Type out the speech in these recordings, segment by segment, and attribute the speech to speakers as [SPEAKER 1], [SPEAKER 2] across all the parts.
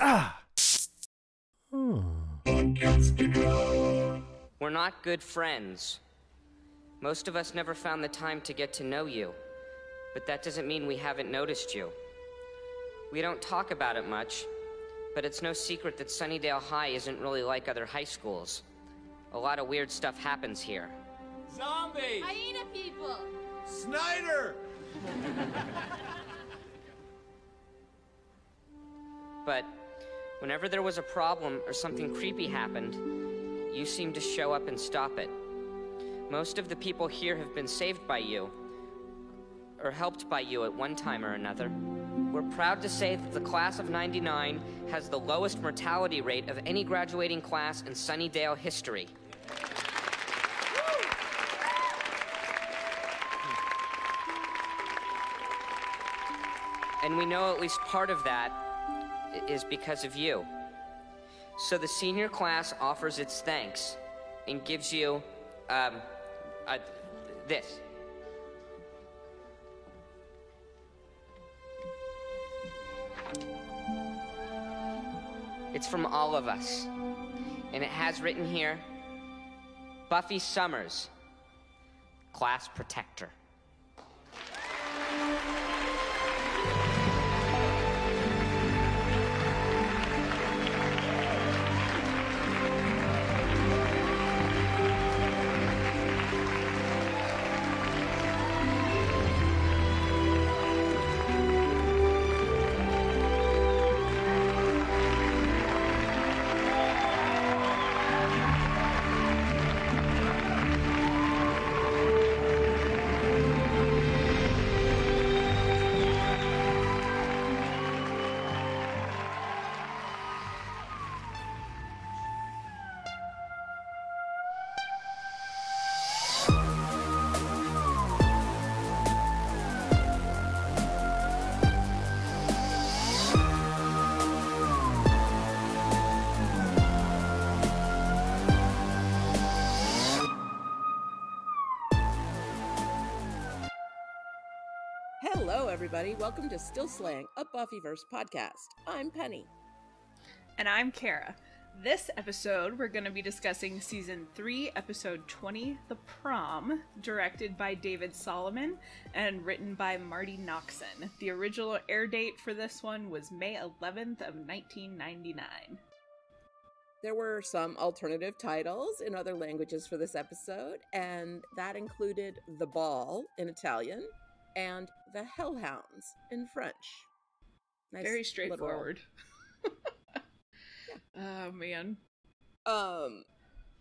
[SPEAKER 1] We're not good friends. Most of us never found the time to get to know you, but that doesn't mean we haven't noticed you. We don't talk about it much, but it's no secret that Sunnydale High isn't really like other high schools. A lot of weird stuff happens here.
[SPEAKER 2] Zombies!
[SPEAKER 3] Hyena people!
[SPEAKER 2] Snyder!
[SPEAKER 1] But whenever there was a problem or something creepy happened, you seemed to show up and stop it. Most of the people here have been saved by you, or helped by you at one time or another. We're proud to say that the class of '99 has the lowest mortality rate of any graduating class in Sunnydale history. And we know at least part of that is because of you. So the senior class offers its thanks and gives you, this. It's from all of us. And it has written here, Buffy Summers, Class Protector.
[SPEAKER 4] Hello, everybody. Welcome to Still Slang, a Buffyverse podcast. I'm Penny.
[SPEAKER 5] And I'm Kara. This episode, we're going to be discussing Season 3, Episode 20, The Prom, directed by David Solomon and written by Marty Noxon. The original air date for this one was May 11th of 1999.
[SPEAKER 4] There were some alternative titles in other languages for this episode, and that included The Ball in Italian and The Hellhounds in French. Nice.
[SPEAKER 5] Very straightforward. Oh, man.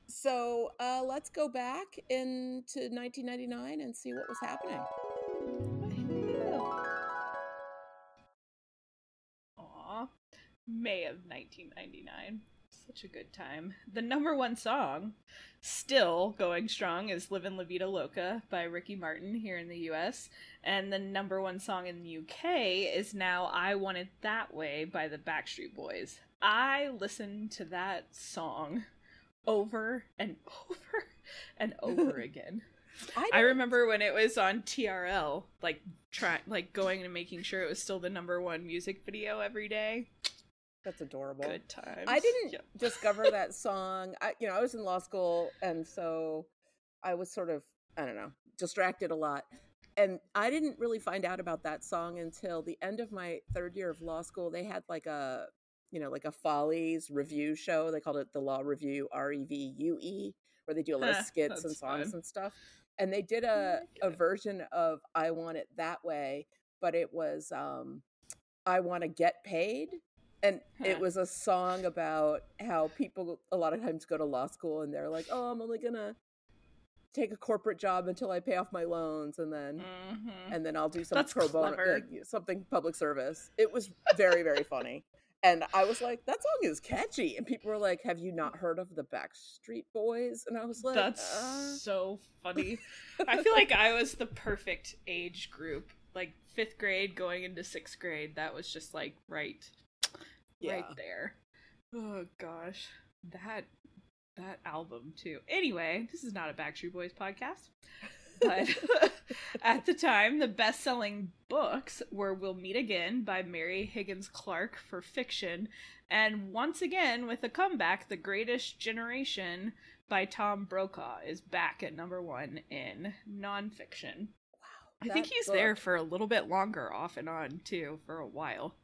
[SPEAKER 4] So let's go back into 1999 and see what was happening.
[SPEAKER 5] Aw. May of 1999. Such a good time. The number one song, still going strong, is Livin' La Vida Loca by Ricky Martin here in the US. And the number one song in the UK is now I Want It That Way by the Backstreet Boys. I listened to that song over and over and over again. I remember when it was on TRL, like going and making sure it was still the number one music video every day.
[SPEAKER 4] That's adorable.
[SPEAKER 5] Good times.
[SPEAKER 4] I didn't discover that song. I was in law school, and so I was sort of, distracted a lot. And I didn't really find out about that song until the end of my third year of law school. They had like a Follies review show. They called it the Law Review, REVUE, where they do a lot of skits and songs and stuff. And they did a version of I Want It That Way, but it was I Want to Get Paid. And it was a song about how people a lot of times go to law school and they're like, oh, I'm only going to take a corporate job until I pay off my loans. And then I'll do some pro bono, something public service. It was very, very funny. And I was like, that song is catchy. And people were like, have you not heard of the Backstreet Boys? And I was like,
[SPEAKER 5] that's so funny. I feel like I was the perfect age group. Like 5th grade going into 6th grade. That was just like right there. Oh gosh, that album too. Anyway, this is not a Backstreet Boys podcast. But at the time, the best-selling books were We'll Meet Again by Mary Higgins Clark for fiction, and once again, with a comeback, The Greatest Generation by Tom Brokaw is back at #1 in nonfiction. Wow. I think he's there for a little bit longer, off and on, too, for a while.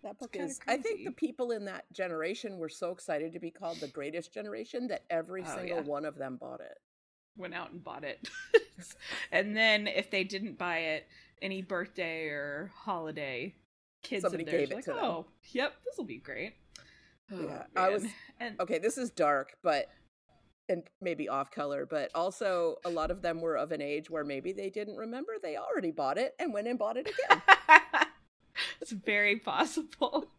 [SPEAKER 4] That book is, I think the people in that generation were so excited to be called the Greatest Generation that every single one of them bought it.
[SPEAKER 5] Went out and bought it. And then if they didn't buy it, any birthday or holiday, kids
[SPEAKER 4] Somebody
[SPEAKER 5] in there
[SPEAKER 4] gave it
[SPEAKER 5] like,
[SPEAKER 4] to them.
[SPEAKER 5] oh, yep, this will be great.
[SPEAKER 4] Yeah, I was, okay, this is dark, but, and maybe off color, but also a lot of them were of an age where maybe they didn't remember they already bought it and went and bought it again.
[SPEAKER 5] It's very possible.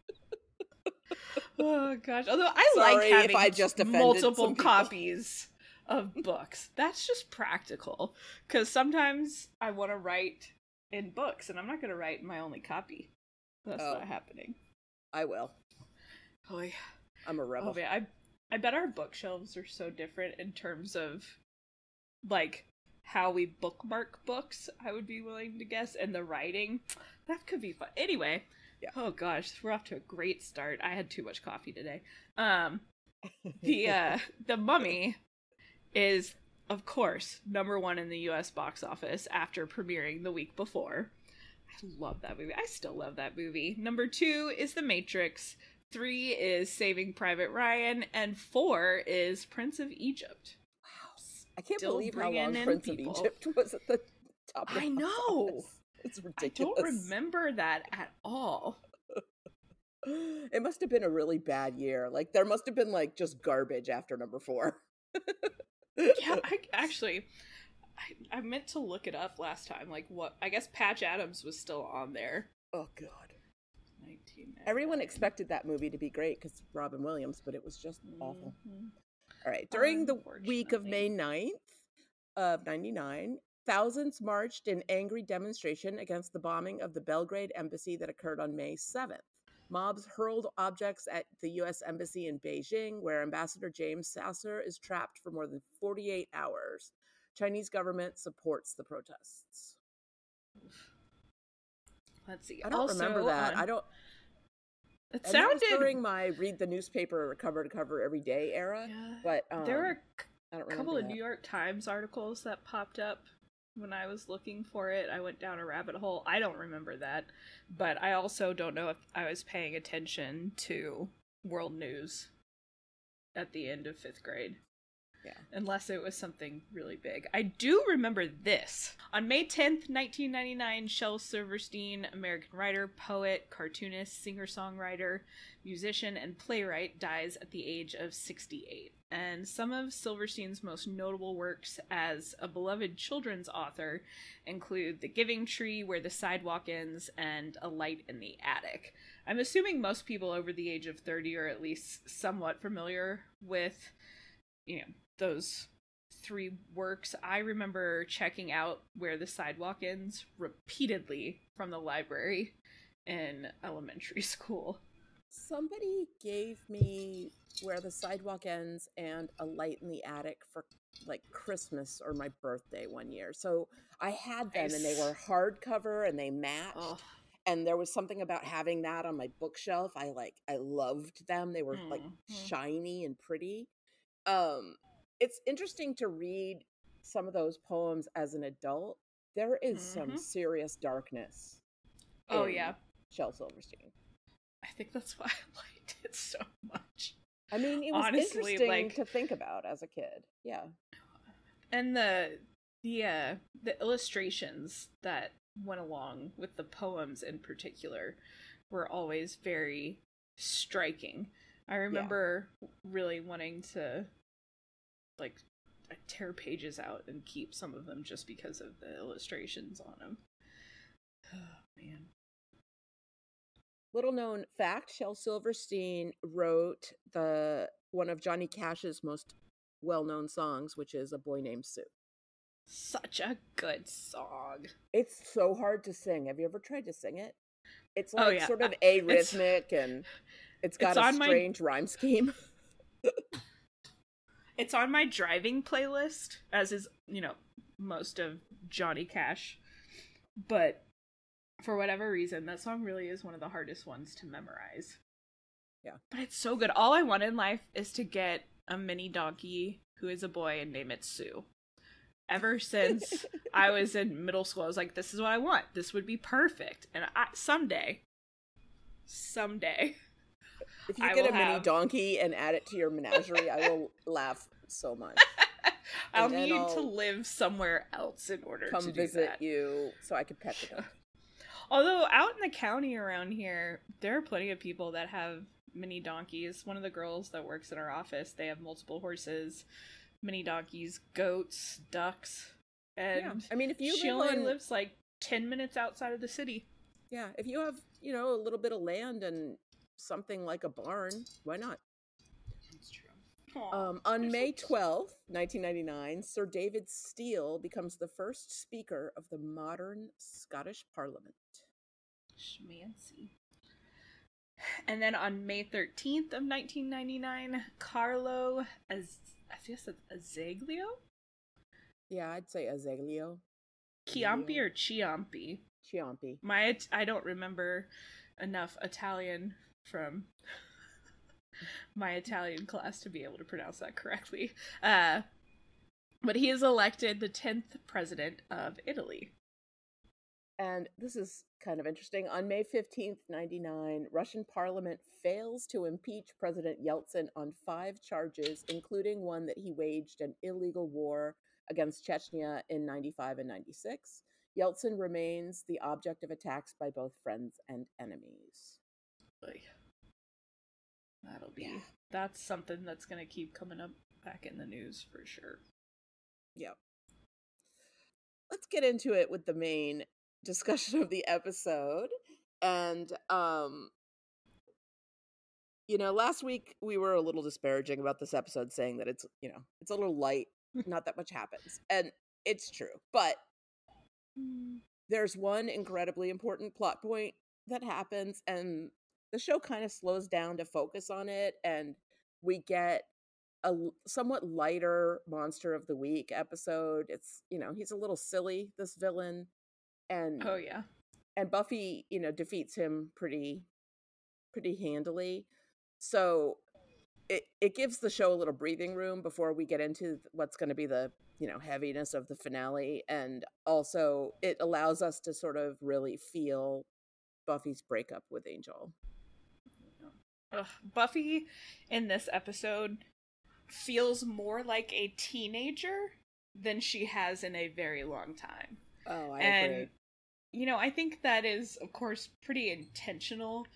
[SPEAKER 5] Oh gosh! Although I like having multiple copies of books. That's just practical. Because sometimes I want to write in books, and I'm not going to write my only copy. That's not happening.
[SPEAKER 4] I will.
[SPEAKER 5] Oh yeah.
[SPEAKER 4] I'm a rebel.
[SPEAKER 5] Oh yeah. I bet our bookshelves are so different in terms of like how we bookmark books. I would be willing to guess, and the writing. That could be fun. Anyway, oh gosh, we're off to a great start. I had too much coffee today. The Mummy is, of course, #1 in the U.S. box office after premiering the week before. I love that movie. I still love that movie. #2 is The Matrix. 3 is Saving Private Ryan, and 4 is Prince of Egypt.
[SPEAKER 4] Wow, I can't believe how long Prince of Egypt was at the top of the box office. It's ridiculous.
[SPEAKER 5] I don't remember that at all.
[SPEAKER 4] It must have been a really bad year. Like, there must have been, like, just garbage after #4.
[SPEAKER 5] Yeah, I meant to look it up last time. Like, what? I guess Patch Adams was still on there.
[SPEAKER 4] Oh, God. Everyone expected that movie to be great because Robin Williams, but it was just awful. All right. During the week of May 9th of 1999, thousands marched in angry demonstration against the bombing of the Belgrade embassy that occurred on May 7th. Mobs hurled objects at the U.S. Embassy in Beijing, where Ambassador James Sasser is trapped for more than 48 hours. Chinese government supports the protests.
[SPEAKER 5] Let's see.
[SPEAKER 4] I don't remember that. I don't.
[SPEAKER 5] It sounded
[SPEAKER 4] during my read the newspaper cover to cover every day era, but
[SPEAKER 5] there were a couple of New York Times articles that popped up when I was looking for it. I went down a rabbit hole. I don't remember that, but I also don't know if I was paying attention to world news at the end of 5th grade. Yeah. Unless it was something really big. I do remember this. On May 10th, 1999, Shel Silverstein, American writer, poet, cartoonist, singer-songwriter, musician, and playwright, dies at the age of 68. And some of Silverstein's most notable works as a beloved children's author include The Giving Tree, Where the Sidewalk Ends, and A Light in the Attic. I'm assuming most people over the age of 30 are at least somewhat familiar with, those 3 works. I remember checking out Where the Sidewalk Ends repeatedly from the library in elementary school.
[SPEAKER 4] Somebody gave me Where the Sidewalk Ends and A Light in the Attic for like Christmas or my birthday one year. So I had them and they were hardcover and they matched. Oh. And there was something about having that on my bookshelf. I loved them. They were like shiny and pretty. It's interesting to read some of those poems as an adult. There is some serious darkness.
[SPEAKER 5] Oh, yeah.
[SPEAKER 4] Shel Silverstein.
[SPEAKER 5] I think that's why I liked it so much.
[SPEAKER 4] I mean, it was interesting to think about as a kid. Yeah.
[SPEAKER 5] And the illustrations that went along with the poems in particular were always very striking. I remember really wanting to tear pages out and keep some of them just because of the illustrations on them. Oh, man.
[SPEAKER 4] Little known fact, Shel Silverstein wrote one of Johnny Cash's most well-known songs, which is A Boy Named Sue.
[SPEAKER 5] Such a good song.
[SPEAKER 4] It's so hard to sing. Have you ever tried to sing it? It's sort of arrhythmic and it's got a strange rhyme scheme.
[SPEAKER 5] It's on my driving playlist, as is, most of Johnny Cash. But for whatever reason, that song really is one of the hardest ones to memorize.
[SPEAKER 4] Yeah.
[SPEAKER 5] But it's so good. All I want in life is to get a mini donkey who is a boy and name it Sue. Ever since I was in middle school, I was like, this is what I want. This would be perfect. And someday,
[SPEAKER 4] if you get a mini donkey and add it to your menagerie, I will laugh so much.
[SPEAKER 5] I'll need to live somewhere else in order to
[SPEAKER 4] come
[SPEAKER 5] do
[SPEAKER 4] visit
[SPEAKER 5] that.
[SPEAKER 4] you so I could pet the donkey.
[SPEAKER 5] Although out in the county around here, there are plenty of people that have mini donkeys. One of the girls that works in our office, they have multiple horses, mini donkeys, goats, ducks, and
[SPEAKER 4] I mean, if you
[SPEAKER 5] she only lives like 10 minutes outside of the city.
[SPEAKER 4] Yeah, if you have, a little bit of land and something like a barn, why not?
[SPEAKER 5] That's true.
[SPEAKER 4] On May 12th, 1999, Sir David Steele becomes the first Speaker of the modern Scottish Parliament.
[SPEAKER 5] Schmancy. And then on May 13th of 1999, Carlo Azeglio?
[SPEAKER 4] Yeah, I'd say Azeglio.
[SPEAKER 5] Chiampi or Chiampi?
[SPEAKER 4] Chiampi.
[SPEAKER 5] I don't remember enough Italian from my Italian class to be able to pronounce that correctly. But he is elected the 10th president of Italy.
[SPEAKER 4] And this is kind of interesting. On May 15th, 1999, Russian parliament fails to impeach President Yeltsin on 5 charges, including one that he waged an illegal war against Chechnya in 95 and 96. Yeltsin remains the object of attacks by both friends and enemies.
[SPEAKER 5] That's something that's going to keep coming up back in the news for sure.
[SPEAKER 4] Yep. Let's get into it with the main discussion of the episode. And last week we were a little disparaging about this episode, saying that it's a little light, not that much happens, and it's true, but there's one incredibly important plot point that happens, and the show kind of slows down to focus on it, and we get a somewhat lighter monster of the week episode. It's he's a little silly, this villain. And and Buffy, defeats him pretty handily. So it gives the show a little breathing room before we get into what's going to be the heaviness of the finale, and also it allows us to sort of really feel Buffy's breakup with Angel.
[SPEAKER 5] Buffy in this episode feels more like a teenager than she has in a very long time.
[SPEAKER 4] Oh, I agree.
[SPEAKER 5] I think that is, of course, pretty intentional,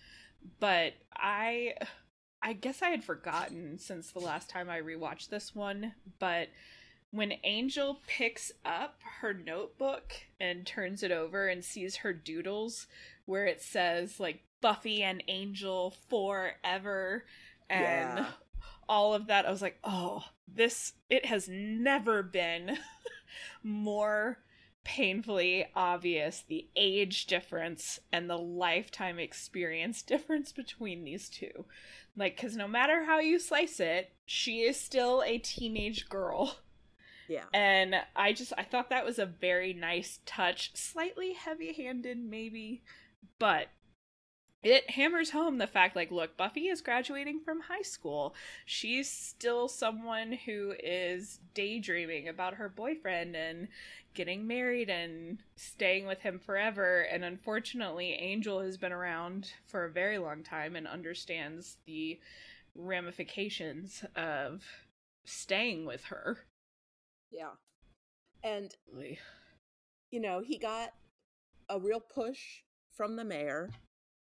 [SPEAKER 5] but I guess I had forgotten since the last time I rewatched this one, but when Angel picks up her notebook and turns it over and sees her doodles where it says, like, Buffy and Angel forever, and all of that, I was like, oh, it has never been more painfully obvious, the age difference and the lifetime experience difference between these two. Like, because no matter how you slice it, she is still a teenage girl.
[SPEAKER 4] Yeah.
[SPEAKER 5] And I thought that was a very nice touch. Slightly heavy-handed, maybe, but it hammers home the fact, like, look, Buffy is graduating from high school. She's still someone who is daydreaming about her boyfriend and getting married and staying with him forever. And unfortunately, Angel has been around for a very long time and understands the ramifications of staying with her.
[SPEAKER 4] Yeah. And, he got a real push from the mayor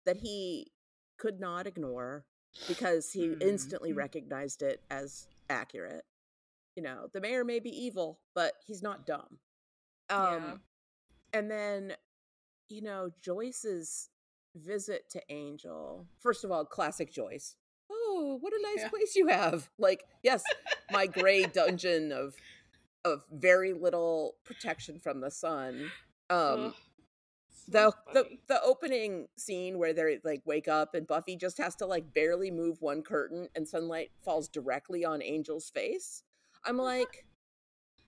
[SPEAKER 4] that he could not ignore because he instantly recognized it as accurate. The mayor may be evil, but he's not dumb. And then, Joyce's visit to Angel. First of all, classic Joyce. Oh, what a nice place you have. Like, yes, my gray dungeon of very little protection from the sun. The opening scene where they're like wake up and Buffy just has to like barely move one curtain and sunlight falls directly on Angel's face. I'm like,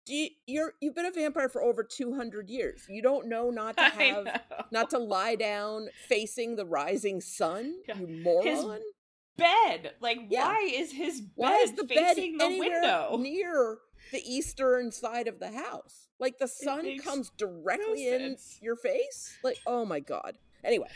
[SPEAKER 4] You've been a vampire for over 200 years. You don't know not to not to lie down facing the rising sun, you moron.
[SPEAKER 5] His bed, like, why is his bed facing the window
[SPEAKER 4] near the eastern side of the house? Like, the sun comes directly in your face. Like, oh my god. Anyway,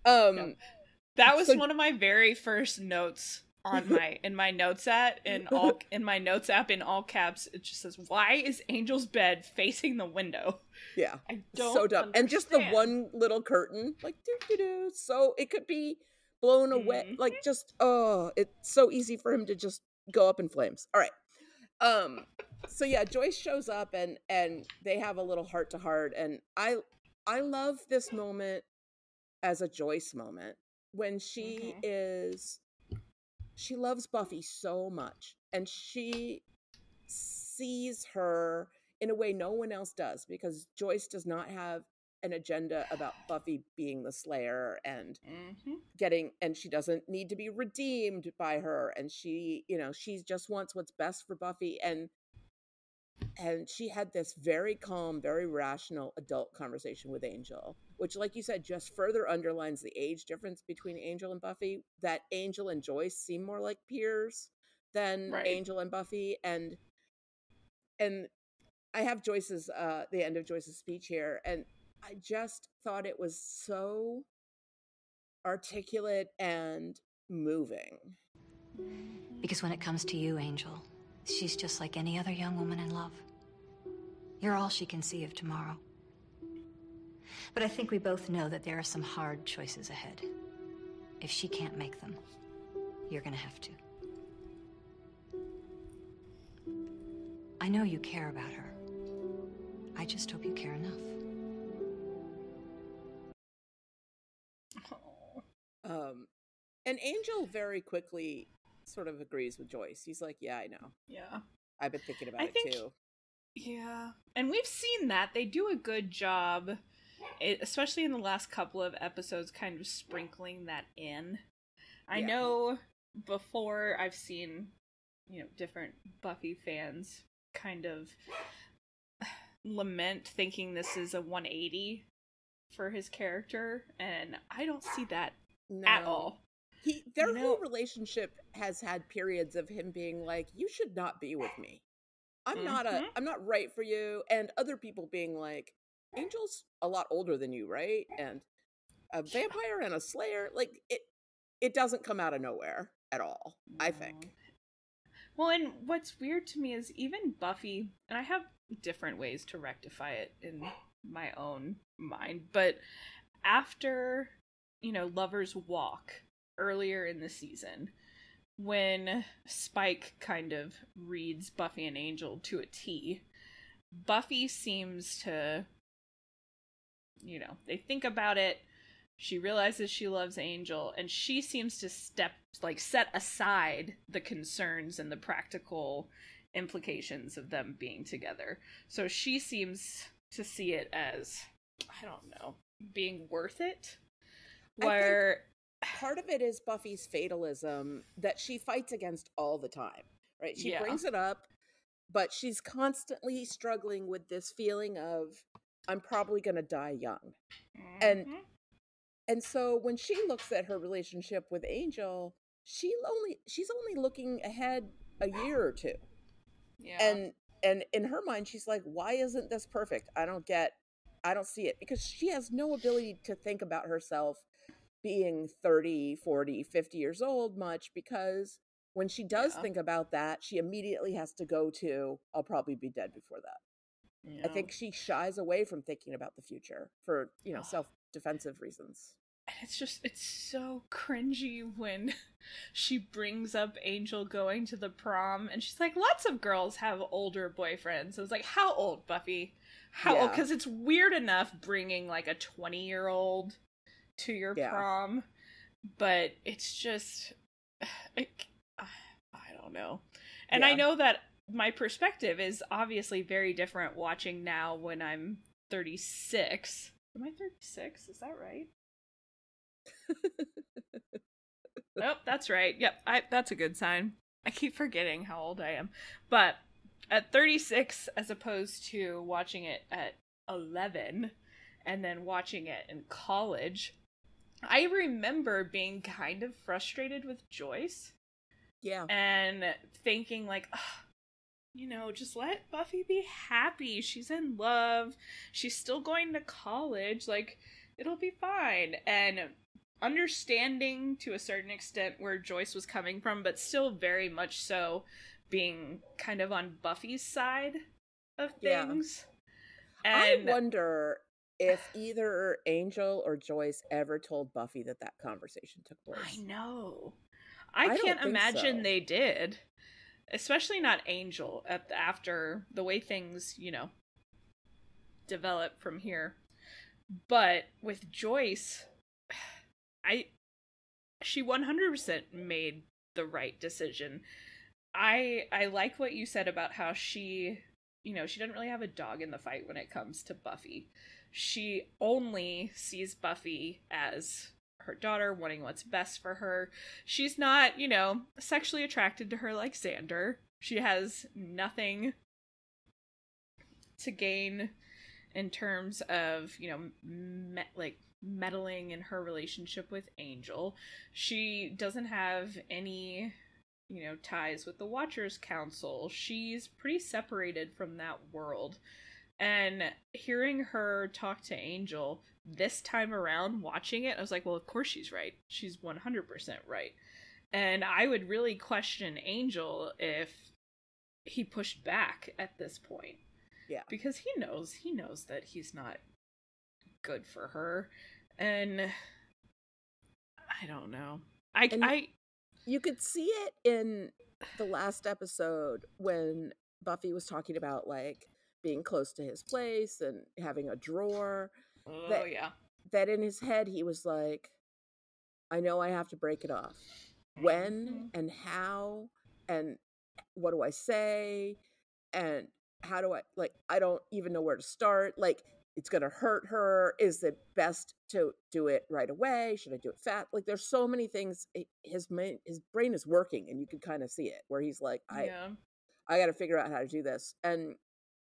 [SPEAKER 5] that was one of my very first notes on in my notes app in all caps. It just says, "Why is Angel's bed facing the window?"
[SPEAKER 4] Yeah,
[SPEAKER 5] I don't
[SPEAKER 4] so dumb.
[SPEAKER 5] understand.
[SPEAKER 4] And just the one little curtain, like doo, so it could be blown away. Like, just it's so easy for him to just go up in flames. All right, so yeah, Joyce shows up and they have a little heart to heart, and I love this moment as a Joyce moment when she loves Buffy so much, and she sees her in a way no one else does, because Joyce does not have an agenda about Buffy being the Slayer and and she doesn't need to be redeemed by her, and she just wants what's best for Buffy, and she had this very calm, very rational adult conversation with Angel, which, like you said, just further underlines the age difference between Angel and Buffy, that Angel and Joyce seem more like peers than Angel and Buffy. And I have Joyce's, the end of Joyce's speech here, and I just thought it was so articulate and moving.
[SPEAKER 3] Because when it comes to you, Angel, she's just like any other young woman in love. You're all she can see of tomorrow. But I think we both know that there are some hard choices ahead. If she can't make them, you're gonna have to. I know you care about her. I just hope you care enough.
[SPEAKER 4] And Angel very quickly sort of agrees with Joyce. He's like, yeah, I know.
[SPEAKER 5] Yeah.
[SPEAKER 4] I've been thinking about it too.
[SPEAKER 5] Yeah. And we've seen that. They do a good job, especially in the last couple of episodes, kind of sprinkling that in. I know before I've seen, different Buffy fans kind of lament thinking this is a 180 for his character, and I don't see that at all.
[SPEAKER 4] Their whole relationship has had periods of him being like, you should not be with me. I'm not right for you. And other people being like, Angel's a lot older than you, right? And a vampire and a Slayer, like, it doesn't come out of nowhere at all, I think.
[SPEAKER 5] Well, and what's weird to me is even Buffy, and I have different ways to rectify it in my own mind, but after, Lover's Walk, earlier in the season, when Spike kind of reads Buffy and Angel to a T, Buffy seems to, they think about it, she realizes she loves Angel, and she seems to set aside the concerns and the practical implications of them being together. So she seems to see it as, I don't know, being worth it. Where
[SPEAKER 4] part of it is Buffy's fatalism that she fights against all the time, right? She brings it up, but she's constantly struggling with this feeling of, I'm probably going to die young. And so when she looks at her relationship with Angel, she's only looking ahead a year or two. Yeah. And in her mind, she's like, why isn't this perfect? I don't see it, because she has no ability to think about herself being 30, 40, 50 years old much, because when she does think about that, she immediately has to go to, I'll probably be dead before that. Yeah. I think she shies away from thinking about the future for, self-defensive reasons.
[SPEAKER 5] It's so cringy when she brings up Angel going to the prom, and she's like, lots of girls have older boyfriends. I was like, how old, Buffy? How old? Because it's weird enough bringing like a 20-year-old to your prom, but it's just, I don't know. And I know that my perspective is obviously very different watching now when I'm 36. Am I 36? Is that right? Nope, that's right. Yep, that's a good sign. I keep forgetting how old I am. But at 36, as opposed to watching it at 11 and then watching it in college, I remember being kind of frustrated with Joyce.
[SPEAKER 4] Yeah.
[SPEAKER 5] And thinking like, just let Buffy be happy. She's in love. She's still going to college. Like, it'll be fine. And understanding to a certain extent where Joyce was coming from, but still very much so being kind of on Buffy's side of things.
[SPEAKER 4] Yeah.
[SPEAKER 5] And
[SPEAKER 4] I wonder if either Angel or Joyce ever told Buffy that conversation took place.
[SPEAKER 5] I know. I
[SPEAKER 4] don't
[SPEAKER 5] can't
[SPEAKER 4] think
[SPEAKER 5] imagine
[SPEAKER 4] so.
[SPEAKER 5] they did. Especially not Angel after the way things, develop from here. But with Joyce, she 100% made the right decision. I like what you said about how she doesn't really have a dog in the fight when it comes to Buffy. She only sees Buffy as her daughter, wanting what's best for her. She's not, sexually attracted to her like Xander. She has nothing to gain in terms of, meddling in her relationship with Angel. She doesn't have any, ties with the Watchers Council. She's pretty separated from that world. And hearing her talk to Angel this time around, watching it, I was like, well, of course she's right. She's 100% right. And I would really question Angel if he pushed back at this point.
[SPEAKER 4] Yeah.
[SPEAKER 5] Because he knows that he's not good for her. And I don't know.
[SPEAKER 4] You could see it in the last episode when Buffy was talking about, like, being close to his place and having a drawer.
[SPEAKER 5] Oh, yeah.
[SPEAKER 4] That in his head, he was like, I know I have to break it off. When and how and what do I say? And how do I don't even know where to start. Like, it's going to hurt her. Is it best to do it right away? Should I do it fast? Like, there's so many things. His brain is working, and you can kind of see it where he's like, I got to figure out how to do this. And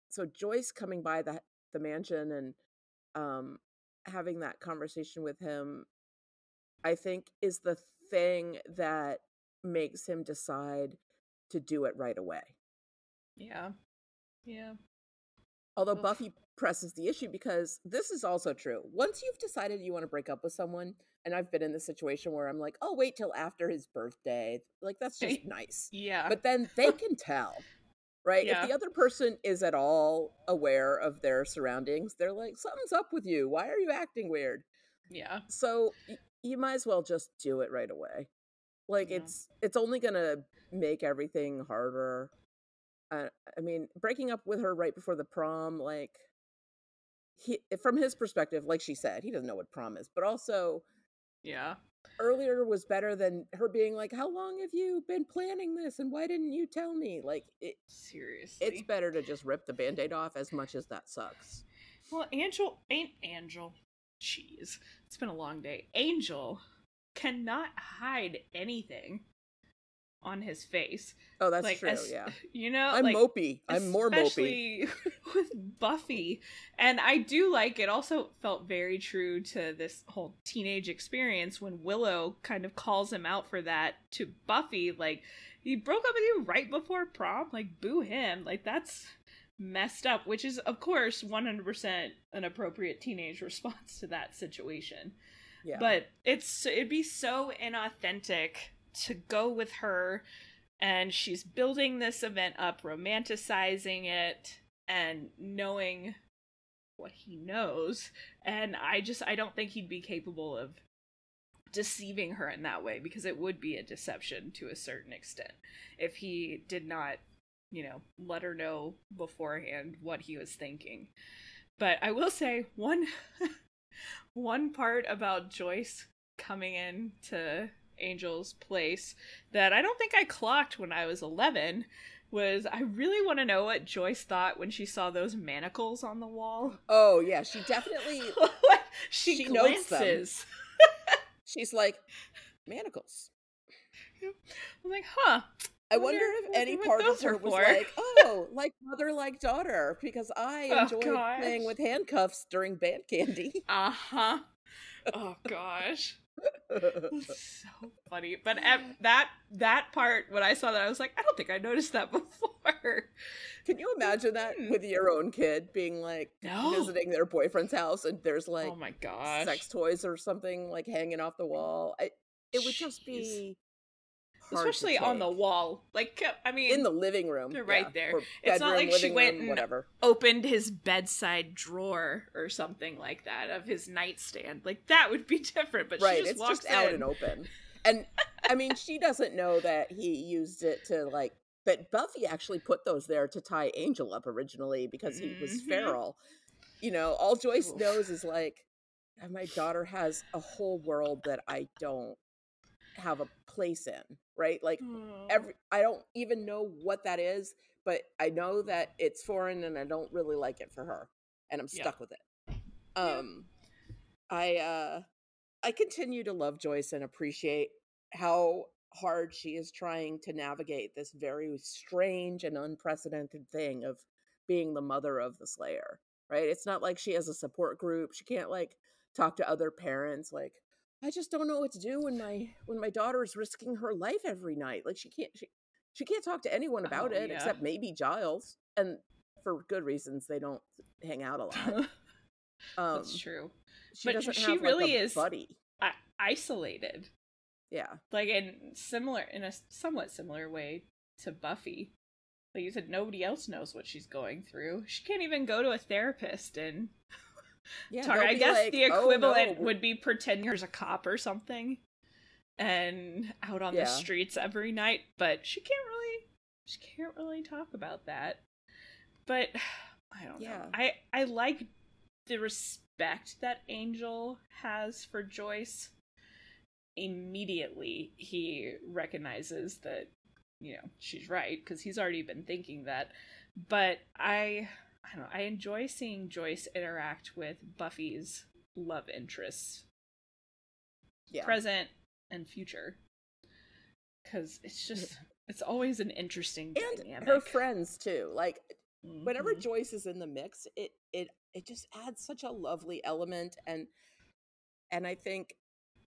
[SPEAKER 4] so Joyce coming by the mansion and having that conversation with him, I think, is the thing that makes him decide to do it right away.
[SPEAKER 5] Yeah.
[SPEAKER 4] Although Buffy presses the issue, because this is also true. Once you've decided you want to break up with someone, and I've been in this situation where I'm like, oh, wait till after his birthday. Like, that's just nice.
[SPEAKER 5] Yeah.
[SPEAKER 4] But then they can tell, right?
[SPEAKER 5] Yeah.
[SPEAKER 4] If the other person is at all aware of their surroundings, they're like, something's up with you. Why are you acting weird?
[SPEAKER 5] Yeah.
[SPEAKER 4] So you might as well just do it right away. Like, it's only going to make everything harder. I mean, breaking up with her right before the prom, like, from his perspective, like she said, he doesn't know what prom is, but also, earlier was better than her being like, how long have you been planning this, and why didn't you tell me? Like,
[SPEAKER 5] seriously,
[SPEAKER 4] it's better to just rip the Band-Aid off, as much as that sucks.
[SPEAKER 5] Well, Angel. Jeez, it's been a long day. Angel cannot hide anything on his face.
[SPEAKER 4] Oh, that's true. Yeah, I'm mopey. I'm more mopey,
[SPEAKER 5] especially with Buffy. And I do like it. Also felt very true to this whole teenage experience when Willow kind of calls him out for that to Buffy. Like, he broke up with you right before prom. Like, boo him. Like, that's messed up. Which is, of course, 100% an appropriate teenage response to that situation. Yeah. But it'd be so inauthentic to go with her, and she's building this event up, romanticizing it, and knowing what he knows, and I don't think he'd be capable of deceiving her in that way, because it would be a deception to a certain extent if he did not, let her know beforehand what he was thinking. But I will say one part about Joyce coming in to Angel's place that I don't think I clocked when I was 11 was, I really want to know what Joyce thought when she saw those manacles on the wall.
[SPEAKER 4] Oh yeah, she definitely
[SPEAKER 5] she
[SPEAKER 4] notes
[SPEAKER 5] glances.
[SPEAKER 4] She's like, manacles.
[SPEAKER 5] I'm like, huh,
[SPEAKER 4] I wonder if any
[SPEAKER 5] what
[SPEAKER 4] part of
[SPEAKER 5] those
[SPEAKER 4] her
[SPEAKER 5] are
[SPEAKER 4] was
[SPEAKER 5] for.
[SPEAKER 4] like, oh, like mother, like daughter, because I
[SPEAKER 5] Oh,
[SPEAKER 4] enjoyed
[SPEAKER 5] gosh.
[SPEAKER 4] playing with handcuffs during band candy.
[SPEAKER 5] Uh-huh. Oh gosh. So funny. But that part, when I saw that, I was like, I don't think I noticed that before.
[SPEAKER 4] Can you imagine that with your own kid being like
[SPEAKER 5] No.
[SPEAKER 4] visiting their boyfriend's house and there's like
[SPEAKER 5] Oh my gosh.
[SPEAKER 4] sex toys or something like hanging off the wall? It would just
[SPEAKER 5] Jeez.
[SPEAKER 4] be hard
[SPEAKER 5] Especially
[SPEAKER 4] to
[SPEAKER 5] on the
[SPEAKER 4] take.
[SPEAKER 5] wall. Like, I mean,
[SPEAKER 4] In the living room.
[SPEAKER 5] they're right there.
[SPEAKER 4] Or
[SPEAKER 5] It's not
[SPEAKER 4] bedroom,
[SPEAKER 5] like she
[SPEAKER 4] living
[SPEAKER 5] went
[SPEAKER 4] room,
[SPEAKER 5] and
[SPEAKER 4] whatever.
[SPEAKER 5] opened his bedside drawer or something like that of his nightstand. Like, that would be different, but
[SPEAKER 4] Right,
[SPEAKER 5] she just
[SPEAKER 4] it's
[SPEAKER 5] walks
[SPEAKER 4] just out
[SPEAKER 5] in.
[SPEAKER 4] and open. And I mean, she doesn't know that he used it to like that Buffy actually put those there to tie Angel up originally because he was feral. You know, all Joyce
[SPEAKER 5] Oof.
[SPEAKER 4] knows is like, my daughter has a whole world that I don't have a place in, right? Like I don't even know what that is, but I know that it's foreign and I don't really like it for her, and I'm stuck with it. I continue to love Joyce and appreciate how hard she is trying to navigate this very strange and unprecedented thing of being the mother of the Slayer, right? It's not like she has a support group. She can't like talk to other parents like, I just don't know what to do when my daughter is risking her life every night. Like she can't talk to anyone about it except maybe Giles, and for good reasons they don't hang out a lot.
[SPEAKER 5] That's true.
[SPEAKER 4] She doesn't
[SPEAKER 5] she
[SPEAKER 4] have
[SPEAKER 5] really
[SPEAKER 4] like a
[SPEAKER 5] is
[SPEAKER 4] buddy.
[SPEAKER 5] Isolated.
[SPEAKER 4] Yeah.
[SPEAKER 5] Like in a somewhat similar way to Buffy. Like you said, nobody else knows what she's going through. She can't even go to a therapist and talk. I guess like, the equivalent would be pretend you're a cop or something and out on the streets every night, but she can't really talk about that. But I don't know. I like the respect that Angel has for Joyce. Immediately he recognizes that, you know, she's right, because he's already been thinking that. But I don't know, I enjoy seeing Joyce interact with Buffy's love interests, present and future, because it's just it's always an interesting dynamic.
[SPEAKER 4] And her friends too, like whenever Joyce is in the mix, it just adds such a lovely element. And I think,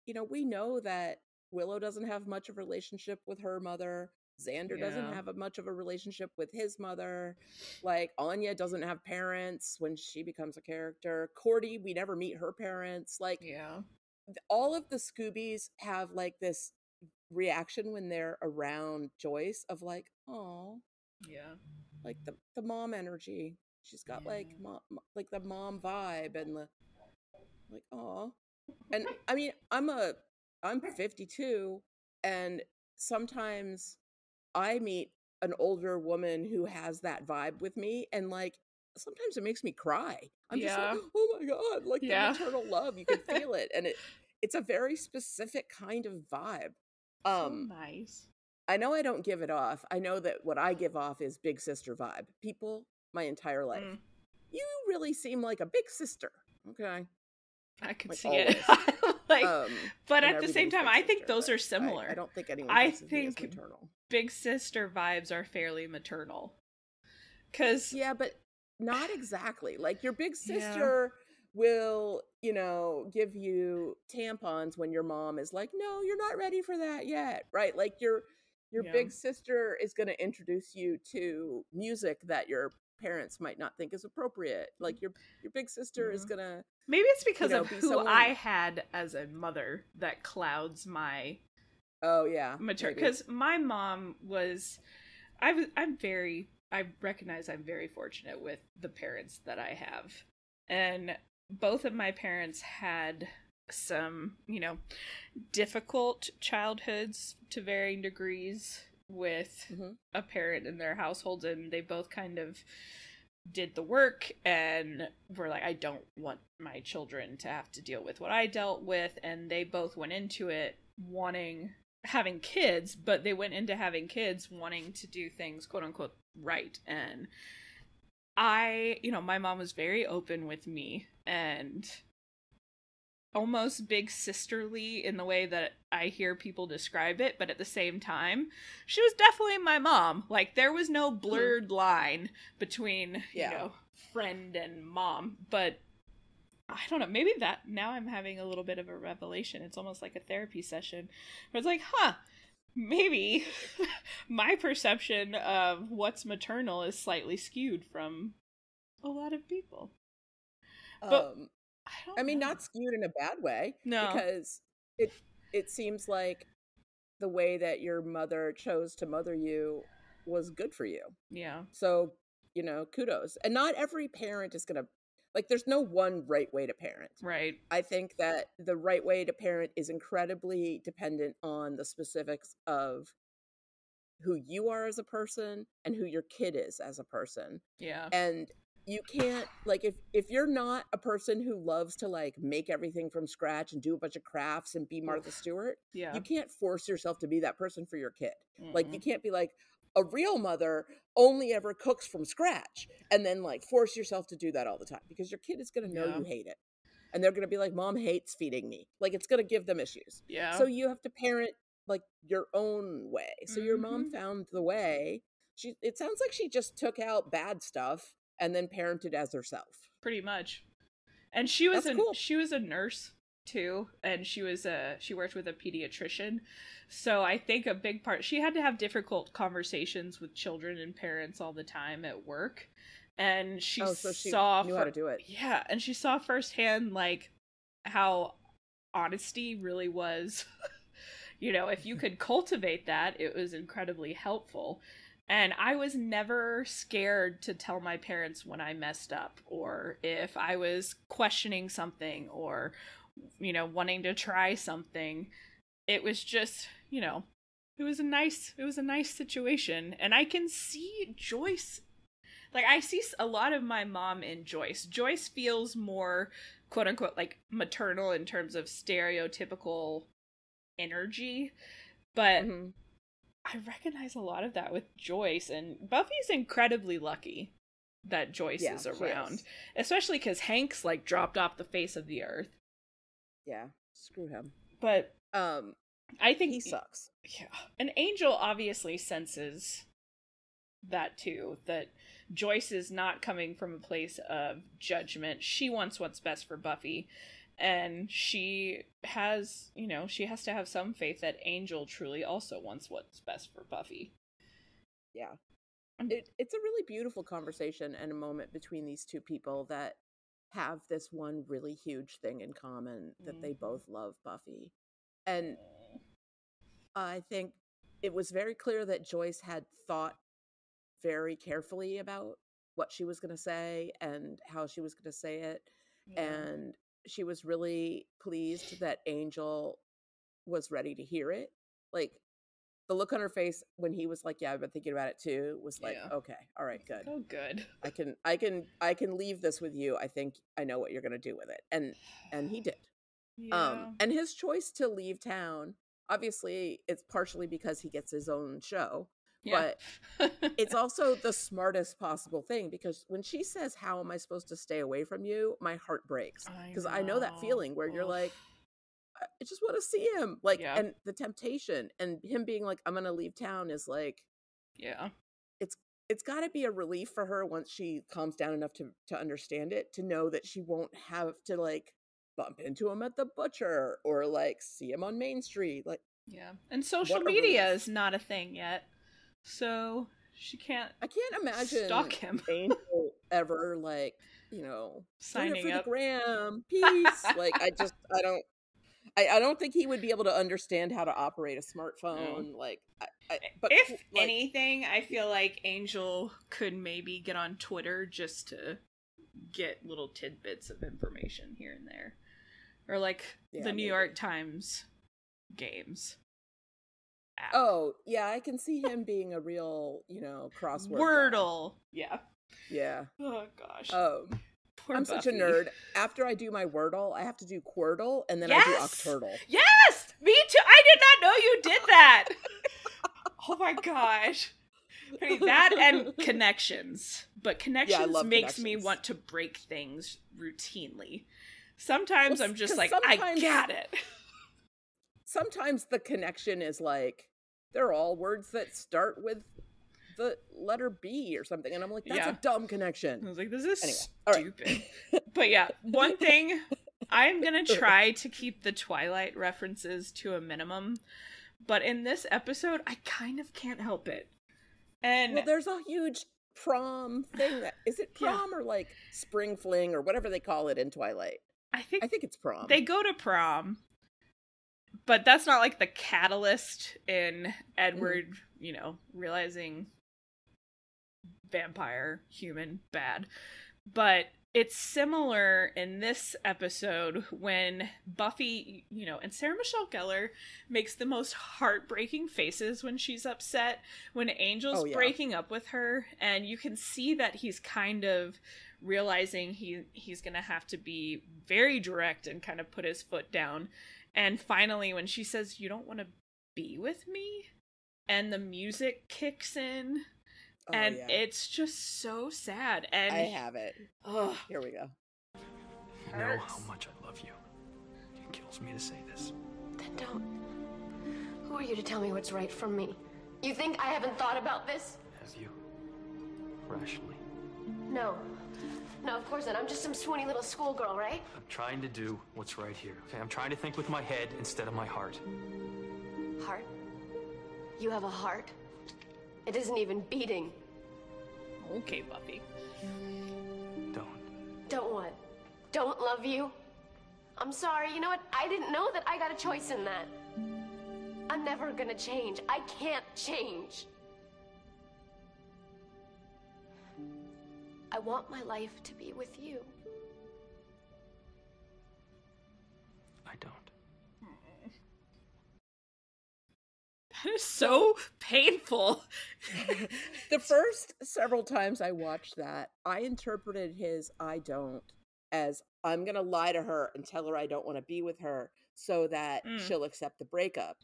[SPEAKER 4] you know, we know that Willow doesn't have much of a relationship with her mother. Xander doesn't have much of a relationship with his mother. Like, Anya doesn't have parents when she becomes a character. Cordy, we never meet her parents. Like, all of the Scoobies have, like, this reaction when they're around Joyce of, like, oh. Yeah. Like, the mom energy. She's got, like, like, the mom vibe and the, like, oh. And, I mean, I'm 52, and sometimes I meet an older woman who has that vibe with me, and like sometimes it makes me cry. I'm just like, oh my god, like the maternal love, you can feel it, and it's a very specific kind of vibe.
[SPEAKER 5] So nice.
[SPEAKER 4] I know I don't give it off. I know that what I give off is big sister vibe. People, my entire life, you really seem like a big sister. Okay,
[SPEAKER 5] I could see it. Like, but at the same time, I think those are similar.
[SPEAKER 4] I don't think anyone thinks of me as maternal.
[SPEAKER 5] Big sister vibes are fairly maternal.
[SPEAKER 4] Yeah, but not exactly. Like, your big sister will, you know, give you tampons when your mom is like, no, you're not ready for that yet, right? Like, your big sister is going to introduce you to music that your parents might not think is appropriate. Like, your big sister is going to...
[SPEAKER 5] Maybe it's because of who I had as a mother that clouds my... mature, because my mom was, I recognize I'm very fortunate with the parents that I have, and both of my parents had some, you know, difficult childhoods to varying degrees with a parent in their households, and they both kind of did the work and were like, I don't want my children to have to deal with what I dealt with, and they both went into it having kids, but they went into having kids wanting to do things quote unquote right. And my mom was very open with me, and almost big sisterly in the way that I hear people describe it, but at the same time, she was definitely my mom. Like, there was no blurred line between, you know, friend and mom. But I don't know, maybe that, now I'm having a little bit of a revelation. It's almost like a therapy session where it's like, maybe my perception of what's maternal is slightly skewed from a lot of people. But
[SPEAKER 4] I mean, not skewed in a bad way.
[SPEAKER 5] No.
[SPEAKER 4] Because it seems like the way that your mother chose to mother you was good for you.
[SPEAKER 5] Yeah.
[SPEAKER 4] So, you know, kudos. And not every parent is going to, like, there's no one right way to parent.
[SPEAKER 5] Right.
[SPEAKER 4] I think that the right way to parent is incredibly dependent on the specifics of who you are as a person and who your kid is as a person.
[SPEAKER 5] Yeah.
[SPEAKER 4] And you can't, like, if you're not a person who loves to, like, make everything from scratch and do a bunch of crafts and be Martha Stewart, you can't force yourself to be that person for your kid. Like, you can't be like, a real mother only ever cooks from scratch and then, like, force yourself to do that all the time, because your kid is going to know you hate it. And they're going to be like, Mom hates feeding me. Like, it's going to give them issues.
[SPEAKER 5] Yeah.
[SPEAKER 4] So you have to parent, like, your own way. So your mom found the way. It sounds like she just took out bad stuff and then parented as herself.
[SPEAKER 5] Pretty much. And she was
[SPEAKER 4] cool.
[SPEAKER 5] She was a nurse too, and she worked with a pediatrician. So I think a big part, she had to have difficult conversations with children and parents all the time at work. And she saw
[SPEAKER 4] knew how to do it.
[SPEAKER 5] Yeah, and she saw firsthand, like, how honesty really was. You know, if you could cultivate that, it was incredibly helpful. And I was never scared to tell my parents when I messed up, or if I was questioning something, or, you know, wanting to try something. It was just, you know, it was a nice situation. And I can see Joyce, like, I see a lot of my mom in Joyce. Joyce feels more, quote unquote, like, maternal in terms of stereotypical energy, but I recognize a lot of that with Joyce, and Buffy's incredibly lucky that Joyce is around, especially because Hank's, like, dropped off the face of the earth.
[SPEAKER 4] Yeah, screw him.
[SPEAKER 5] But I think
[SPEAKER 4] he sucks.
[SPEAKER 5] Yeah, and Angel obviously senses that too, that Joyce is not coming from a place of judgment. She wants what's best for Buffy. And she has, you know, she has to have some faith that Angel truly also wants what's best for Buffy.
[SPEAKER 4] Yeah. It's a really beautiful conversation and a moment between these two people that have this one really huge thing in common, that they both love Buffy. And I think it was very clear that Joyce had thought very carefully about what she was going to say and how she was going to say it. Yeah. And she was really pleased that Angel was ready to hear it. Like, the look on her face when he was like, yeah, I've been thinking about it too, was like, okay, all right, good.
[SPEAKER 5] Oh, good.
[SPEAKER 4] I can leave this with you. I think I know what you're going to do with it. And he did.
[SPEAKER 5] Yeah.
[SPEAKER 4] And his choice to leave town, obviously it's partially because he gets his own show, but it's also the smartest possible thing, because when she says, how am I supposed to stay away from you? My heart breaks, because I know that feeling where you're like, I just want to see him, like, and the temptation and him being like, I'm going to leave town is like, it's got to be a relief for her once she calms down enough to understand it, to know that she won't have to, like, bump into him at the butcher or, like, see him on Main Street. Like,
[SPEAKER 5] and social media is not a thing yet. So I can't
[SPEAKER 4] imagine
[SPEAKER 5] stalk him.
[SPEAKER 4] Angel ever, like, you know,
[SPEAKER 5] signing
[SPEAKER 4] up
[SPEAKER 5] up
[SPEAKER 4] for the gram, peace. Like, I don't think he would be able to understand how to operate a smartphone. No. Like, but
[SPEAKER 5] if anything, I feel like Angel could maybe get on Twitter just to get little tidbits of information here and there, or like the New York Times games app. Oh
[SPEAKER 4] yeah, I can see him being a real, you know, crossword
[SPEAKER 5] Wordle
[SPEAKER 4] guy. Yeah.
[SPEAKER 5] Oh gosh.
[SPEAKER 4] I'm
[SPEAKER 5] Buffy.
[SPEAKER 4] Such a nerd. After I do my Wordle, I have to do Quirtle, and then I do Octurtle.
[SPEAKER 5] Yes! Me too! I did not know you did that! Oh my gosh. That and Connections. But Connections makes me want to break things routinely. Sometimes I'm just like, I got it.
[SPEAKER 4] Sometimes the connection is like, they're all words that start with the letter B or something. And I'm like, that's a dumb connection.
[SPEAKER 5] I was like, this is stupid.
[SPEAKER 4] Right.
[SPEAKER 5] But yeah, one thing, I'm going to try to keep the Twilight references to a minimum. But in this episode, I kind of can't help it. And
[SPEAKER 4] well, there's a huge prom thing. Is it prom or like spring fling or whatever they call it in Twilight? I think it's prom.
[SPEAKER 5] They go to prom, but that's not like the catalyst in Edward, you know, realizing vampire, human, bad. But it's similar in this episode when Buffy, you know, and Sarah Michelle Gellar makes the most heartbreaking faces when she's upset, when Angel's breaking up with her, and you can see that he's kind of realizing he's gonna have to be very direct and kind of put his foot down. And finally, when she says, "You don't want to be with me," and the music kicks in, and it's just so sad. And
[SPEAKER 4] I have it. Oh, here we go.
[SPEAKER 6] You know how much I love you. It kills me to say this.
[SPEAKER 7] Then don't. Who are you to tell me what's right from me? You think I haven't thought about this?
[SPEAKER 6] Have you? Rationally.
[SPEAKER 7] No. No, of course not. I'm just some swoony little schoolgirl, right?
[SPEAKER 6] I'm trying to do what's right here. Okay? I'm trying to think with my head instead of my heart.
[SPEAKER 7] Heart? You have a heart? It isn't even beating.
[SPEAKER 5] Okay, Buffy.
[SPEAKER 7] Don't what? Don't love you? I'm sorry, you know what? I didn't know that I got a choice in that. I'm never gonna change. I can't change. I want my life to be with you.
[SPEAKER 6] I don't.
[SPEAKER 5] That is so painful.
[SPEAKER 4] The first several times I watched that, I interpreted his "I don't" as I'm gonna lie to her and tell her I don't want to be with her so that she'll accept the breakup.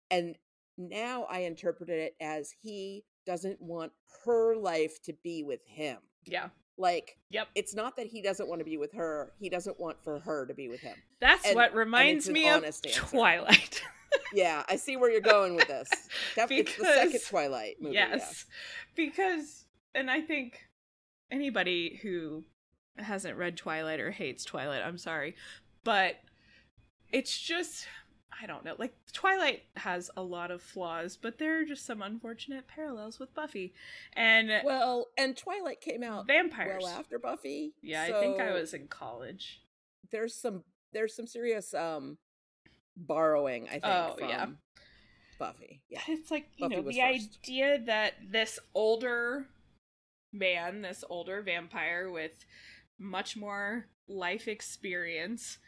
[SPEAKER 4] And now I interpreted it as he doesn't want her life to be with him.
[SPEAKER 5] Yeah.
[SPEAKER 4] Like, it's not that he doesn't want to be with her. He doesn't want for her to be with him.
[SPEAKER 5] That's what reminds me of Twilight.
[SPEAKER 4] Yeah, I see where you're going with this. It's the second Twilight movie.
[SPEAKER 5] Yes. Because, and I think anybody who hasn't read Twilight or hates Twilight, I'm sorry, but it's just, I don't know, like, Twilight has a lot of flaws, but there are just some unfortunate parallels with Buffy. And
[SPEAKER 4] and Twilight came out
[SPEAKER 5] vampires
[SPEAKER 4] well after Buffy.
[SPEAKER 5] Yeah,
[SPEAKER 4] so
[SPEAKER 5] I think I was in college.
[SPEAKER 4] There's some serious borrowing, I think, from Buffy. Yeah.
[SPEAKER 5] It's like, you
[SPEAKER 4] Buffy
[SPEAKER 5] know, the idea that this older man, this older vampire with much more life experience,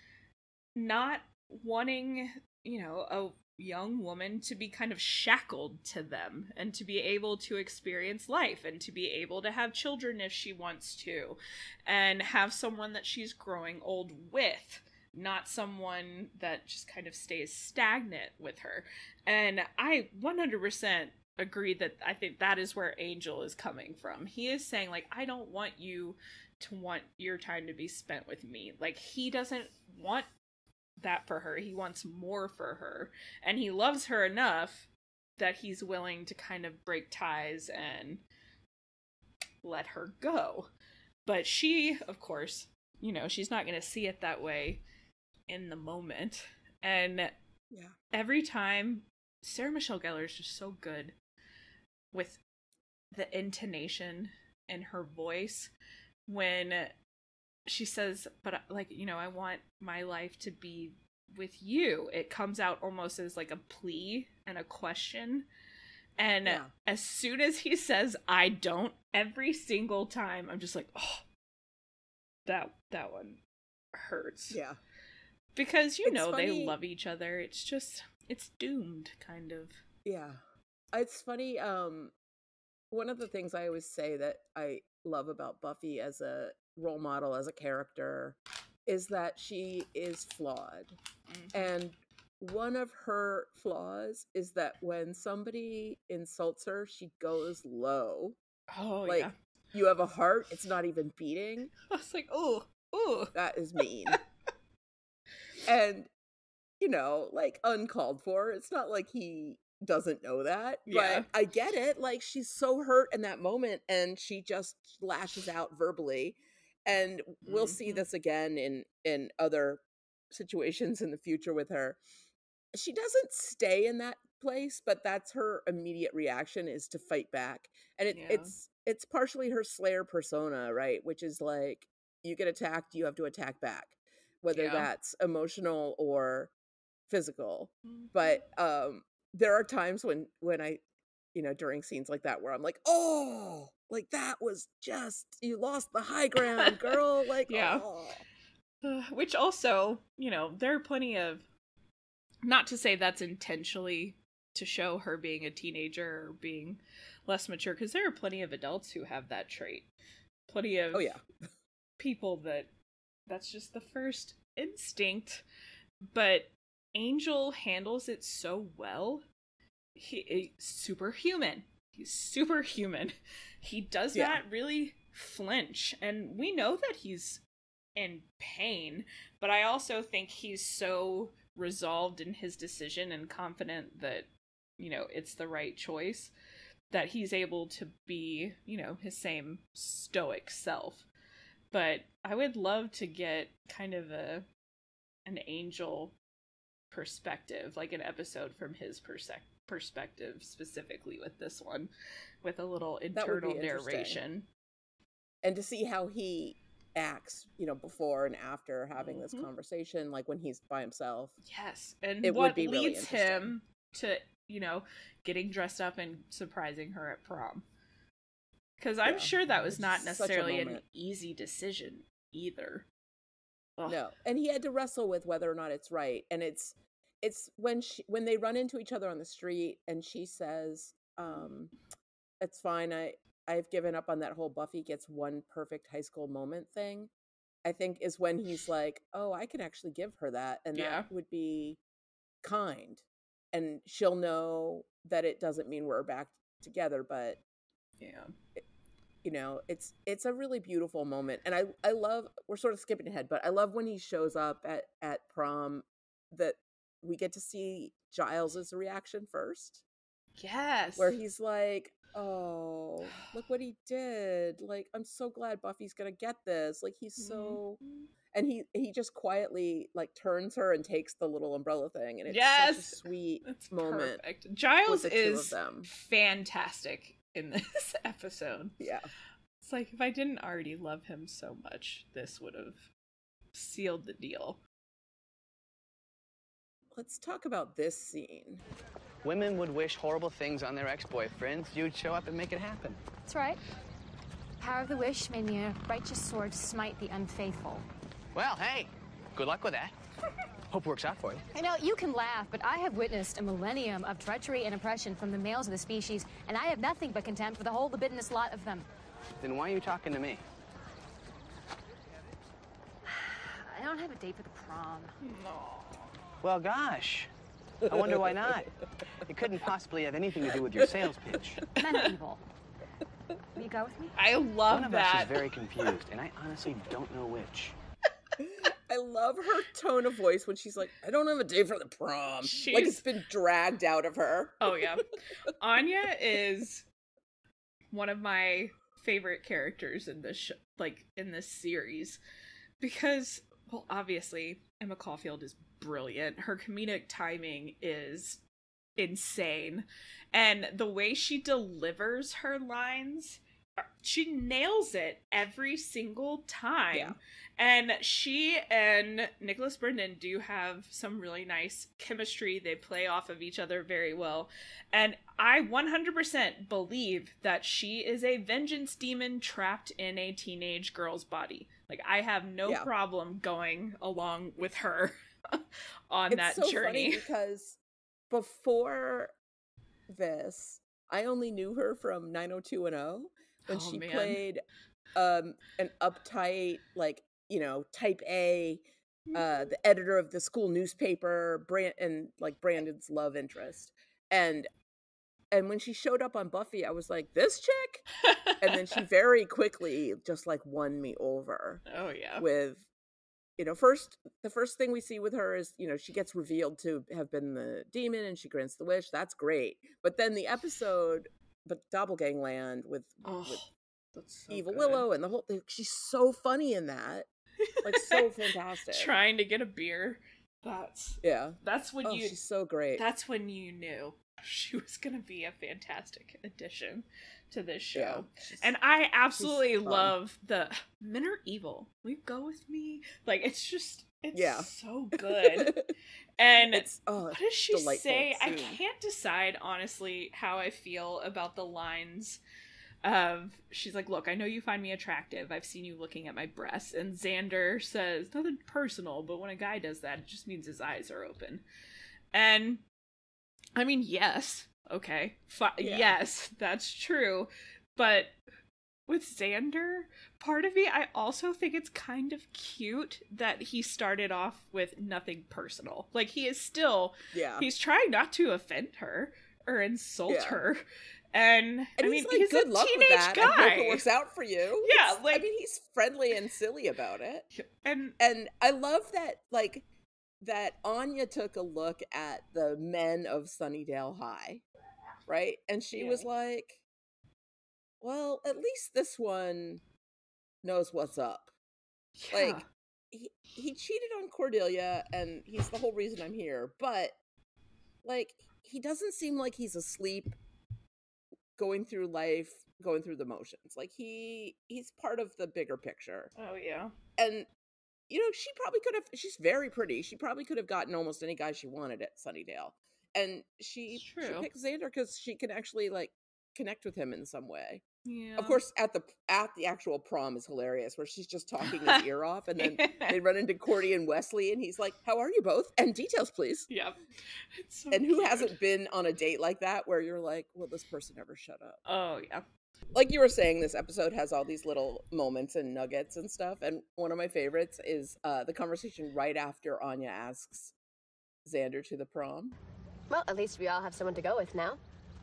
[SPEAKER 5] not wanting, you know, a young woman to be kind of shackled to them and to be able to experience life and to be able to have children if she wants to and have someone that she's growing old with, not someone that just kind of stays stagnant with her. And I 100% agree that I think that is where Angel is coming from. He is saying, like, I don't want you to want your time to be spent with me. Like, he doesn't want that for her. He wants more for her. And he loves her enough that he's willing to kind of break ties and let her go. But she, of course, you know, she's not going to see it that way in the moment. And every time, Sarah Michelle Gellar is just so good with the intonation in her voice when she says, but, like, you know, I want my life to be with you. It comes out almost as like a plea and a question. And as soon as he says, I don't, every single time, I'm just like, oh, that one hurts.
[SPEAKER 4] Yeah.
[SPEAKER 5] Because, you know, funny. They love each other. It's just, it's doomed, kind of.
[SPEAKER 4] Yeah. It's funny. One of the things I always say that I love about Buffy as a role model, as a character, is that she is flawed. And one of her flaws is that when somebody insults her, she goes low.
[SPEAKER 5] Oh,
[SPEAKER 4] like, you have a heart, it's not even beating.
[SPEAKER 5] I was like, oh,
[SPEAKER 4] that is mean. And, like uncalled for. It's not like he doesn't know that,
[SPEAKER 5] Yeah.
[SPEAKER 4] but I get it. Like, she's so hurt in that moment and she just lashes out verbally. And we'll see this again in other situations in the future with her. She doesn't stay in that place, but that's her immediate reaction, is to fight back. And it's partially her Slayer persona, right? Which is like, you get attacked, you have to attack back, whether that's emotional or physical. But there are times when I, during scenes like that, where I'm like, oh, like that was just, you lost the high ground, girl. Like, oh.
[SPEAKER 5] Which also, there are plenty of, not to say that's intentionally to show her being a teenager or being less mature, because there are plenty of adults who have that trait. Plenty of people that's just the first instinct. But Angel handles it so well. He's superhuman. He does not really flinch. And we know that he's in pain, but I also think he's so resolved in his decision and confident that, it's the right choice, that he's able to be, his same stoic self. But I would love to get kind of an Angel perspective, like an episode from his perspective, specifically with this one, with a little internal narration.
[SPEAKER 4] And to see how he acts, before and after having this conversation, like when he's by himself.
[SPEAKER 5] Yes. And
[SPEAKER 4] it
[SPEAKER 5] what
[SPEAKER 4] would be
[SPEAKER 5] leads
[SPEAKER 4] really
[SPEAKER 5] him to, getting dressed up and surprising her at prom. Because I'm sure that was not necessarily an easy decision either. Ugh.
[SPEAKER 4] No. And he had to wrestle with whether or not it's right. And it's when they run into each other on the street and she says, it's fine, I've given up on that whole Buffy gets one perfect high school moment thing, I think is when he's like, oh, I can actually give her that. And that would be kind. And she'll know that it doesn't mean we're back together, but it's a really beautiful moment. And I love, we're sort of skipping ahead, but I love when he shows up at prom, that we get to see Giles's reaction first.
[SPEAKER 5] Yes.
[SPEAKER 4] Where he's like, oh, look what he did. Like, I'm so glad Buffy's gonna get this. Like, he's so... And he just quietly, like, turns her and takes the little umbrella thing. And it's such a sweet moment.
[SPEAKER 5] Perfect. Giles is fantastic in this episode.
[SPEAKER 4] Yeah.
[SPEAKER 5] It's like, if I didn't already love him so much, this would have sealed the deal.
[SPEAKER 4] Let's talk about this scene.
[SPEAKER 8] Women would wish horrible things on their ex-boyfriends. You'd show up and make it happen.
[SPEAKER 9] That's right. Power of the wish made me a righteous sword smite the unfaithful.
[SPEAKER 8] Well, hey, good luck with that. Hope works out for you.
[SPEAKER 9] I know, you can laugh, but I have witnessed a millennium of treachery and oppression from the males of the species, and I have nothing but contempt for the whole libidinous lot of them.
[SPEAKER 8] Then why are you talking to me?
[SPEAKER 9] I don't have a date for the prom.
[SPEAKER 5] No.
[SPEAKER 8] Well, gosh. I wonder why not. It couldn't possibly have anything to do with your sales pitch.
[SPEAKER 9] Men are evil. Will you go with me?
[SPEAKER 5] I love
[SPEAKER 8] One
[SPEAKER 5] that.
[SPEAKER 8] of us is very confused, and I honestly don't know which.
[SPEAKER 4] I love her tone of voice when she's like, I don't have a date for the prom. Like, it's been dragged out of her.
[SPEAKER 5] Oh, yeah. Anya is one of my favorite characters in this in this series, because, well, obviously Emma Caulfield is brilliant. Her comedic timing is insane, and the way she delivers her lines, she nails it every single time.
[SPEAKER 4] Yeah.
[SPEAKER 5] And she and Nicholas Brendan do have some really nice chemistry. They play off of each other very well. And I 100% believe that she is a vengeance demon trapped in a teenage girl's body. Like, I have no problem going along with her on that
[SPEAKER 4] so
[SPEAKER 5] journey.
[SPEAKER 4] Funny because before this, I only knew her from 90210 when she played an uptight, like, type A, the editor of the school newspaper, Brandon's love interest. And when she showed up on Buffy, I was like, this chick? And then she very quickly just, like, won me over.
[SPEAKER 5] Oh, yeah.
[SPEAKER 4] With, the first thing we see with her is, she gets revealed to have been the demon and she grants the wish. That's great. But then the episode, Doppelgangland with
[SPEAKER 5] that's so
[SPEAKER 4] Evil
[SPEAKER 5] good.
[SPEAKER 4] Willow and the whole thing, she's so funny in that. Like, so fantastic.
[SPEAKER 5] Trying to get a beer. That's when
[SPEAKER 4] she's so great.
[SPEAKER 5] That's when you knew she was going to be a fantastic addition to this show. Yeah, and I absolutely love the men are evil. Will you go with me? Like, it's so good. And what does she say? Too. I can't decide, honestly, how I feel about the lines of, she's like, look, I know you find me attractive. I've seen you looking at my breasts. And Xander says, nothing personal, but when a guy does that, it just means his eyes are open. And, I mean, yes. Okay. Yes, that's true. But with Xander, part of me, I also think it's kind of cute that he started off with nothing personal. Like, he is still, he's trying not to offend her or insult her. And I mean,
[SPEAKER 4] he's
[SPEAKER 5] good
[SPEAKER 4] luck
[SPEAKER 5] teenage
[SPEAKER 4] with that.
[SPEAKER 5] guy.
[SPEAKER 4] I hope it works out for you.
[SPEAKER 5] Yeah, like,
[SPEAKER 4] I mean, he's friendly and silly about it.
[SPEAKER 5] And
[SPEAKER 4] I love that, like, that Anya took a look at the men of Sunnydale High, right? And she was like, well, at least this one knows what's up.
[SPEAKER 5] Yeah.
[SPEAKER 4] Like, he cheated on Cordelia, and he's the whole reason I'm here. But, like, he doesn't seem like he's asleep, going through life, going through the motions. Like, he's part of the bigger picture.
[SPEAKER 5] Oh, yeah.
[SPEAKER 4] And, she probably could have, she's very pretty. She probably could have gotten almost any guy she wanted at Sunnydale. And she picked Xander because she can actually, like, connect with him in some way.
[SPEAKER 5] Yeah.
[SPEAKER 4] Of course, at the actual prom is hilarious, where she's just talking his ear off, and then they run into Cordy and Wesley, and he's like, "How are you both? And details, please."
[SPEAKER 5] Yep. It's so
[SPEAKER 4] and who
[SPEAKER 5] cute.
[SPEAKER 4] hasn't been on a date like that, where you're like, "Will this person ever shut up?"
[SPEAKER 5] Oh yeah.
[SPEAKER 4] Like you were saying, this episode has all these little moments and nuggets and stuff, and one of my favorites is the conversation right after Anya asks Xander to the prom.
[SPEAKER 7] Well, at least we all have someone to go with now.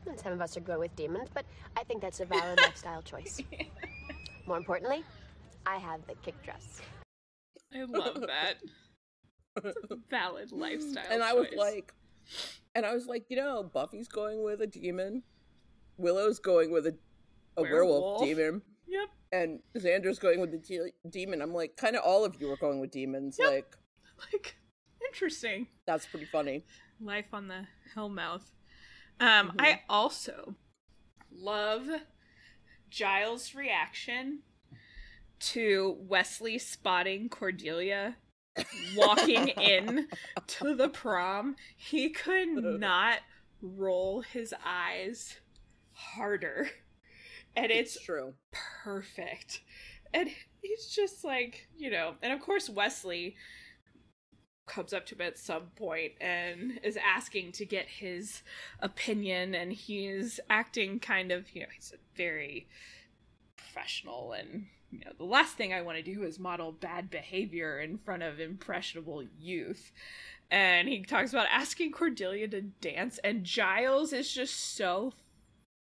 [SPEAKER 7] And some of us are going with demons, but I think that's a valid lifestyle choice. More importantly, I have the kick dress.
[SPEAKER 5] I love that. It's a valid lifestyle
[SPEAKER 4] and
[SPEAKER 5] choice.
[SPEAKER 4] I was like, Buffy's going with a demon. Willow's going with a werewolf demon.
[SPEAKER 5] Yep.
[SPEAKER 4] And Xander's going with the demon. I'm like, kind of all of you are going with demons.
[SPEAKER 5] Yep. Like, interesting.
[SPEAKER 4] That's pretty funny.
[SPEAKER 5] Life on the Hellmouth. I also love Giles' reaction to Wesley spotting Cordelia walking in to the prom. He could not roll his eyes harder. And it's
[SPEAKER 4] true.
[SPEAKER 5] Perfect. And he's just like, and of course Wesley comes up to him at some point and is asking to get his opinion, and he's acting kind of, he's very professional, and the last thing I want to do is model bad behavior in front of impressionable youth. And he talks about asking Cordelia to dance, and Giles is just so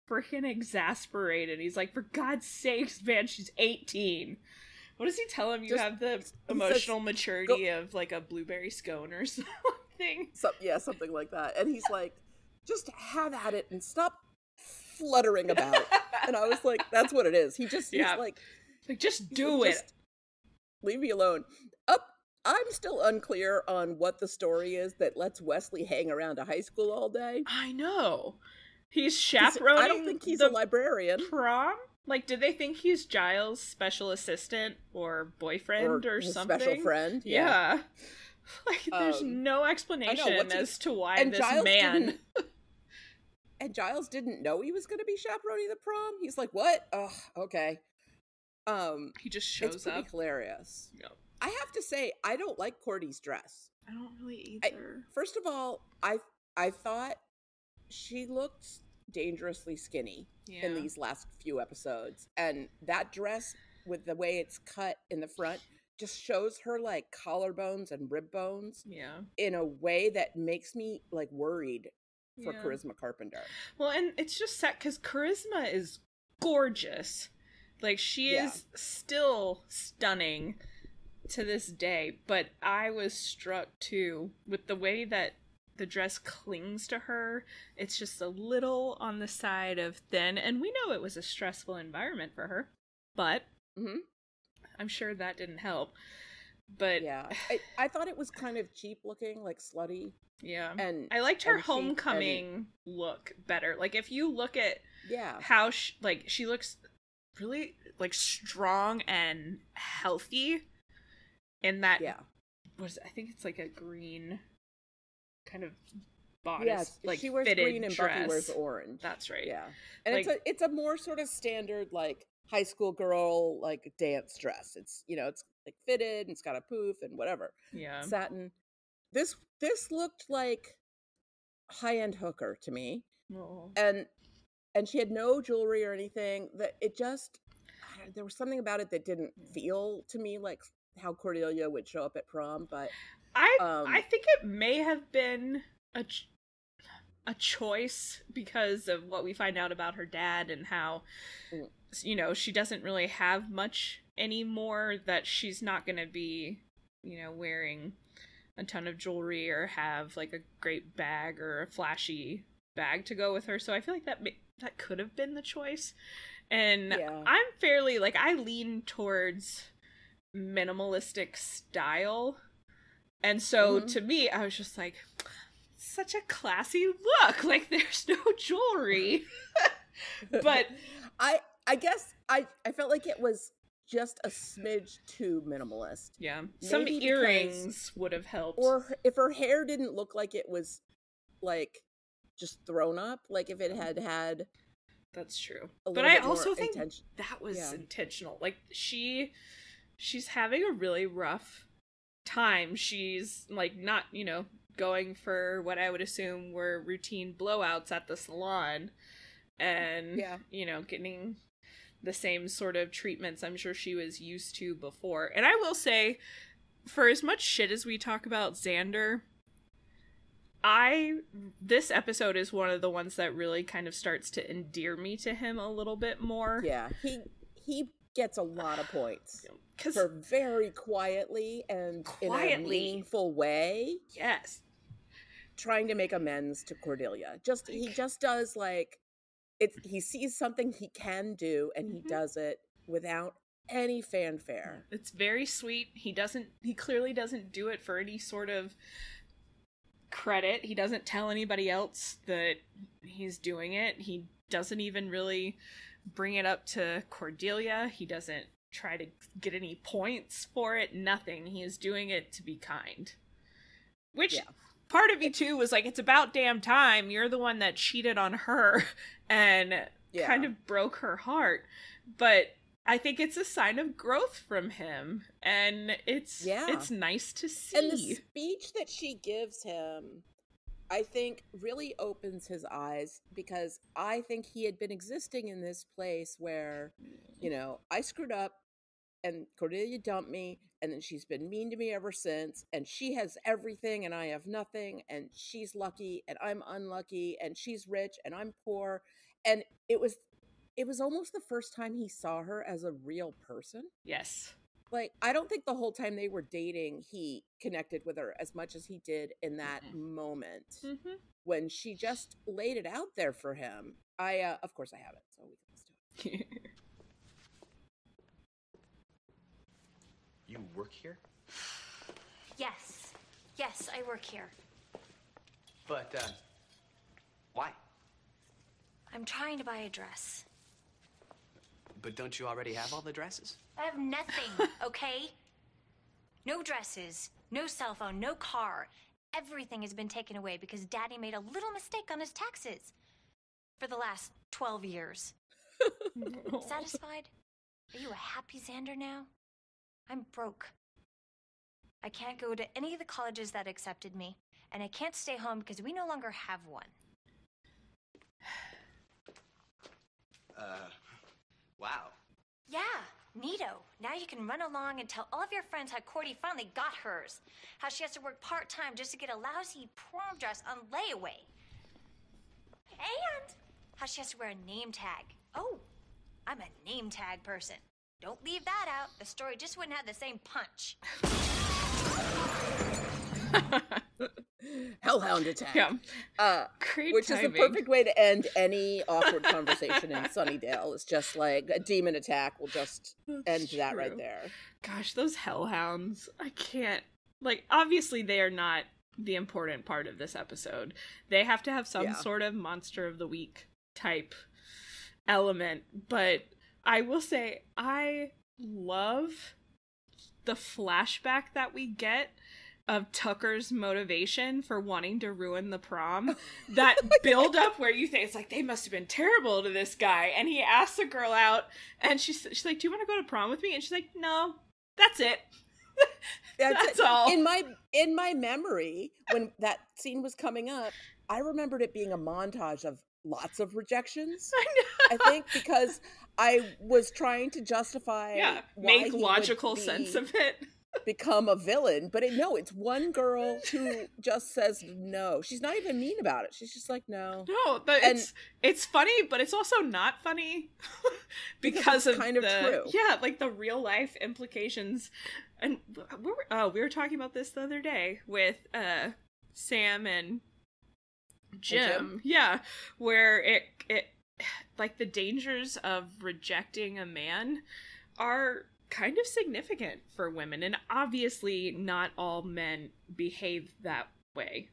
[SPEAKER 5] freaking exasperated. He's like, for God's sakes, man, she's 18. What does he tell him? You have the emotional maturity of, like, a blueberry scone or something.
[SPEAKER 4] Something like that. And he's like, just have at it and stop fluttering about. And I was like, that's what it is. He's like,
[SPEAKER 5] just do it.
[SPEAKER 4] Leave me alone. I'm still unclear on what the story is that lets Wesley hang around a high school all day.
[SPEAKER 5] I know. He's chaperoning.
[SPEAKER 4] I don't think he's a librarian.
[SPEAKER 5] Prom? Like, did they think he's Giles' special assistant or boyfriend or something?
[SPEAKER 4] Special friend?
[SPEAKER 5] Yeah. Like, there's no explanation as to why this
[SPEAKER 4] Giles
[SPEAKER 5] man...
[SPEAKER 4] And Giles didn't know he was going to be chaperoning the prom? He's like, what? Ugh, okay.
[SPEAKER 5] He just shows
[SPEAKER 4] it's pretty
[SPEAKER 5] up.
[SPEAKER 4] Hilarious.
[SPEAKER 5] Yep.
[SPEAKER 4] I have to say, I don't like Cordy's dress.
[SPEAKER 5] I don't really either.
[SPEAKER 4] First of all, I thought she looked dangerously skinny in these last few episodes, and that dress with the way it's cut in the front just shows her like collarbones and rib bones in a way that makes me like worried for Charisma Carpenter.
[SPEAKER 5] Well, and it's just sad because Charisma is gorgeous. Like, she is still stunning to this day, but I was struck too with the way that the dress clings to her. It's just a little on the side of thin, and we know it was a stressful environment for her, but I'm sure that didn't help. But
[SPEAKER 4] yeah, I thought it was kind of cheap looking, like slutty.
[SPEAKER 5] Yeah,
[SPEAKER 4] and
[SPEAKER 5] I liked her homecoming look better. Like, if you look at
[SPEAKER 4] yeah
[SPEAKER 5] how she looks really like strong and healthy in that.
[SPEAKER 4] Yeah,
[SPEAKER 5] I think it's like a green kind of bodice.
[SPEAKER 4] Yes,
[SPEAKER 5] like
[SPEAKER 4] she wears green and
[SPEAKER 5] dress.
[SPEAKER 4] Buffy wears orange.
[SPEAKER 5] That's right.
[SPEAKER 4] Yeah, and
[SPEAKER 5] like,
[SPEAKER 4] it's a more sort of standard like high school girl like dance dress. It's it's like fitted and it's got a poof and whatever.
[SPEAKER 5] Yeah,
[SPEAKER 4] satin. This looked like high-end hooker to me.
[SPEAKER 5] Oh.
[SPEAKER 4] And she had no jewelry or anything. That it just there was something about it that didn't feel to me like how Cordelia would show up at prom. But
[SPEAKER 5] I think it may have been a choice because of what we find out about her dad and how she doesn't really have much anymore, that she's not going to be wearing a ton of jewelry or have like a great bag or a flashy bag to go with her. So I feel like that could have been the choice. And I'm fairly I lean towards minimalistic style. And so to me, I was just like, such a classy look. Like, there's no jewelry. But
[SPEAKER 4] I guess I felt like it was just a smidge too minimalist.
[SPEAKER 5] Yeah. Some earrings would have helped.
[SPEAKER 4] Or if her hair didn't look like it was like just thrown up, like if it had
[SPEAKER 5] That's true. But I also think that was intentional. Like, she's having a really rough time. She's like not, going for what I would assume were routine blowouts at the salon and getting the same sort of treatments I'm sure she was used to before. And I will say, for as much shit as we talk about Xander, this episode is one of the ones that really kind of starts to endear me to him a little bit more.
[SPEAKER 4] Yeah, he gets a lot of points for very quietly and in a meaningful way.
[SPEAKER 5] Yes,
[SPEAKER 4] trying to make amends to Cordelia. He just does he sees something he can do and he does it without any fanfare.
[SPEAKER 5] It's very sweet. He clearly doesn't do it for any sort of credit. He doesn't tell anybody else that he's doing it. He doesn't even really bring it up to Cordelia. He doesn't try to get any points for it. Nothing. He is doing it to be kind. Which part of me too was like, it's about damn time. You're the one that cheated on her and kind of broke her heart. But I think it's a sign of growth from him, and it's nice to see.
[SPEAKER 4] And the speech that she gives him, I think, really opens his eyes, because I think he had been existing in this place where, I screwed up and Cordelia dumped me, and then she's been mean to me ever since, and she has everything and I have nothing, and she's lucky and I'm unlucky, and she's rich and I'm poor. And it was almost the first time he saw her as a real person.
[SPEAKER 5] Yes.
[SPEAKER 4] Like, I don't think the whole time they were dating, he connected with her as much as he did in that moment when she just laid it out there for him. Of course I have it, so we can listen to it.
[SPEAKER 10] You work here?
[SPEAKER 3] Yes. Yes, I work here.
[SPEAKER 10] But, why?
[SPEAKER 3] I'm trying to buy a dress.
[SPEAKER 10] But don't you already have all the dresses?
[SPEAKER 3] I have nothing, okay? No dresses, no cell phone, no car. Everything has been taken away because Daddy made a little mistake on his taxes for the last 12 years. Satisfied? Are you a happy Xander now? I'm broke. I can't go to any of the colleges that accepted me, and I can't stay home because we no longer have one.
[SPEAKER 10] Wow.
[SPEAKER 3] Yeah, neato. Now you can run along and tell all of your friends how Cordy finally got hers. How she has to work part-time just to get a lousy prom dress on layaway. And how she has to wear a name tag. Oh, I'm a name tag person.
[SPEAKER 11] Don't leave that out. The story just wouldn't have the same punch.
[SPEAKER 4] Hellhound attack.
[SPEAKER 5] Yeah. Great
[SPEAKER 4] which
[SPEAKER 5] timing.
[SPEAKER 4] is the perfect way to end any awkward conversation in Sunnydale. It's just like a demon attack will just end that right there.
[SPEAKER 5] Gosh, those hellhounds. I can't. Like, obviously they are not the important part of this episode. They have to have some sort of monster of the week type element. But I will say, I love the flashback that we get of Tucker's motivation for wanting to ruin the prom. That build up where you think it's like, they must have been terrible to this guy. And he asks the girl out and she's like, do you want to go to prom with me? And she's like, no, that's it. That's all.
[SPEAKER 4] In my memory, when that scene was coming up, I remembered it being a montage of lots of rejections. I think because I was trying to justify
[SPEAKER 5] make logical sense of it.
[SPEAKER 4] Become a villain, but it's one girl who just says no. She's not even mean about it. She's just like, no.
[SPEAKER 5] No, but it's funny, but it's also not funny because of
[SPEAKER 4] kind of true.
[SPEAKER 5] Yeah, like the real life implications. And we were talking about this the other day with Sam and Jim. Yeah, where it like the dangers of rejecting a man are kind of significant for women, and obviously not all men behave that way.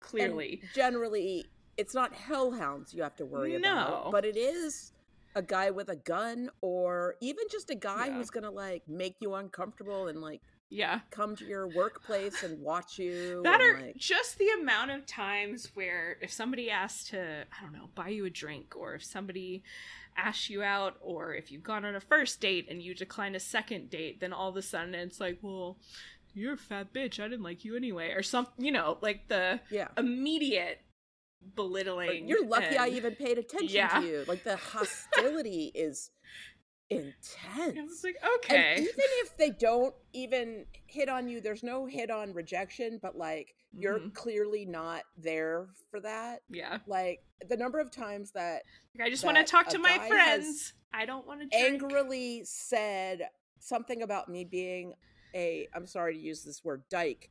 [SPEAKER 5] Clearly.
[SPEAKER 4] And generally, it's not hellhounds you have to worry about, but it is a guy with a gun, or even just a guy who's gonna like make you uncomfortable and like come to your workplace and watch you.
[SPEAKER 5] That
[SPEAKER 4] and,
[SPEAKER 5] are
[SPEAKER 4] like,
[SPEAKER 5] just the amount of times where if somebody asks to, I don't know, buy you a drink, or if somebody asks you out, or if you've gone on a first date and you decline a second date, then all of a sudden it's like, well, you're a fat bitch, I didn't like you anyway, or something, you know, like the immediate belittling.
[SPEAKER 4] You're lucky I even paid attention to you. Like the hostility is intense.
[SPEAKER 5] I was like, okay.
[SPEAKER 4] And even if they don't even hit on you, there's no hit on rejection, but like you're clearly not there for that.
[SPEAKER 5] Yeah.
[SPEAKER 4] Like the number of times that
[SPEAKER 5] I just want to talk to my friends. I don't want to drink.
[SPEAKER 4] Angrily said something about me being I'm sorry to use this word, dyke.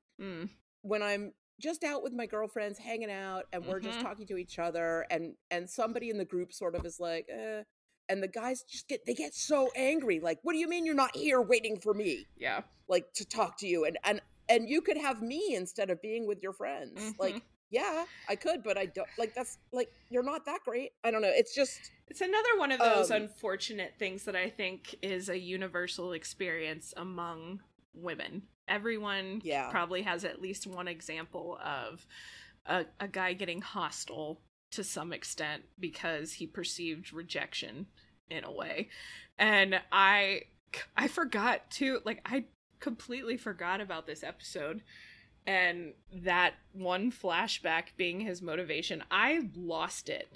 [SPEAKER 4] When I'm just out with my girlfriends hanging out and we're just talking to each other and somebody in the group sort of is like, and the guys just get so angry. Like, what do you mean you're not here waiting for me?
[SPEAKER 5] Yeah.
[SPEAKER 4] Like to talk to you and you could have me instead of being with your friends. Like, yeah, I could, but I don't. Like, that's like, you're not that great. I don't know. It's
[SPEAKER 5] another one of those unfortunate things that I think is a universal experience among women. Everyone probably has at least one example of a guy getting hostile to some extent because he perceived rejection in a way. And I forgot to, like, I completely forgot about this episode and that one flashback being his motivation. I lost it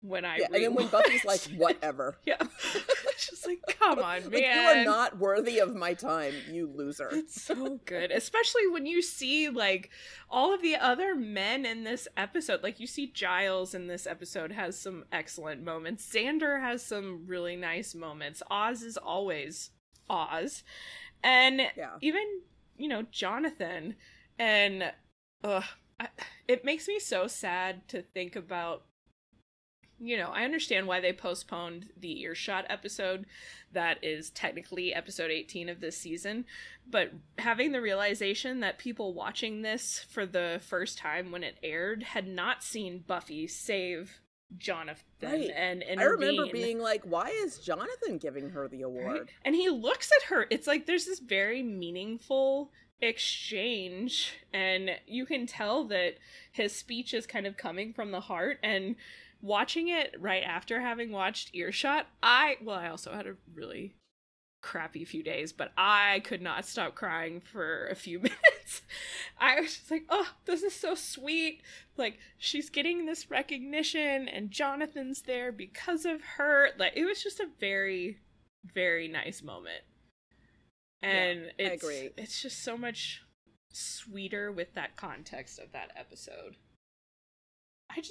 [SPEAKER 5] when I
[SPEAKER 4] and then when Buffy's like, whatever.
[SPEAKER 5] It's just like, come on, man.
[SPEAKER 4] Like, you are not worthy of my time, you loser.
[SPEAKER 5] It's so good. Especially when you see, like, all of the other men in this episode. Like, you see Giles in this episode has some excellent moments. Xander has some really nice moments. Oz is always Oz. And even, you know, Jonathan. And it makes me so sad to think about. You know, I understand why they postponed the Earshot episode that is technically episode 18 of this season, but having the realization that people watching this for the first time when it aired had not seen Buffy save Jonathan and intervene.
[SPEAKER 4] I remember being like, why is Jonathan giving her the award?
[SPEAKER 5] Right? And he looks at her. It's like there's this very meaningful exchange, and you can tell that his speech is kind of coming from the heart. And watching it right after having watched Earshot, I also had a really crappy few days, but I could not stop crying for a few minutes. I was just like, oh, this is so sweet. Like, she's getting this recognition and Jonathan's there because of her. Like, it was just a very, very nice moment. And
[SPEAKER 4] I agree.
[SPEAKER 5] It's just so much sweeter with that context of that episode. I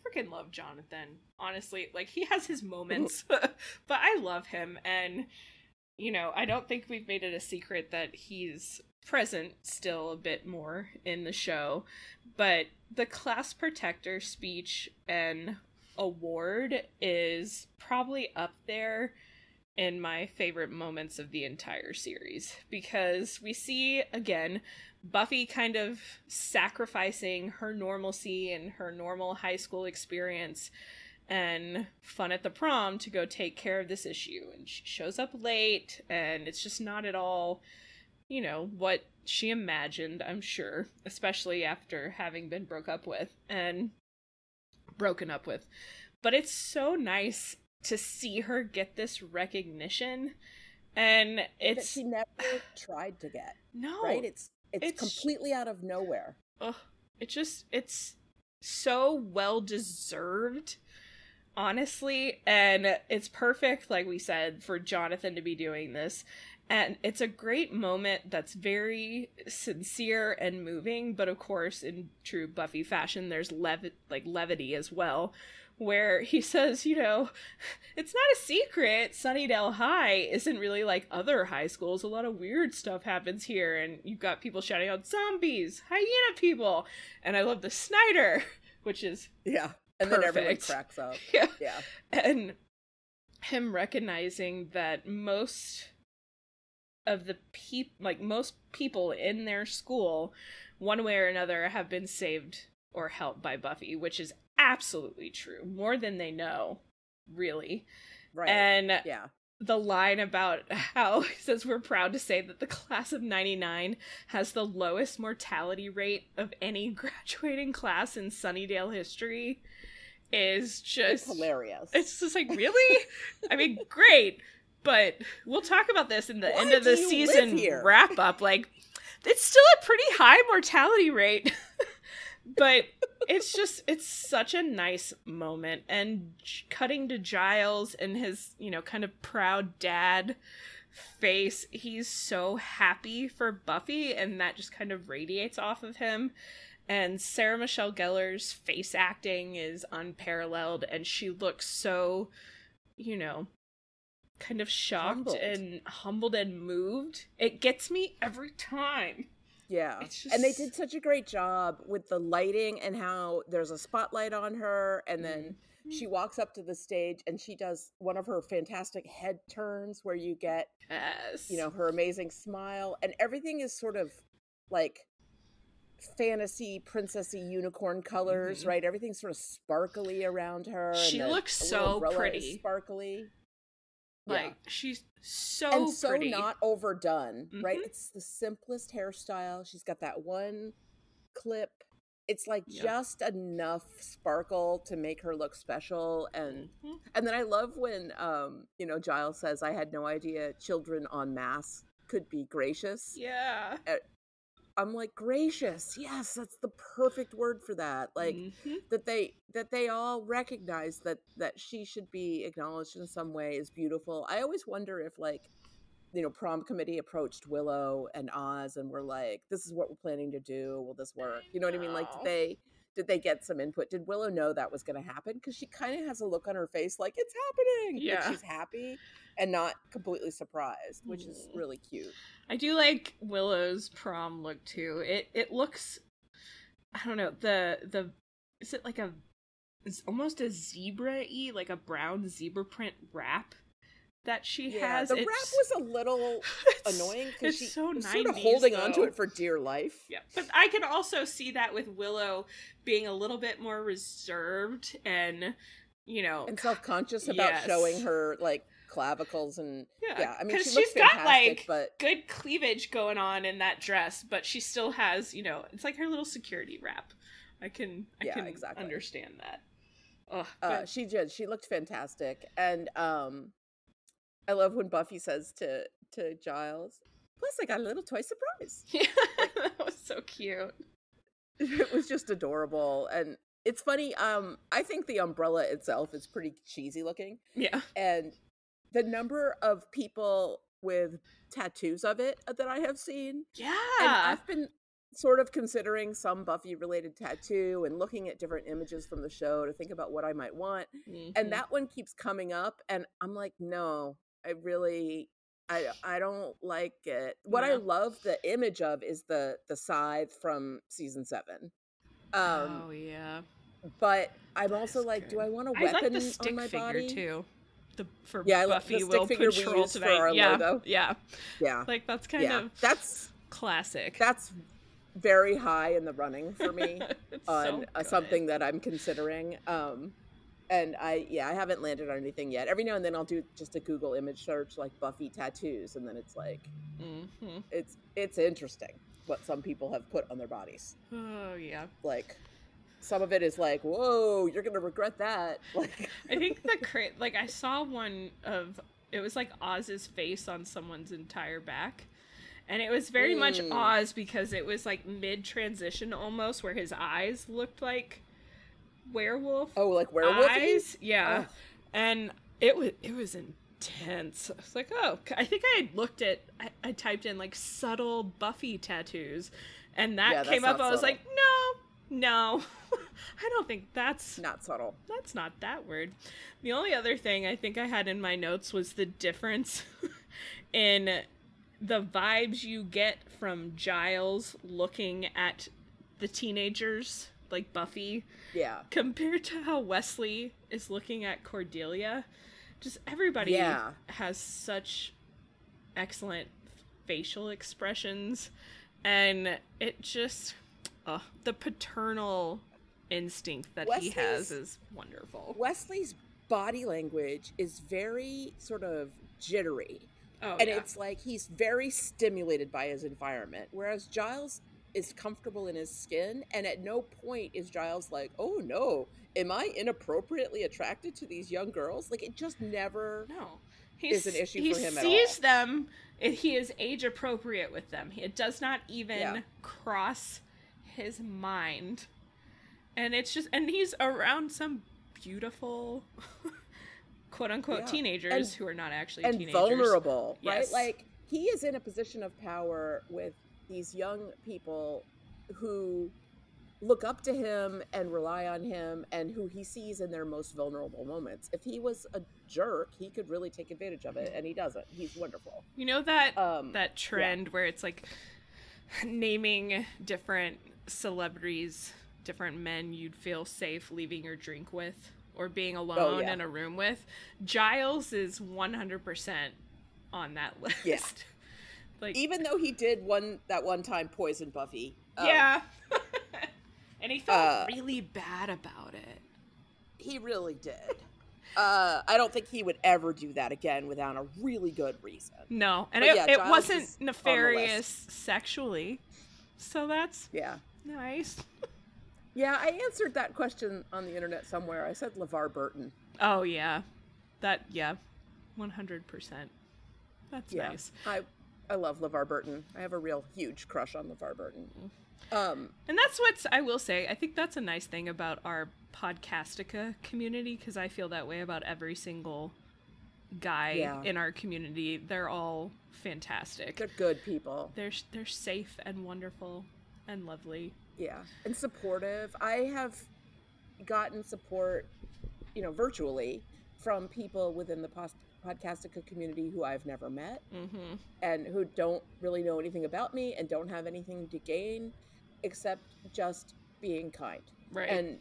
[SPEAKER 5] freaking love Jonathan, honestly. Like, he has his moments, but I love him. And you know, I don't think we've made it a secret that he's present still a bit more in the show, but the class protector speech and award is probably up there in my favorite moments of the entire series, because we see, again, Buffy kind of sacrificing her normalcy and her normal high school experience and fun at the prom to go take care of this issue. And she shows up late, and it's just not at all, you know, what she imagined, I'm sure, especially after having been broken up with. But it's so nice to see her get this recognition, and it's
[SPEAKER 4] that she never tried to get.
[SPEAKER 5] No,
[SPEAKER 4] right? It's completely out of nowhere.
[SPEAKER 5] It's so well deserved, honestly, and it's perfect, like we said, for Jonathan to be doing this. And it's a great moment that's very sincere and moving, but of course, in true Buffy fashion, there's levity as well, where he says, you know, it's not a secret, Sunnydale High isn't really like other high schools. A lot of weird stuff happens here, and you've got people shouting out zombies, hyena people, and I love the Snyder, which is
[SPEAKER 4] and
[SPEAKER 5] perfect.
[SPEAKER 4] Then everyone cracks up. Yeah.
[SPEAKER 5] And him recognizing that most of the most people in their school, one way or another, have been saved or helped by Buffy, which is absolutely true. More than they know, really.
[SPEAKER 4] Right.
[SPEAKER 5] And the line about how he says, we're proud to say that the class of 99 has the lowest mortality rate of any graduating class in Sunnydale history is just...
[SPEAKER 4] It's hilarious.
[SPEAKER 5] It's just like, really? I mean, great. But we'll talk about this in the end of the season wrap up. Like, it's still a pretty high mortality rate. But it's such a nice moment. And cutting to Giles and his, you know, kind of proud dad face, he's so happy for Buffy, and that just kind of radiates off of him. And Sarah Michelle Gellar's face acting is unparalleled, and she looks so, you know, kind of shocked and humbled and moved. It gets me every time.
[SPEAKER 4] Yeah. And they did such a great job with the lighting and how there's a spotlight on her, and then she walks up to the stage and she does one of her fantastic head turns where you get, you know, her amazing smile, and everything is sort of like fantasy princessy unicorn colors, right? Everything's sort of sparkly around her.
[SPEAKER 5] She looks so pretty.
[SPEAKER 4] Sparkly.
[SPEAKER 5] Like, she's so pretty.
[SPEAKER 4] Not overdone, right? It's the simplest hairstyle. She's got that one clip. It's like just enough sparkle to make her look special. And then I love when, you know, Giles says, I had no idea children en masse could be gracious.
[SPEAKER 5] Yeah.
[SPEAKER 4] I'm like, gracious. Yes, that's the perfect word for that. Like that they all recognize that she should be acknowledged in some way is beautiful. I always wonder if, like, you know, prom committee approached Willow and Oz and were like, this is what we're planning to do. Will this work? You know what I mean? Like, did they get some input? Did Willow know that was going to happen? Because she kind of has a look on her face like it's happening.
[SPEAKER 5] Yeah.
[SPEAKER 4] Like she's happy and not completely surprised, which is really cute.
[SPEAKER 5] I do like Willow's prom look too. It looks, I don't know, the is it like it's almost a zebra-y, like a brown zebra print wrap that she has.
[SPEAKER 4] The wrap was a little annoying because she's
[SPEAKER 5] so
[SPEAKER 4] was
[SPEAKER 5] 90s,
[SPEAKER 4] sort of holding
[SPEAKER 5] though.
[SPEAKER 4] onto it for dear life.
[SPEAKER 5] Yeah, but I can also see that with Willow being a little bit more reserved and, you know,
[SPEAKER 4] and self-conscious about showing her like clavicles and I mean,
[SPEAKER 5] because
[SPEAKER 4] she's
[SPEAKER 5] got like
[SPEAKER 4] but
[SPEAKER 5] good cleavage going on in that dress, but she still has, you know, it's like her little security wrap. I can understand that.
[SPEAKER 4] She did. She looked fantastic, and I love when Buffy says to Giles, "Plus, I got a little toy surprise."
[SPEAKER 5] Yeah, that was so cute.
[SPEAKER 4] It was just adorable, and it's funny. I think the umbrella itself is pretty cheesy looking.
[SPEAKER 5] Yeah,
[SPEAKER 4] and the number of people with tattoos of it that I have seen.
[SPEAKER 5] Yeah,
[SPEAKER 4] and I've been sort of considering some Buffy related tattoo and looking at different images from the show to think about what I might want. And that one keeps coming up, and I'm like, no, I really I don't like it. What I love the image of is the scythe from season 7.
[SPEAKER 5] Oh yeah.
[SPEAKER 4] But I'm also like, do I want a weapon
[SPEAKER 5] I like the stick
[SPEAKER 4] on my
[SPEAKER 5] figure
[SPEAKER 4] body?
[SPEAKER 5] too. For
[SPEAKER 4] I like
[SPEAKER 5] Buffy
[SPEAKER 4] the
[SPEAKER 5] will
[SPEAKER 4] stick figure
[SPEAKER 5] patrol
[SPEAKER 4] we use
[SPEAKER 5] tonight.
[SPEAKER 4] for our logo.
[SPEAKER 5] Yeah.
[SPEAKER 4] Yeah.
[SPEAKER 5] Like that's kind of
[SPEAKER 4] that's
[SPEAKER 5] classic.
[SPEAKER 4] That's very high in the running for me on
[SPEAKER 5] so
[SPEAKER 4] something that I'm considering. And I haven't landed on anything yet. Every now and then I'll do just a Google image search like Buffy tattoos, and then it's like it's interesting what some people have put on their bodies.
[SPEAKER 5] Oh yeah.
[SPEAKER 4] Like some of it is like, whoa, you're gonna regret that. Like
[SPEAKER 5] I think like I saw one of, it was like Oz's face on someone's entire back. And it was very much Oz because it was like mid-transition almost, where his eyes looked like werewolf.
[SPEAKER 4] Oh, like werewolf
[SPEAKER 5] eyes? Yeah. Oh. And it was intense. I was like, oh, I think I had looked at, I typed in like subtle Buffy tattoos, and that came up. I was like, no. I don't think that's
[SPEAKER 4] not subtle.
[SPEAKER 5] That's not that word. The only other thing I think I had in my notes was the difference in the vibes you get from Giles looking at the teenagers, like Buffy, compared to how Wesley is looking at Cordelia. Just everybody has such excellent facial expressions, and it just, the paternal instinct that he has is wonderful.
[SPEAKER 4] Wesley's body language is very sort of jittery.
[SPEAKER 5] Oh,
[SPEAKER 4] and it's like he's very stimulated by his environment, whereas Giles is comfortable in his skin, and at no point is Giles like, oh no, am I inappropriately attracted to these young girls? Like, it just never is an issue for him at all.
[SPEAKER 5] He sees them, he is age appropriate with them. It does not even cross his mind. And it's just, and he's around some beautiful quote-unquote teenagers who are not actually teenagers.
[SPEAKER 4] And vulnerable, right?
[SPEAKER 5] Yes.
[SPEAKER 4] Like, he is in a position of power with these young people who look up to him and rely on him, and who he sees in their most vulnerable moments. If he was a jerk, he could really take advantage of it, and he doesn't. He's wonderful.
[SPEAKER 5] You know that that trend where it's like naming different celebrities, different men you'd feel safe leaving your drink with, or being alone in a room with? Giles is 100% on that list.
[SPEAKER 4] Yeah.
[SPEAKER 5] Like,
[SPEAKER 4] even though he did that one time poison Buffy.
[SPEAKER 5] And he felt really bad about it.
[SPEAKER 4] He really did. I don't think he would ever do that again without a really good reason.
[SPEAKER 5] No, and it wasn't nefarious sexually. So that's nice.
[SPEAKER 4] Yeah, I answered that question on the internet somewhere. I said LeVar Burton.
[SPEAKER 5] Oh, yeah. 100%. That's nice.
[SPEAKER 4] I love LeVar Burton. I have a real huge crush on LeVar Burton.
[SPEAKER 5] And that's what I will say. I think that's a nice thing about our Podcastica community, because I feel that way about every single guy in our community. They're all fantastic.
[SPEAKER 4] They're good people.
[SPEAKER 5] They're safe and wonderful and lovely.
[SPEAKER 4] Yeah, and supportive. I have gotten support, virtually from people within the Podcastica community who I've never met and who don't really know anything about me and don't have anything to gain except just being kind.
[SPEAKER 5] Right.
[SPEAKER 4] And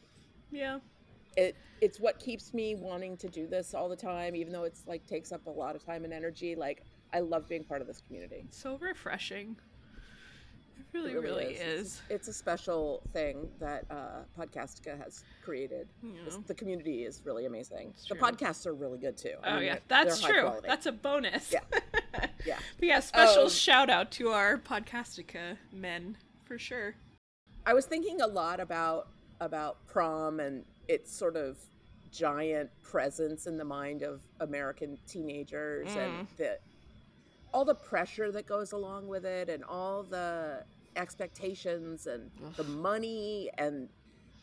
[SPEAKER 4] it's what keeps me wanting to do this all the time, even though it's like takes up a lot of time and energy. Like, I love being part of this community.
[SPEAKER 5] So refreshing. It really is.
[SPEAKER 4] It's a special thing that Podcastica has created. The community is really amazing. The podcasts are really good too.
[SPEAKER 5] That's true. That's a bonus.
[SPEAKER 4] Yeah.
[SPEAKER 5] But yeah, special shout out to our Podcastica men for sure.
[SPEAKER 4] I was thinking a lot about Prom and its sort of giant presence in the mind of American teenagers and all the pressure that goes along with it, and all the expectations and the money, and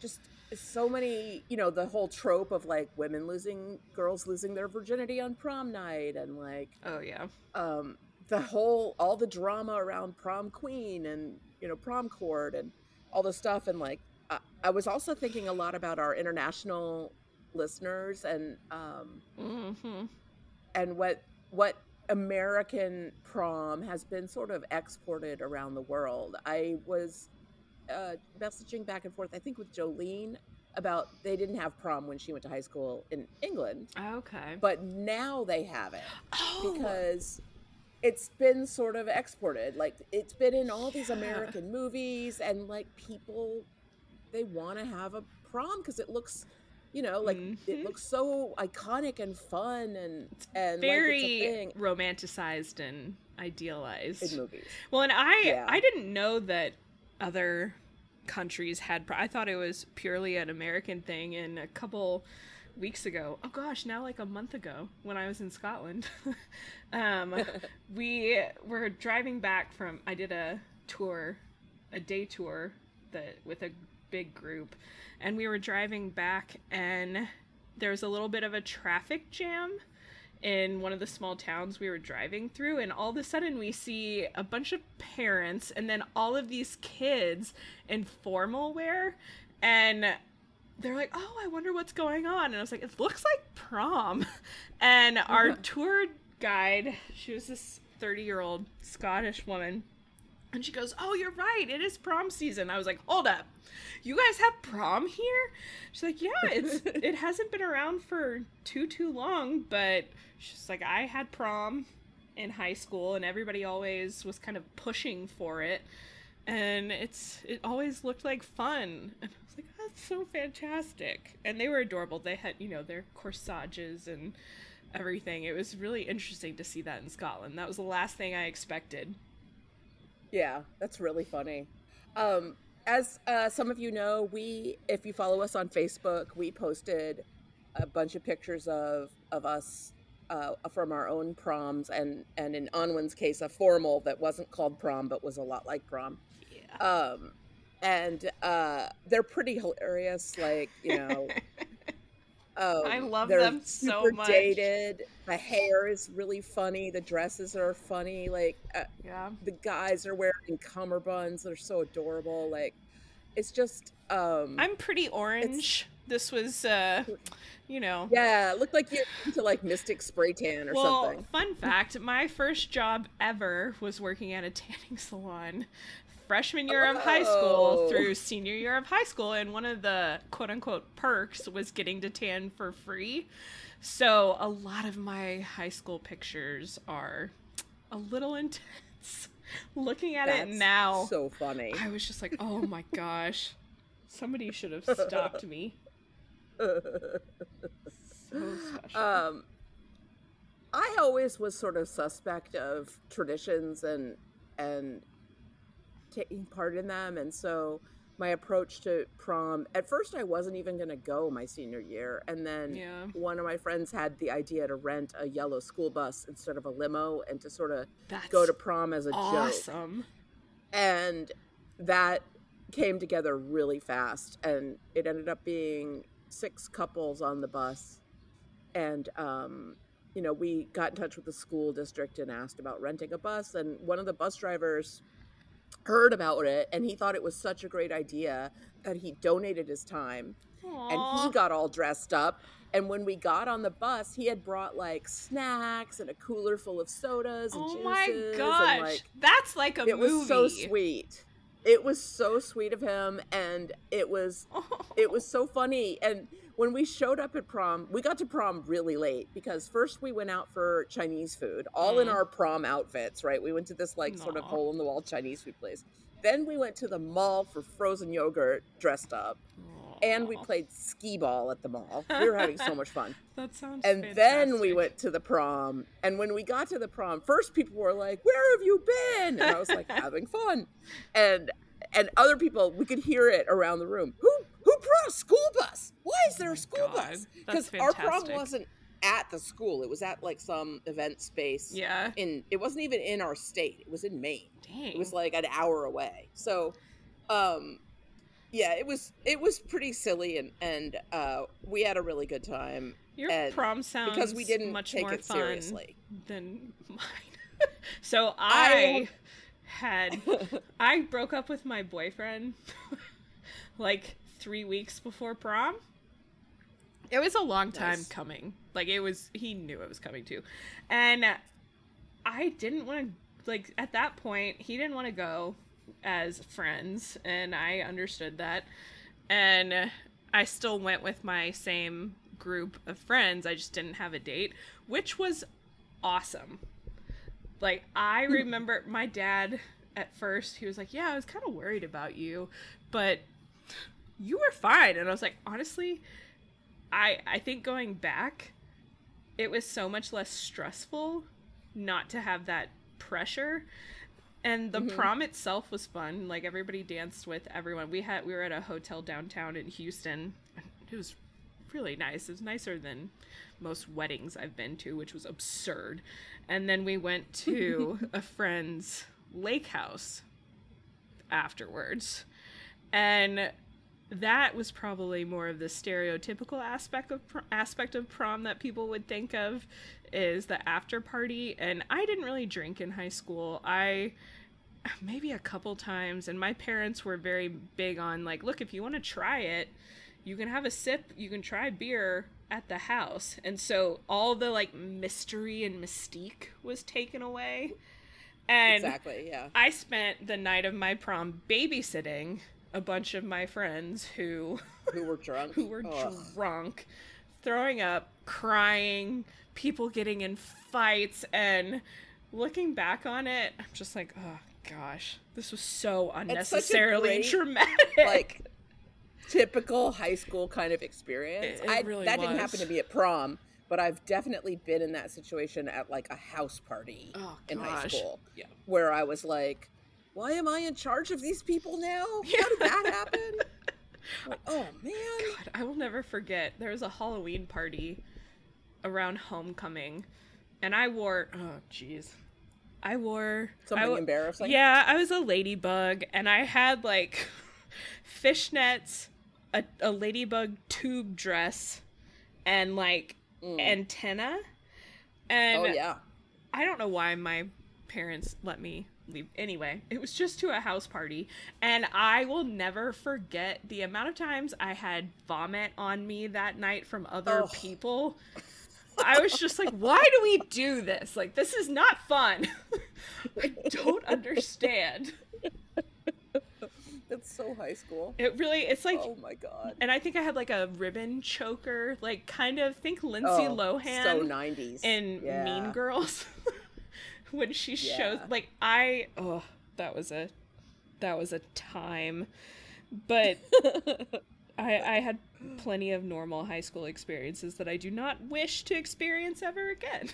[SPEAKER 4] just so many, the whole trope of like girls losing their virginity on prom night, and like all the drama around prom queen and prom court and all the stuff. And like I was also thinking a lot about our international listeners and and what American prom has been sort of exported around the world. I was messaging back and forth, I think with Jolene, about they didn't have prom when she went to high school in England.
[SPEAKER 5] Okay.
[SPEAKER 4] But now they have it because it's been sort of exported. Like, it's been in all these American movies, and like people, they want to have a prom because it looks, you know, like it looks so iconic and fun, and
[SPEAKER 5] very
[SPEAKER 4] like it's a thing.
[SPEAKER 5] Romanticized and idealized
[SPEAKER 4] In movies.
[SPEAKER 5] Well, and I didn't know that other countries had I thought it was purely an American thing. And a couple weeks ago, now like a month ago, when I was in Scotland, we were driving back from, I did a day tour with a big group, and we were driving back, and there was a little bit of a traffic jam in one of the small towns we were driving through, and all of a sudden we see a bunch of parents and then all of these kids in formal wear, and they're like, oh, I wonder what's going on. And I was like, it looks like prom. And our tour guide, she was this 30-year-old Scottish woman, and she goes, oh, you're right, it is prom season. I was like, hold up, you guys have prom here? She's like, yeah, it hasn't been around for too long, but she's like, I had prom in high school, and everybody always was kind of pushing for it, and it always looked like fun. And I was like, that's so fantastic. And they were adorable. They had, you know, their corsages and everything. It was really interesting to see that in Scotland. That was the last thing I expected.
[SPEAKER 4] Yeah, that's really funny. As some of you know, if you follow us on Facebook, we posted a bunch of pictures of us from our own proms, and in Anwen's case, a formal that wasn't called prom but was a lot like prom. Yeah. And they're pretty hilarious. Like, you know,
[SPEAKER 5] I love
[SPEAKER 4] they're
[SPEAKER 5] them so
[SPEAKER 4] super
[SPEAKER 5] much.
[SPEAKER 4] dated. The hair is really funny. The dresses are funny. Like, the guys are wearing cummerbunds. They're so adorable. Like, it's just.
[SPEAKER 5] I'm pretty orange. This was, you know.
[SPEAKER 4] Yeah, it looked like you're into like Mystic Spray Tan or something.
[SPEAKER 5] Well, fun fact: my first job ever was working at a tanning salon. Freshman year of high school through senior year of high school, and one of the quote-unquote perks was getting to tan for free. So a lot of my high school pictures are a little intense. Looking at it now,
[SPEAKER 4] so funny.
[SPEAKER 5] I was just like, oh my gosh, somebody should have stopped me. So special.
[SPEAKER 4] I always was sort of suspect of traditions and taking part in them, and so my approach to prom, at first I wasn't even going to go my senior year, and then one of my friends had the idea to rent a yellow school bus instead of a limo, and to sort of go to prom as a joke. And that came together really fast, and it ended up being 6 couples on the bus, and you know, we got in touch with the school district and asked about renting a bus, and one of the bus drivers heard about it, and he thought it was such a great idea that he donated his time. Aww. And he got all dressed up, and when we got on the bus, he had brought like snacks and a cooler full of sodas and juices.
[SPEAKER 5] Oh my gosh, and, like, that's like a movie.
[SPEAKER 4] It was so sweet. It was so sweet of him, and it was so funny. And when we showed up at prom, we got to prom really late, because first we went out for Chinese food, all in our prom outfits, right? We went to this like sort of hole-in-the-wall Chinese food place. Then we went to the mall for frozen yogurt dressed up. And we played skee ball at the mall. We were having so much fun.
[SPEAKER 5] That sounds
[SPEAKER 4] fantastic. Then we went to the prom. And when we got to the prom, first people were like, "Where have you been?" And I was like, having fun. And other people, we could hear it around the room. Who brought a school bus? Why is there a school bus? Because our prom wasn't at the school. It was at like some event space.
[SPEAKER 5] Yeah.
[SPEAKER 4] It wasn't even in our state. It was in Maine.
[SPEAKER 5] Dang.
[SPEAKER 4] It was like an hour away. So, yeah, it was pretty silly, and we had a really good time.
[SPEAKER 5] Your prom sounds
[SPEAKER 4] because we didn't
[SPEAKER 5] much
[SPEAKER 4] take
[SPEAKER 5] more
[SPEAKER 4] it
[SPEAKER 5] fun
[SPEAKER 4] seriously
[SPEAKER 5] than mine. So I broke up with my boyfriend like 3 weeks before prom. It was a long time coming. Like, he knew it was coming too. And I didn't want to, like, at that point, he didn't want to go as friends, and I understood that. And I still went with my same group of friends. I just didn't have a date, which was awesome. Like, I remember my dad at first, he was like, yeah, I was kind of worried about you, but you were fine. And I was like, honestly, I think going back, it was so much less stressful not to have that pressure. And the prom itself was fun. Like, everybody danced with everyone. We were at a hotel downtown in Houston. It was really nice. It was nicer than most weddings I've been to, which was absurd. And then we went to a friend's lake house afterwards. And that was probably more of the stereotypical aspect of prom that people would think of, is the after party. And I didn't really drink in high school. Maybe a couple times, and my parents were very big on, like, look, if you want to try it, you can have a sip, you can try beer at the house. And so all the, like, mystery and mystique was taken away. And
[SPEAKER 4] exactly, yeah.
[SPEAKER 5] I spent the night of my prom babysitting a bunch of my friends who
[SPEAKER 4] were drunk,
[SPEAKER 5] drunk, throwing up, crying, people getting in fights. And looking back on it, I'm just like, oh gosh, this was so unnecessarily traumatic.
[SPEAKER 4] Like, typical high school kind of experience.
[SPEAKER 5] It really
[SPEAKER 4] that
[SPEAKER 5] was.
[SPEAKER 4] Didn't happen to be at prom, but I've definitely been in that situation at, like, a house party in high school, where I was like, why am I in charge of these people now? How did that happen? Like, oh man,
[SPEAKER 5] God, I will never forget. There was a Halloween party around homecoming, and I wore
[SPEAKER 4] something embarrassing.
[SPEAKER 5] Yeah, I was a ladybug, and I had, like, fishnets, a ladybug tube dress, and, like, antenna. And I don't know why my parents let me leave. Anyway, it was just to a house party, and I will never forget the amount of times I had vomit on me that night from other people. I was just like, why do we do this? Like, this is not fun. I don't understand.
[SPEAKER 4] That's so high school.
[SPEAKER 5] It's like,
[SPEAKER 4] oh my God.
[SPEAKER 5] And I think I had, like, a ribbon choker, like, kind of, think Lindsay Lohan.
[SPEAKER 4] So 90s.
[SPEAKER 5] In Mean Girls. When she shows, like, that was a time. But I had plenty of normal high school experiences that I do not wish to experience ever again.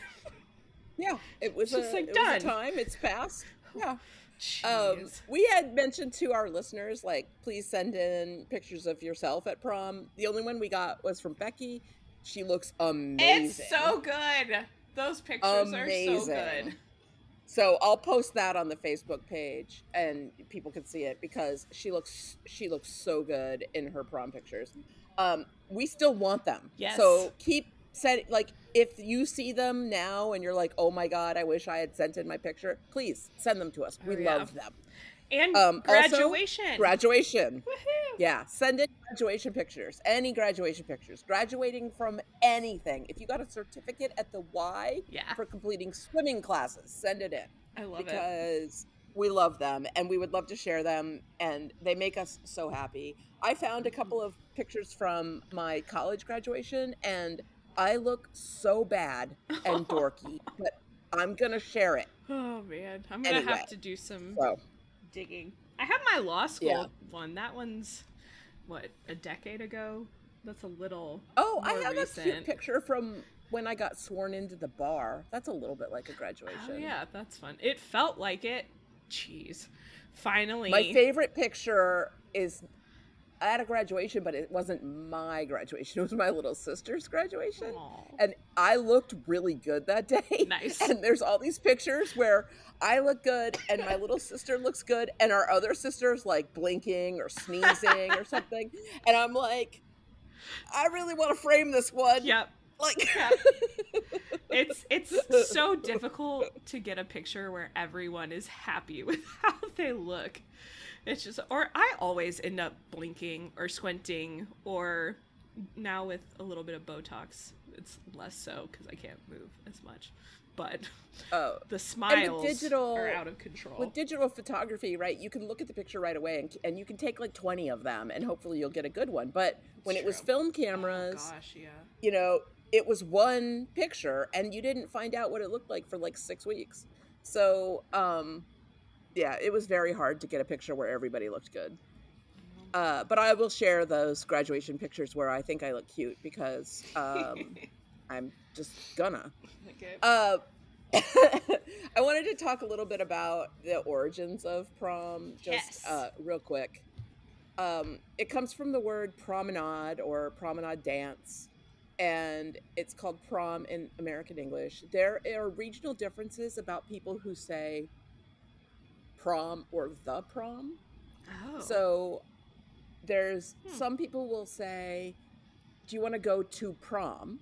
[SPEAKER 4] Yeah, it was just
[SPEAKER 5] like,
[SPEAKER 4] it
[SPEAKER 5] done.
[SPEAKER 4] was a time. It's past. Yeah.
[SPEAKER 5] Jeez.
[SPEAKER 4] We had mentioned to our listeners, like, please send in pictures of yourself at prom. The only one we got was from Becky. She looks amazing.
[SPEAKER 5] It's so good. Those pictures are so good.
[SPEAKER 4] So I'll post that on the Facebook page, and people can see it, because she looks so good in her prom pictures. We still want them.
[SPEAKER 5] Yes.
[SPEAKER 4] So keep sending, like, if you see them now and you're like, oh my God, I wish I had sent in my picture, please send them to us. We love them.
[SPEAKER 5] And graduation.
[SPEAKER 4] Also, graduation.
[SPEAKER 5] Woohoo!
[SPEAKER 4] Yeah, send in graduation pictures. Any graduation pictures. Graduating from anything. If you got a certificate at the Y for completing swimming classes, send it in.
[SPEAKER 5] I love it.
[SPEAKER 4] Because we love them, and we would love to share them, and they make us so happy. I found a couple of pictures from my college graduation, and I look so bad and dorky, but I'm going to share it.
[SPEAKER 5] Oh, man. I'm going to have to do some digging. I have my law school one. That one's, what, a decade ago? That's a little more
[SPEAKER 4] I have
[SPEAKER 5] recent.
[SPEAKER 4] a cute picture from when I got sworn into the bar. That's a little bit like a graduation.
[SPEAKER 5] Oh, yeah, that's fun. It felt like it. Jeez. Finally.
[SPEAKER 4] My favorite picture is at a graduation, but it wasn't my graduation. It was my little sister's graduation.
[SPEAKER 5] Aww.
[SPEAKER 4] And I looked really good that day.
[SPEAKER 5] Nice.
[SPEAKER 4] And there's all these pictures where I look good and my little sister looks good and our other sister's, like, blinking or sneezing or something. And I'm like, I really want to frame this one.
[SPEAKER 5] Yep.
[SPEAKER 4] Like,
[SPEAKER 5] it's so difficult to get a picture where everyone is happy with how they look. It's just, or I always end up blinking or squinting, or now with a little bit of Botox, it's less so because I can't move as much. But the
[SPEAKER 4] And
[SPEAKER 5] smiles
[SPEAKER 4] with digital,
[SPEAKER 5] are out of control.
[SPEAKER 4] with digital photography, right, you can look at the picture right away and you can take like 20 of them and hopefully you'll get a good one. But when it was film cameras, you know, it was one picture and you didn't find out what it looked like for like 6 weeks. So, yeah, it was very hard to get a picture where everybody looked good. But I will share those graduation pictures where I think I look cute because I'm just gonna.
[SPEAKER 5] Okay.
[SPEAKER 4] I wanted to talk a little bit about the origins of prom, just real quick. It comes from the word promenade or promenade dance, and it's called prom in American English. There are regional differences about people who say prom or the prom.
[SPEAKER 5] Oh.
[SPEAKER 4] So there's some people will say, do you want to go to prom?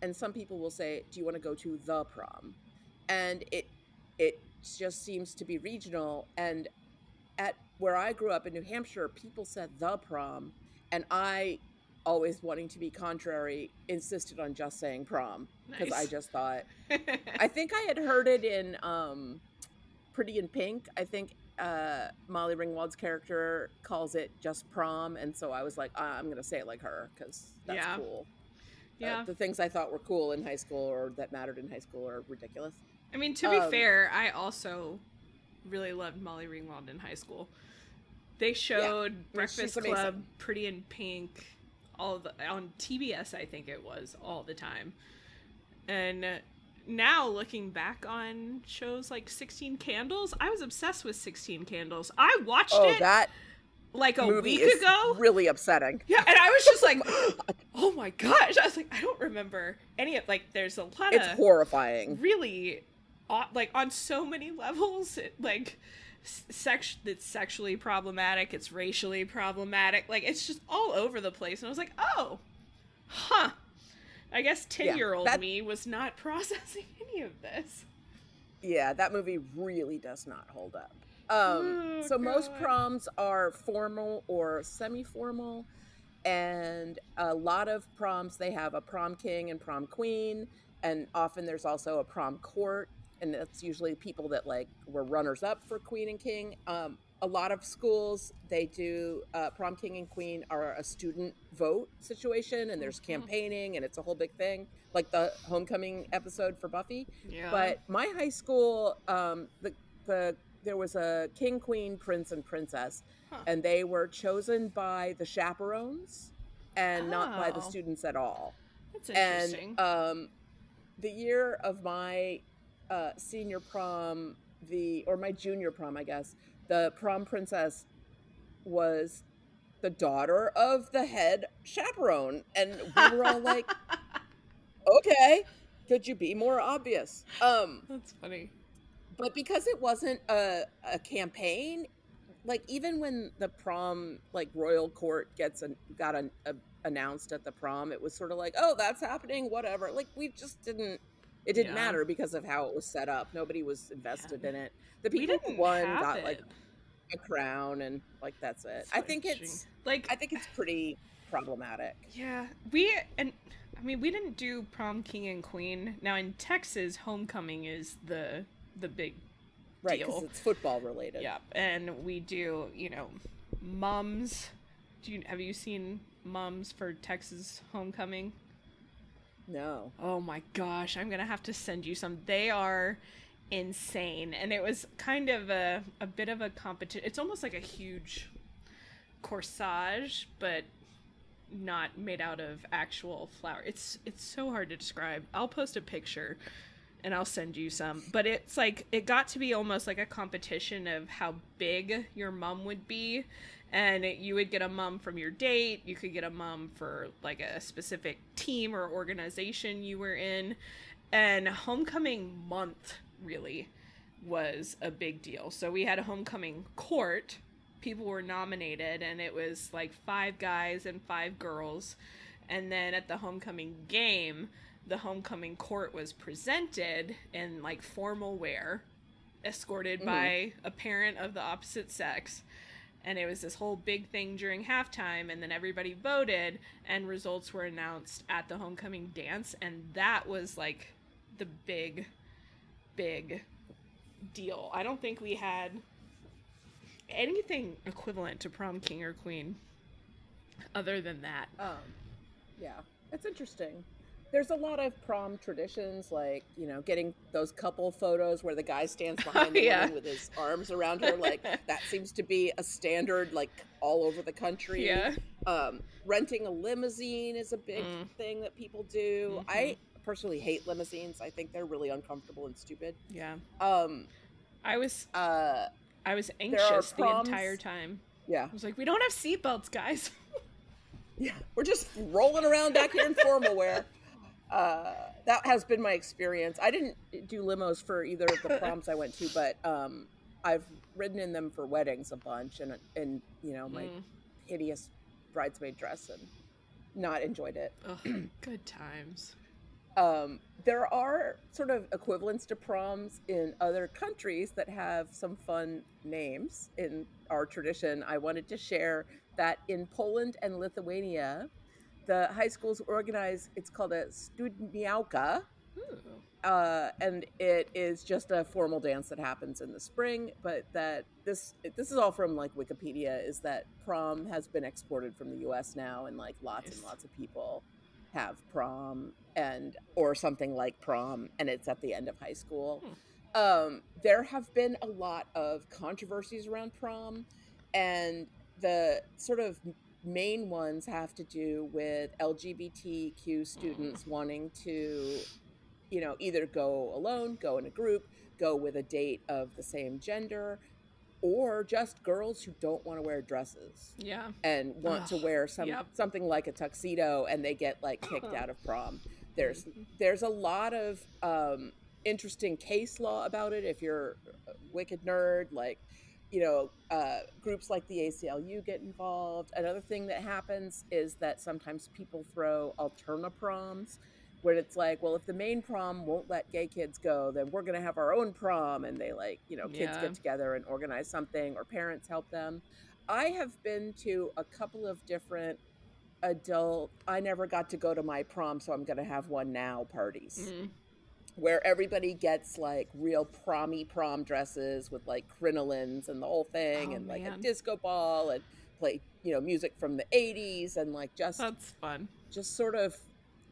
[SPEAKER 4] And some people will say, do you want to go to the prom? And it just seems to be regional. And at where I grew up in New Hampshire, people said the prom, and I, always wanting to be contrary, insisted on just saying prom because I just thought, I think I had heard it in Pretty in Pink. I think Molly Ringwald's character calls it just prom, and so I was like, I'm going to say it like her because that's cool.
[SPEAKER 5] Yeah.
[SPEAKER 4] The things I thought were cool in high school or that mattered in high school are ridiculous.
[SPEAKER 5] I mean, to be fair, I also really loved Molly Ringwald in high school. They showed Breakfast Club, Pretty in Pink, on TBS, I think it was, all the time. And now, looking back on shows like 16 Candles, I was obsessed with 16 Candles. I watched it
[SPEAKER 4] that
[SPEAKER 5] like a
[SPEAKER 4] movie
[SPEAKER 5] week
[SPEAKER 4] is
[SPEAKER 5] ago.
[SPEAKER 4] Really upsetting.
[SPEAKER 5] Yeah, and I was just like, oh my gosh. I was like, I don't remember any of, like, there's a lot
[SPEAKER 4] It's horrifying.
[SPEAKER 5] Really, like, on so many levels, like, it's sexually problematic, it's racially problematic, like, it's just all over the place. And I was like, oh, huh. I guess 10-year-old me was not processing any of this.
[SPEAKER 4] Yeah, that movie really does not hold up. Most proms are formal or semi-formal, and a lot of proms, they have a prom king and prom queen, and often there's also a prom court, and that's usually people that like were runners up for queen and king. A lot of schools, they do prom king and queen are a student vote situation, and there's campaigning, and it's a whole big thing, like the homecoming episode for Buffy.
[SPEAKER 5] Yeah.
[SPEAKER 4] But my high school, there was a king, queen, prince, and princess, and they were chosen by the chaperones and not by the students at all.
[SPEAKER 5] That's interesting.
[SPEAKER 4] And the year of my senior prom, my junior prom, I guess, the prom princess was the daughter of the head chaperone, and we were all like, okay, could you be more obvious?
[SPEAKER 5] That's funny.
[SPEAKER 4] But because it wasn't a campaign, like even when the prom, like royal court got announced at the prom, it was sort of like, oh, that's happening, whatever. Like we just didn't matter because of how it was set up. Nobody was invested in it. The people who won got like a crown, and like that's it. I think it's pretty problematic.
[SPEAKER 5] Yeah, we didn't do prom king and queen. Now in Texas, homecoming is the big
[SPEAKER 4] right,
[SPEAKER 5] deal.
[SPEAKER 4] Because it's football related.
[SPEAKER 5] Yeah, and we do, mums. Have you seen mums for Texas homecoming?
[SPEAKER 4] No.
[SPEAKER 5] Oh my gosh, I'm gonna have to send you some. They are insane, and it was kind of a bit of a competition. It's almost like a huge corsage, but not made out of actual flour. It's so hard to describe. I'll post a picture and I'll send you some, but it's like it got to be almost like a competition of how big your mum would be, and you would get a mum from your date, you could get a mum for like a specific team or organization you were in, and homecoming month really was a big deal. So we had a homecoming court, people were nominated, and it was like 5 guys and 5 girls, and then at the homecoming game, the homecoming court was presented in like formal wear, escorted by a parent of the opposite sex, And it was this whole big thing during halftime, and then everybody voted, and results were announced at the homecoming dance, and that was like the big deal. I don't think we had anything equivalent to Prom King or Queen other than that.
[SPEAKER 4] Yeah, it's interesting. There's a lot of prom traditions, like, you know, getting those couple photos where the guy stands behind the woman with his arms around her. Like, that seems to be a standard, like, all over the country.
[SPEAKER 5] Yeah.
[SPEAKER 4] Renting a limousine is a big thing that people do. I personally hate limousines. I think they're really uncomfortable and stupid.
[SPEAKER 5] Yeah. I was anxious the entire time.
[SPEAKER 4] Yeah.
[SPEAKER 5] I was like, we don't have seatbelts, guys.
[SPEAKER 4] Yeah, we're just rolling around back here in formal wear. That has been my experience. I didn't do limos for either of the proms I went to, but I've ridden in them for weddings a bunch, and you know, my hideous bridesmaid dress, and not enjoyed it.
[SPEAKER 5] Good times.
[SPEAKER 4] There are sort of equivalents to proms in other countries that have some fun names in our tradition. I wanted to share that in Poland and Lithuania, the high schools organize, it's called a studniałka, and it is just a formal dance that happens in the spring, but that this is all from like Wikipedia, is that prom has been exported from the US now, and like lots and lots of people have prom or something like prom, and it's at the end of high school. There have been a lot of controversies around prom, and the sort of main ones have to do with LGBTQ students wanting to, you know, either go alone, go in a group, go with a date of the same gender, or just girls who don't want to wear dresses.
[SPEAKER 5] Yeah.
[SPEAKER 4] And want to wear something like a tuxedo, and they get like kicked out of prom. There's a lot of interesting case law about it. If you're a wicked nerd, like, you know, groups like the ACLU get involved. Another thing that happens is that sometimes people throw alterna proms, where it's like, well, if the main prom won't let gay kids go, then we're going to have our own prom. And they, like, you know, kids get together and organize something, or parents help them. I have been to a couple of different I never got to go to my prom, so I'm going to have one now parties. Where everybody gets like real prom dresses with like crinolines and the whole thing, and like a disco ball, and play, you know, music from the 80s, and like just
[SPEAKER 5] that's fun.
[SPEAKER 4] Just sort of,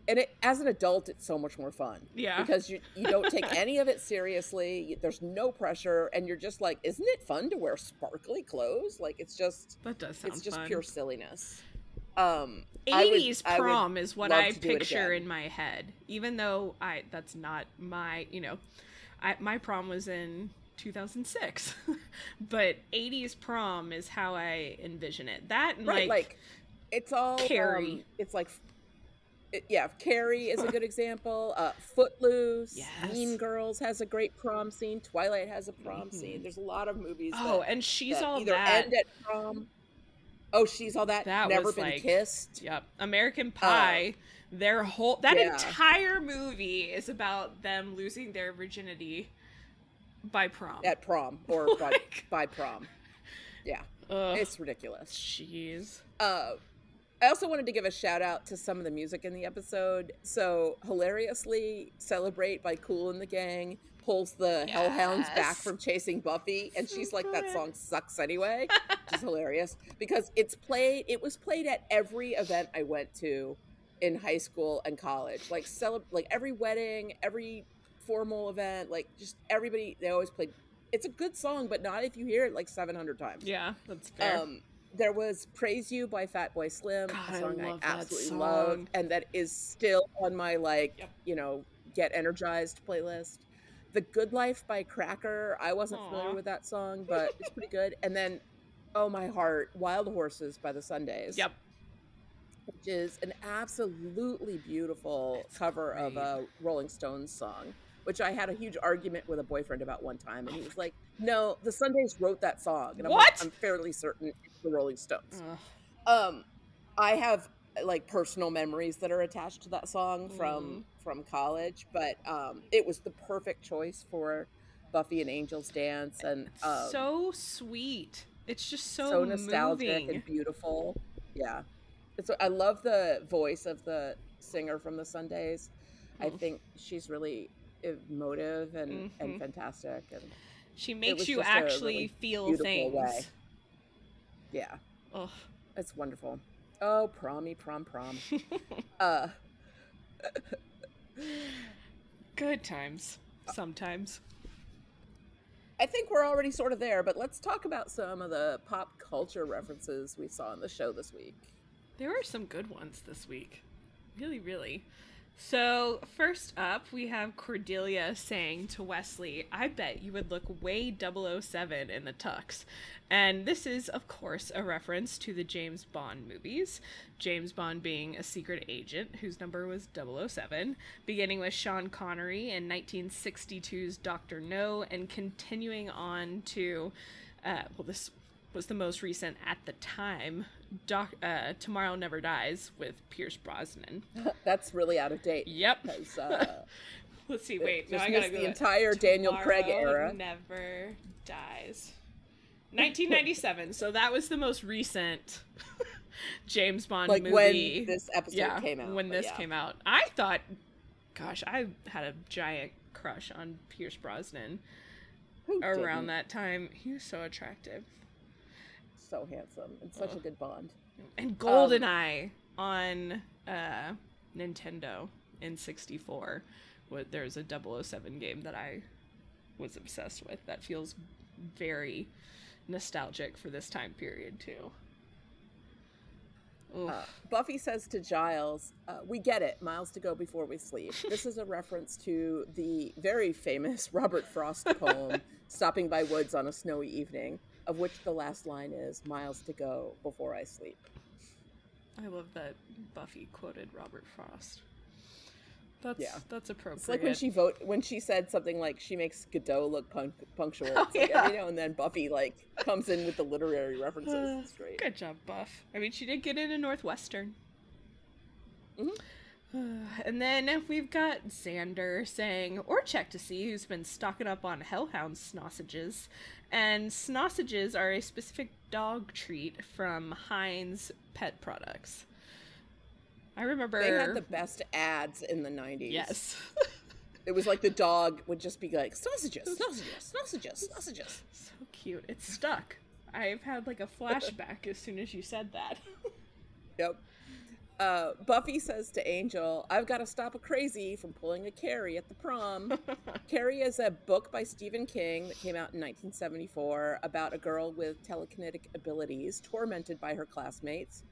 [SPEAKER 4] and it, as an adult, it's so much more fun.
[SPEAKER 5] Yeah,
[SPEAKER 4] because you don't take any of it seriously. There's no pressure, and you're just like, isn't it fun to wear sparkly clothes? Like, it's just
[SPEAKER 5] fun.
[SPEAKER 4] Pure silliness.
[SPEAKER 5] 80s prom is what I picture in my head, even though that's not my, you know, my prom was in 2006, but 80s prom is how I envision it. That and like
[SPEAKER 4] it's all
[SPEAKER 5] Carrie.
[SPEAKER 4] It's like Carrie is a good example. Footloose, Mean Girls has a great prom scene. Twilight has a prom scene. There's a lot of movies.
[SPEAKER 5] And She's All
[SPEAKER 4] either
[SPEAKER 5] That.
[SPEAKER 4] End at prom. Oh, She's All That. Never Been
[SPEAKER 5] like,
[SPEAKER 4] Kissed.
[SPEAKER 5] Yep. American Pie. Their whole entire movie is about them losing their virginity by prom.
[SPEAKER 4] At prom or by prom. Yeah. It's ridiculous.
[SPEAKER 5] Jeez.
[SPEAKER 4] I also wanted to give a shout out to some of the music in the episode. So, hilariously, Celebrate by Kool and the Gang pulls the Hellhounds back from chasing Buffy, and she's like, that song sucks anyway, which is hilarious, because it was played at every event I went to in high school and college, like every wedding, every formal event, like just everybody, they always played. It's a good song, but not if you hear it like 700 times.
[SPEAKER 5] Yeah, that's fair.
[SPEAKER 4] There was Praise You by Fatboy Slim, a song I absolutely
[SPEAKER 5] song.
[SPEAKER 4] love, and that is still on my, you know, Get Energized playlist. The Good Life by Cracker, I wasn't familiar with that song, but it's pretty good. And then, oh my heart, Wild Horses by the Sundays.
[SPEAKER 5] Yep.
[SPEAKER 4] Which is an absolutely beautiful cover of a Rolling Stones song, which I had a huge argument with a boyfriend about one time, and he was like, no, the Sundays wrote that song. And I'm fairly certain it's the Rolling Stones. I have like personal memories that are attached to that song from college, but it was the perfect choice for Buffy and Angel's dance, and
[SPEAKER 5] so sweet. It's just
[SPEAKER 4] so nostalgic
[SPEAKER 5] moving.
[SPEAKER 4] and beautiful. Yeah. I love the voice of the singer from the Sundays. I think she's really emotive and fantastic, and
[SPEAKER 5] she makes you actually
[SPEAKER 4] really
[SPEAKER 5] feel things.
[SPEAKER 4] Way. Yeah.
[SPEAKER 5] Oh,
[SPEAKER 4] it's wonderful. Oh, prom.
[SPEAKER 5] Good times. Sometimes.
[SPEAKER 4] I think we're already sort of there, but let's talk about some of the pop culture references we saw in the show this week.
[SPEAKER 5] There were some good ones this week. Really, really. So, first up, we have Cordelia saying to Wesley, "I bet you would look way 007 in the tux." And this is, of course, a reference to the James Bond movies. James Bond being a secret agent whose number was 007, beginning with Sean Connery in 1962's Dr. No, and continuing on to, this was the most recent at the time, Tomorrow Never Dies with Pierce Brosnan.
[SPEAKER 4] That's really out of date.
[SPEAKER 5] Yep. Let's see, wait. No, I gotta go.
[SPEAKER 4] The entire Daniel Craig era.
[SPEAKER 5] Never Dies. 1997. So that was the most recent James Bond movie.
[SPEAKER 4] When this episode came out.
[SPEAKER 5] When this came out. I thought, gosh, I had a giant crush on Pierce Brosnan around that time. He was so attractive.
[SPEAKER 4] So handsome and such a good Bond.
[SPEAKER 5] And GoldenEye on Nintendo in 64. There's a 007 game that I was obsessed with. That feels very nostalgic for this time period too.
[SPEAKER 4] Buffy says to Giles, "We get it, miles to go before we sleep." This is a reference to the very famous Robert Frost poem, "Stopping by Woods on a Snowy Evening," of which the last line is, "Miles to go before I sleep."
[SPEAKER 5] I love that Buffy quoted Robert Frost. That's appropriate.
[SPEAKER 4] It's like when she said something like she makes Godot look punctual. Every now and then Buffy comes in with the literary references. It's great.
[SPEAKER 5] Good job, Buff. I mean, she did get in a Northwestern. And then we've got Xander saying, "Or check to see who's been stocking up on Hellhound sausages." And sausages are a specific dog treat from Heinz Pet Products. I remember
[SPEAKER 4] they had the best ads in the 90s.
[SPEAKER 5] Yes.
[SPEAKER 4] It was like the dog would just be like, "Sausages, sausages, sausages, sausages."
[SPEAKER 5] So cute. It's stuck. I've had a flashback as soon as you said that.
[SPEAKER 4] Yep. Buffy says to Angel, "I've got to stop a crazy from pulling a Carrie at the prom." Carrie is a book by Stephen King that came out in 1974 about a girl with telekinetic abilities tormented by her classmates.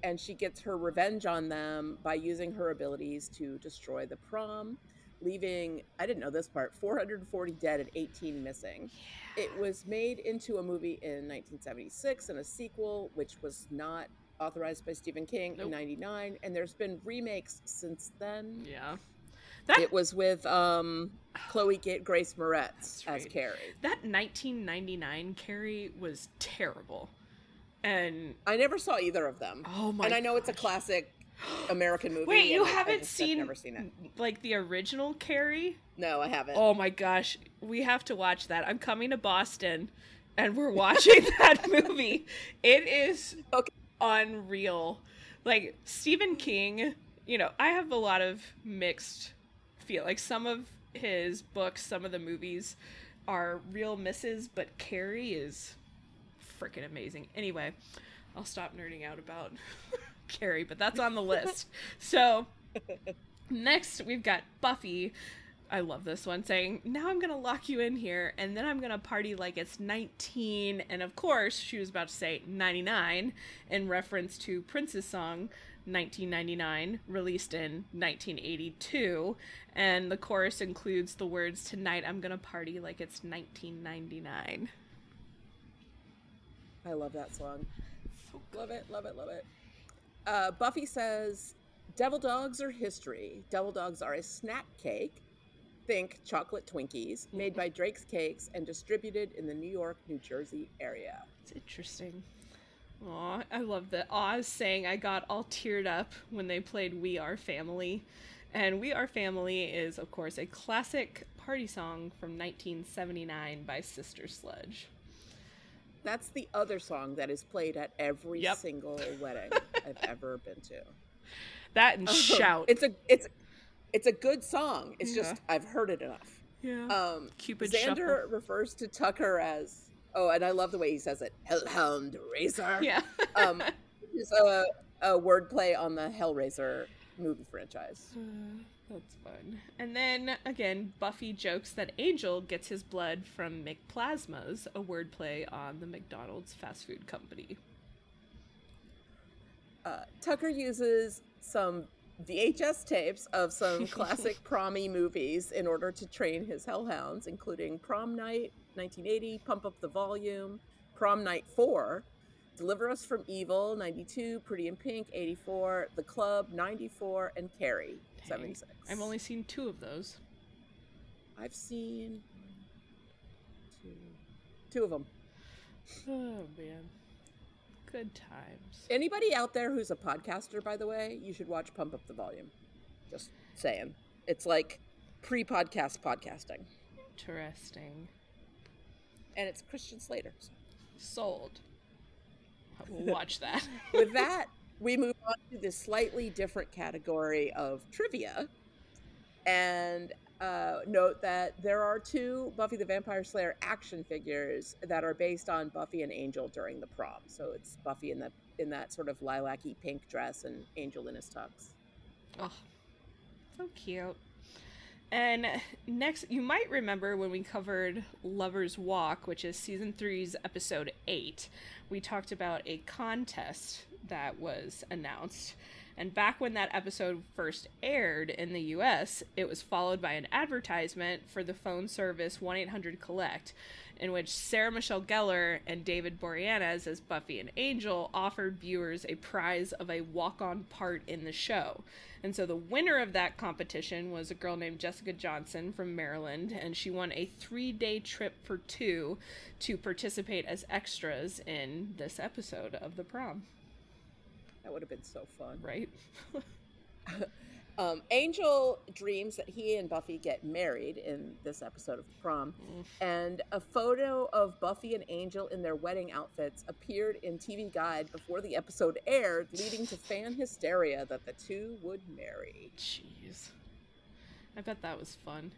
[SPEAKER 4] And she gets her revenge on them by using her abilities to destroy the prom, leaving, I didn't know this part, 440 dead and 18 missing. Yeah. It was made into a movie in 1976 and a sequel, which was not authorized by Stephen King in 99. And there's been remakes since then.
[SPEAKER 5] Yeah.
[SPEAKER 4] It was with Chloe Grace Moretz as Carrie.
[SPEAKER 5] That 1999 Carrie was terrible. And
[SPEAKER 4] I never saw either of them.
[SPEAKER 5] Oh my!
[SPEAKER 4] And I know it's a classic American movie.
[SPEAKER 5] Wait, you
[SPEAKER 4] haven't
[SPEAKER 5] I've
[SPEAKER 4] never seen it.
[SPEAKER 5] The original Carrie?
[SPEAKER 4] No, I haven't.
[SPEAKER 5] Oh my gosh, we have to watch that. I'm coming to Boston, and we're watching that movie. It is unreal. Stephen King. I have a lot of mixed feel. Some of his books, some of the movies are real misses, but Carrie is freaking amazing. Anyway, I'll stop nerding out about Carrie, but that's on the list. So next we've got Buffy. I love this one, saying, "Now I'm gonna lock you in here and then I'm gonna party like it's 19." And of course she was about to say 99 in reference to Prince's song 1999, released in 1982, and the chorus includes the words, "Tonight I'm gonna party like it's 1999.
[SPEAKER 4] I love that song. Love it, love it, love it. Buffy says, "Devil dogs are history. Devil dogs are a snack cake. Think chocolate Twinkies, made by Drake's Cakes and distributed in the New York, New Jersey area."
[SPEAKER 5] It's interesting. Aw, I love that. Oz saying, "I got all teared up when they played We Are Family." And We Are Family is, of course, a classic party song from 1979 by Sister Sledge.
[SPEAKER 4] That's the other song that is played at every single wedding I've ever been to.
[SPEAKER 5] That and Shout.
[SPEAKER 4] It's a good song. It's just I've heard it enough.
[SPEAKER 5] Yeah. Cupid
[SPEAKER 4] Xander
[SPEAKER 5] Shuffle.
[SPEAKER 4] refers to Tucker as and I love the way he says it. Hellhound Razor.
[SPEAKER 5] Yeah.
[SPEAKER 4] It's a wordplay on the Hellraiser movie franchise.
[SPEAKER 5] That's fun. And then, again, Buffy jokes that Angel gets his blood from McPlasmas, a wordplay on the McDonald's fast food company.
[SPEAKER 4] Tucker uses some VHS tapes of some classic prom-y movies in order to train his hellhounds, including Prom Night, 1980, Pump Up the Volume, Prom Night 4, Deliver Us from Evil, 92, Pretty in Pink, 84, The Club, 94, and Carrie, 76.
[SPEAKER 5] I've only seen 2 of those.
[SPEAKER 4] I've seen two of them.
[SPEAKER 5] Oh, man. Good times.
[SPEAKER 4] Anybody out there who's a podcaster, by the way, you should watch Pump Up the Volume. Just saying. It's like pre-podcast podcasting.
[SPEAKER 5] Interesting.
[SPEAKER 4] And it's Christian Slater.
[SPEAKER 5] Sold. We'll watch that.
[SPEAKER 4] With that, we move on to this slightly different category of trivia. And note that there are 2 Buffy the Vampire Slayer action figures that are based on Buffy and Angel during the prom. So it's Buffy in that sort of lilac-y pink dress and Angel in his tux.
[SPEAKER 5] Oh, so cute. And next, you might remember when we covered Lover's Walk, which is season 3's episode 8, we talked about a contest that was announced. And back when that episode first aired in the US, it was followed by an advertisement for the phone service 1-800-COLLECT, in which Sarah Michelle Gellar and David Boreanaz as Buffy and Angel offered viewers a prize of a walk-on part in the show. And so the winner of that competition was a girl named Jessica Johnson from Maryland, and she won a 3-day trip for 2 to participate as extras in this episode of The Prom.
[SPEAKER 4] That would have been so fun.
[SPEAKER 5] Right?
[SPEAKER 4] Angel dreams that he and Buffy get married in this episode of Prom, and a photo of Buffy and Angel in their wedding outfits appeared in TV Guide before the episode aired, leading to fan hysteria that the 2 would marry.
[SPEAKER 5] Jeez. I bet that was fun.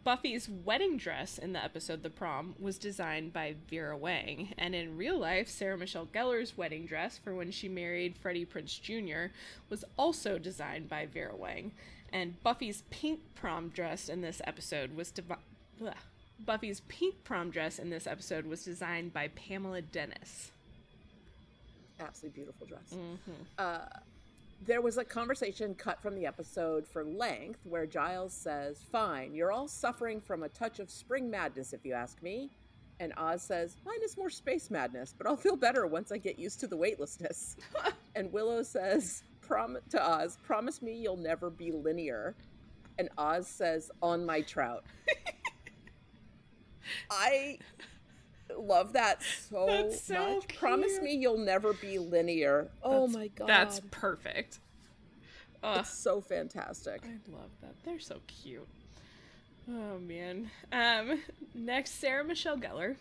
[SPEAKER 5] Buffy's wedding dress in the episode The Prom was designed by Vera Wang, and in real life, Sarah Michelle Gellar's wedding dress for when she married Freddie Prinze Jr. was also designed by Vera Wang, and Buffy's pink prom dress in this episode was designed by Pamela Dennis.
[SPEAKER 4] Absolutely beautiful dress. There was a conversation cut from the episode for length where Giles says, "Fine, you're all suffering from a touch of spring madness if you ask me." And Oz says, "Mine is more space madness, but I'll feel better once I get used to the weightlessness." And Willow says to Oz, "Promise me you'll never be linear." And Oz says, "On my trout." I love that so much.
[SPEAKER 5] Cute.
[SPEAKER 4] Promise me you'll never be linear. Oh my god.
[SPEAKER 5] That's perfect.
[SPEAKER 4] It's so fantastic.
[SPEAKER 5] I love that. They're so cute. Oh man. Next, Sarah Michelle Gellar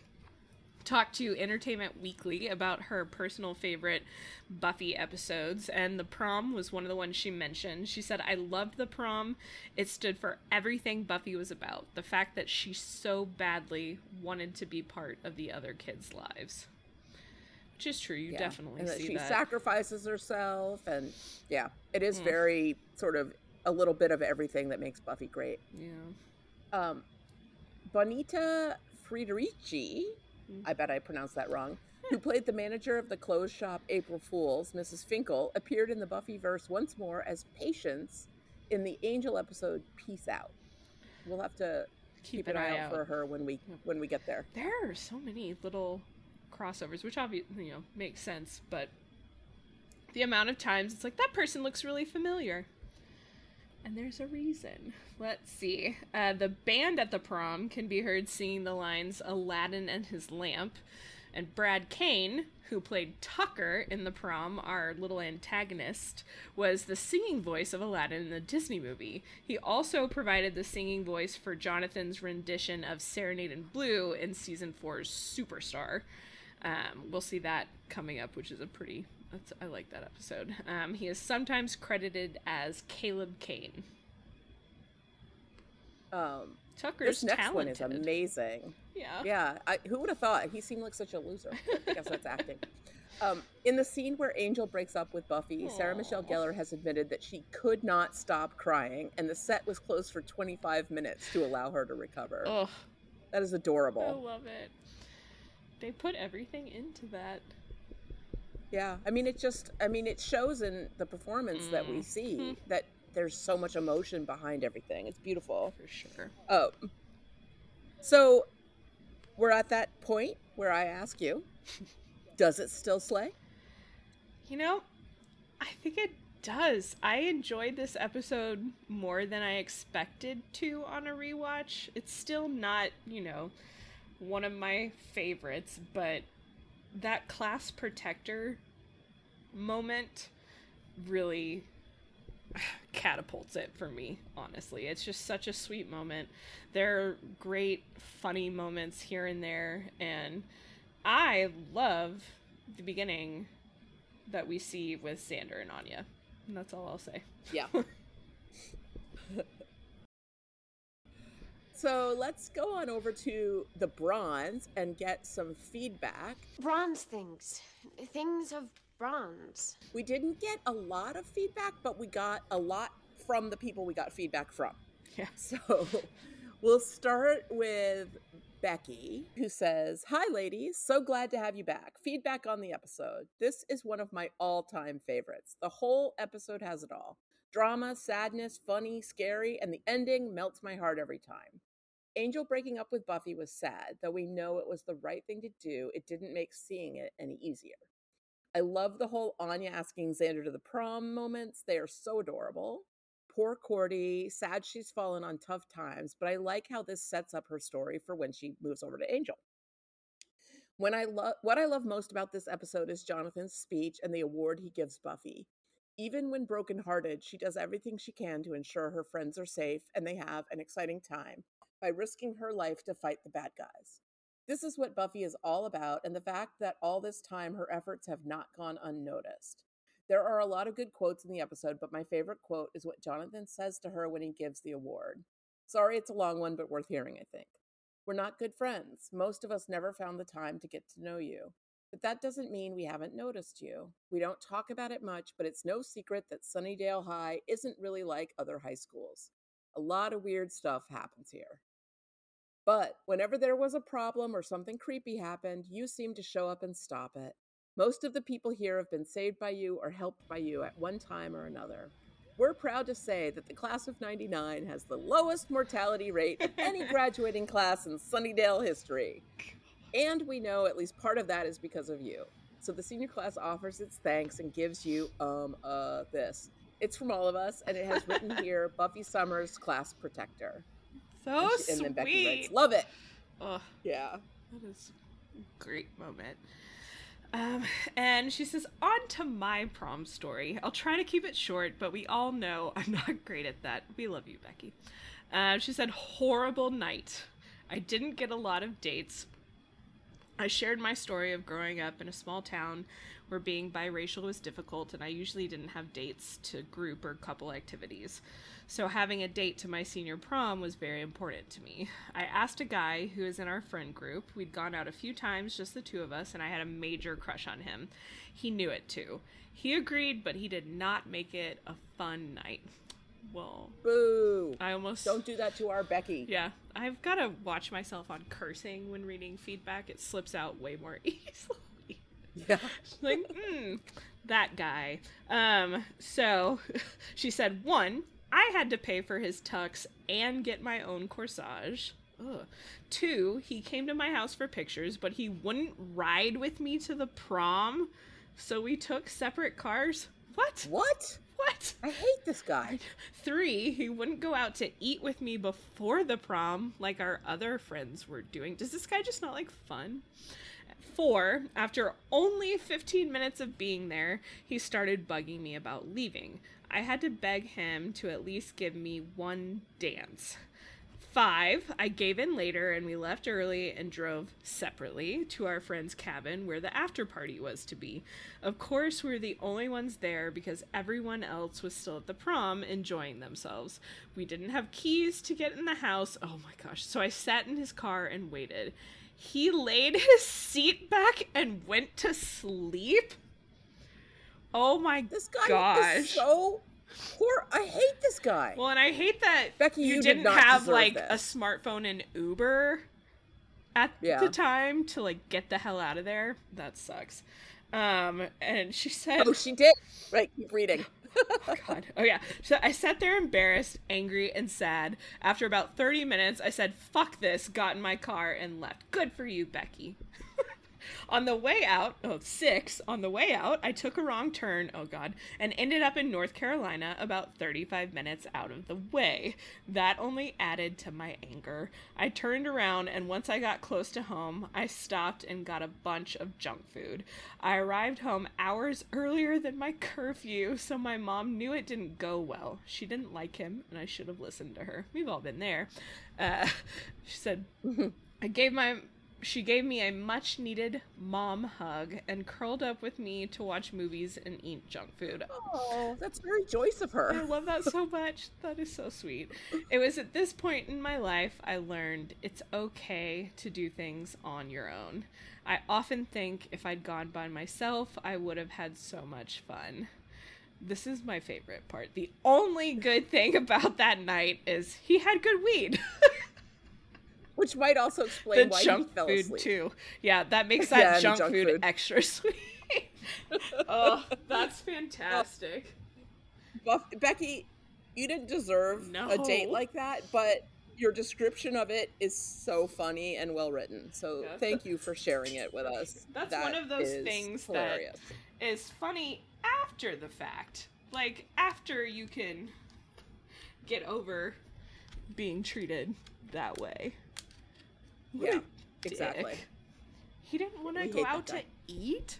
[SPEAKER 5] talked to Entertainment Weekly about her personal favorite Buffy episodes, and The Prom was one of the ones she mentioned. She said, "I loved The Prom. It stood for everything Buffy was about. The fact that she so badly wanted to be part of the other kids' lives." Which is true. You definitely
[SPEAKER 4] and that
[SPEAKER 5] see
[SPEAKER 4] she
[SPEAKER 5] that.
[SPEAKER 4] sacrifices herself, and it is very sort of a little bit of everything that makes Buffy great.
[SPEAKER 5] Yeah.
[SPEAKER 4] Bonita Friederici, I bet I pronounced that wrong, who played the manager of the clothes shop April Fools, Mrs. Finkel, appeared in the Buffyverse once more as Patience in the Angel episode Peace Out. We'll have to keep an eye out for her when we get there.
[SPEAKER 5] There are so many little crossovers, which obviously, makes sense, but the amount of times it's like, that person looks really familiar. And there's a reason. Let's see. The band at the prom can be heard singing the lines "Aladdin and His Lamp," And Brad Kane, who played Tucker in The Prom, our little antagonist, was the singing voice of Aladdin in the Disney movie. He also provided the singing voice for Jonathan's rendition of Serenade in Blue in season 4's Superstar. We'll see that coming up, which is I like that episode. He is sometimes credited as Caleb Kane. Tucker's
[SPEAKER 4] this next
[SPEAKER 5] talented.
[SPEAKER 4] one is amazing.
[SPEAKER 5] Yeah.
[SPEAKER 4] Who would have thought? He seemed like such a loser. I guess that's acting. In the scene where Angel breaks up with Buffy, Sarah Michelle Gellar has admitted that she could not stop crying, and the set was closed for 25 minutes to allow her to recover.
[SPEAKER 5] Ugh.
[SPEAKER 4] That is adorable.
[SPEAKER 5] I love it. They put everything into that.
[SPEAKER 4] Yeah, I mean, it shows in the performance that we see that there's so much emotion behind everything. It's beautiful.
[SPEAKER 5] For sure.
[SPEAKER 4] So we're at that point where I ask you, does it still slay?
[SPEAKER 5] You know, I think it does. I enjoyed this episode more than I expected to on a rewatch. It's still not, one of my favorites, but that class protector moment really catapults it for me, honestly. It's just such a sweet moment. There are great funny moments here and there, and I love the beginning that we see with Xander and Anya, and that's all I'll say.
[SPEAKER 4] Yeah. So let's go on over to the bronze and get some feedback.
[SPEAKER 7] Bronze things. Things of bronze.
[SPEAKER 4] We didn't get a lot of feedback, but we got a lot from the people we got feedback from.
[SPEAKER 5] Yeah.
[SPEAKER 4] So we'll start with Becky, who says, "Hi, ladies. So glad to have you back. Feedback on the episode. This is one of my all-time favorites. The whole episode has it all. Drama, sadness, funny, scary, and the ending melts my heart every time. Angel breaking up with Buffy was sad, though we know it was the right thing to do. It didn't make seeing it any easier. I love the whole Anya asking Xander to the prom moments. They are so adorable. Poor Cordy, sad she's fallen on tough times, but I like how this sets up her story for when she moves over to Angel. What I love most about this episode is Jonathan's speech and the award he gives Buffy. Even when brokenhearted, she does everything she can to ensure her friends are safe and they have an exciting time by risking her life to fight the bad guys. This is what Buffy is all about, and the fact that all this time her efforts have not gone unnoticed. There are a lot of good quotes in the episode, but my favorite quote is what Jonathan says to her when he gives the award. Sorry it's a long one, but worth hearing, I think. We're not good friends. Most of us never found the time to get to know you. But that doesn't mean we haven't noticed you. We don't talk about it much, but it's no secret that Sunnydale High isn't really like other high schools. A lot of weird stuff happens here. But whenever there was a problem or something creepy happened, you seemed to show up and stop it. Most of the people here have been saved by you or helped by you at one time or another. We're proud to say that the class of '99 has the lowest mortality rate of any graduating class in Sunnydale history. And we know at least part of that is because of you. So the senior class offers its thanks and gives you, this. It's from all of us, and it has written here, Buffy Summers, class protector.
[SPEAKER 5] So
[SPEAKER 4] and
[SPEAKER 5] sweet.
[SPEAKER 4] Then Becky writes, love it.
[SPEAKER 5] Oh,
[SPEAKER 4] yeah.
[SPEAKER 5] That is a great moment. And she says, on to my prom story. I'll try to keep it short, but we all know I'm not great at that. We love you, Becky. She said, horrible night. I didn't get a lot of dates. I shared my story of growing up in a small town where being biracial was difficult, and I usually didn't have dates to group or couple activities. So having a date to my senior prom was very important to me. I asked a guy who is in our friend group. We'd gone out a few times, just the two of us, and I had a major crush on him. He knew it too. He agreed, but he did not make it a fun night. Well,
[SPEAKER 4] boo.
[SPEAKER 5] I almost
[SPEAKER 4] don't do that to our Becky.
[SPEAKER 5] Yeah, I've got to watch myself on cursing when reading feedback. It slips out way more easily.
[SPEAKER 4] Yeah.
[SPEAKER 5] Like, that guy. So she said, 1, I had to pay for his tux and get my own corsage. Ugh. 2, he came to my house for pictures, but he wouldn't ride with me to the prom, so we took separate cars. What?
[SPEAKER 4] What? I hate this guy.
[SPEAKER 5] 3, he wouldn't go out to eat with me before the prom like our other friends were doing. Does this guy just not like fun? 4, after only 15 minutes of being there, he started bugging me about leaving. I had to beg him to at least give me one dance. 5, I gave in later and we left early and drove separately to our friend's cabin where the after party was to be. Of course, we were the only ones there because everyone else was still at the prom enjoying themselves. We didn't have keys to get in the house. Oh my gosh. So I sat in his car and waited. He laid his seat back and went to sleep. Oh my gosh.
[SPEAKER 4] This guy is so poor. I hate this guy.
[SPEAKER 5] Well, and I hate that
[SPEAKER 4] Becky,
[SPEAKER 5] you
[SPEAKER 4] did
[SPEAKER 5] didn't
[SPEAKER 4] not
[SPEAKER 5] have
[SPEAKER 4] deserve
[SPEAKER 5] like
[SPEAKER 4] this.
[SPEAKER 5] a smartphone and Uber at the time to like get the hell out of there. That sucks. And she said,
[SPEAKER 4] "Oh, she did." Right, keep reading.
[SPEAKER 5] Oh God. Oh yeah. So I sat there embarrassed, angry, and sad. After about 30 minutes, I said, "Fuck this," got in my car and left. Good for you, Becky. On the way out, 6, on the way out, I took a wrong turn, oh God, and ended up in North Carolina about 35 minutes out of the way. That only added to my anger. I turned around, and once I got close to home, I stopped and got a bunch of junk food. I arrived home hours earlier than my curfew, so my mom knew it didn't go well. She didn't like him, and I should have listened to her. We've all been there. She said, She gave me a much-needed mom hug and curled up with me to watch movies and eat junk food.
[SPEAKER 4] Oh, that's very Joyce of her.
[SPEAKER 5] I love that so much. That is so sweet. It was at this point in my life I learned it's okay to do things on your own. I often think if I'd gone by myself, I would have had so much fun. This is my favorite part. The only good thing about that night is he had good weed.
[SPEAKER 4] Which might also explain
[SPEAKER 5] the
[SPEAKER 4] why
[SPEAKER 5] junk
[SPEAKER 4] he fell
[SPEAKER 5] food
[SPEAKER 4] asleep.
[SPEAKER 5] Too. Yeah, that makes that junk food
[SPEAKER 4] food
[SPEAKER 5] extra sweet. Oh, that's fantastic.
[SPEAKER 4] Becky, you didn't deserve a date like that, but your description of it is so funny and well written. So thank you for sharing it with us.
[SPEAKER 5] That's one of those things
[SPEAKER 4] hilarious.
[SPEAKER 5] That is funny after the fact. Like, after you can get over being treated that way.
[SPEAKER 4] Yeah, exactly.
[SPEAKER 5] He didn't want to go out to eat?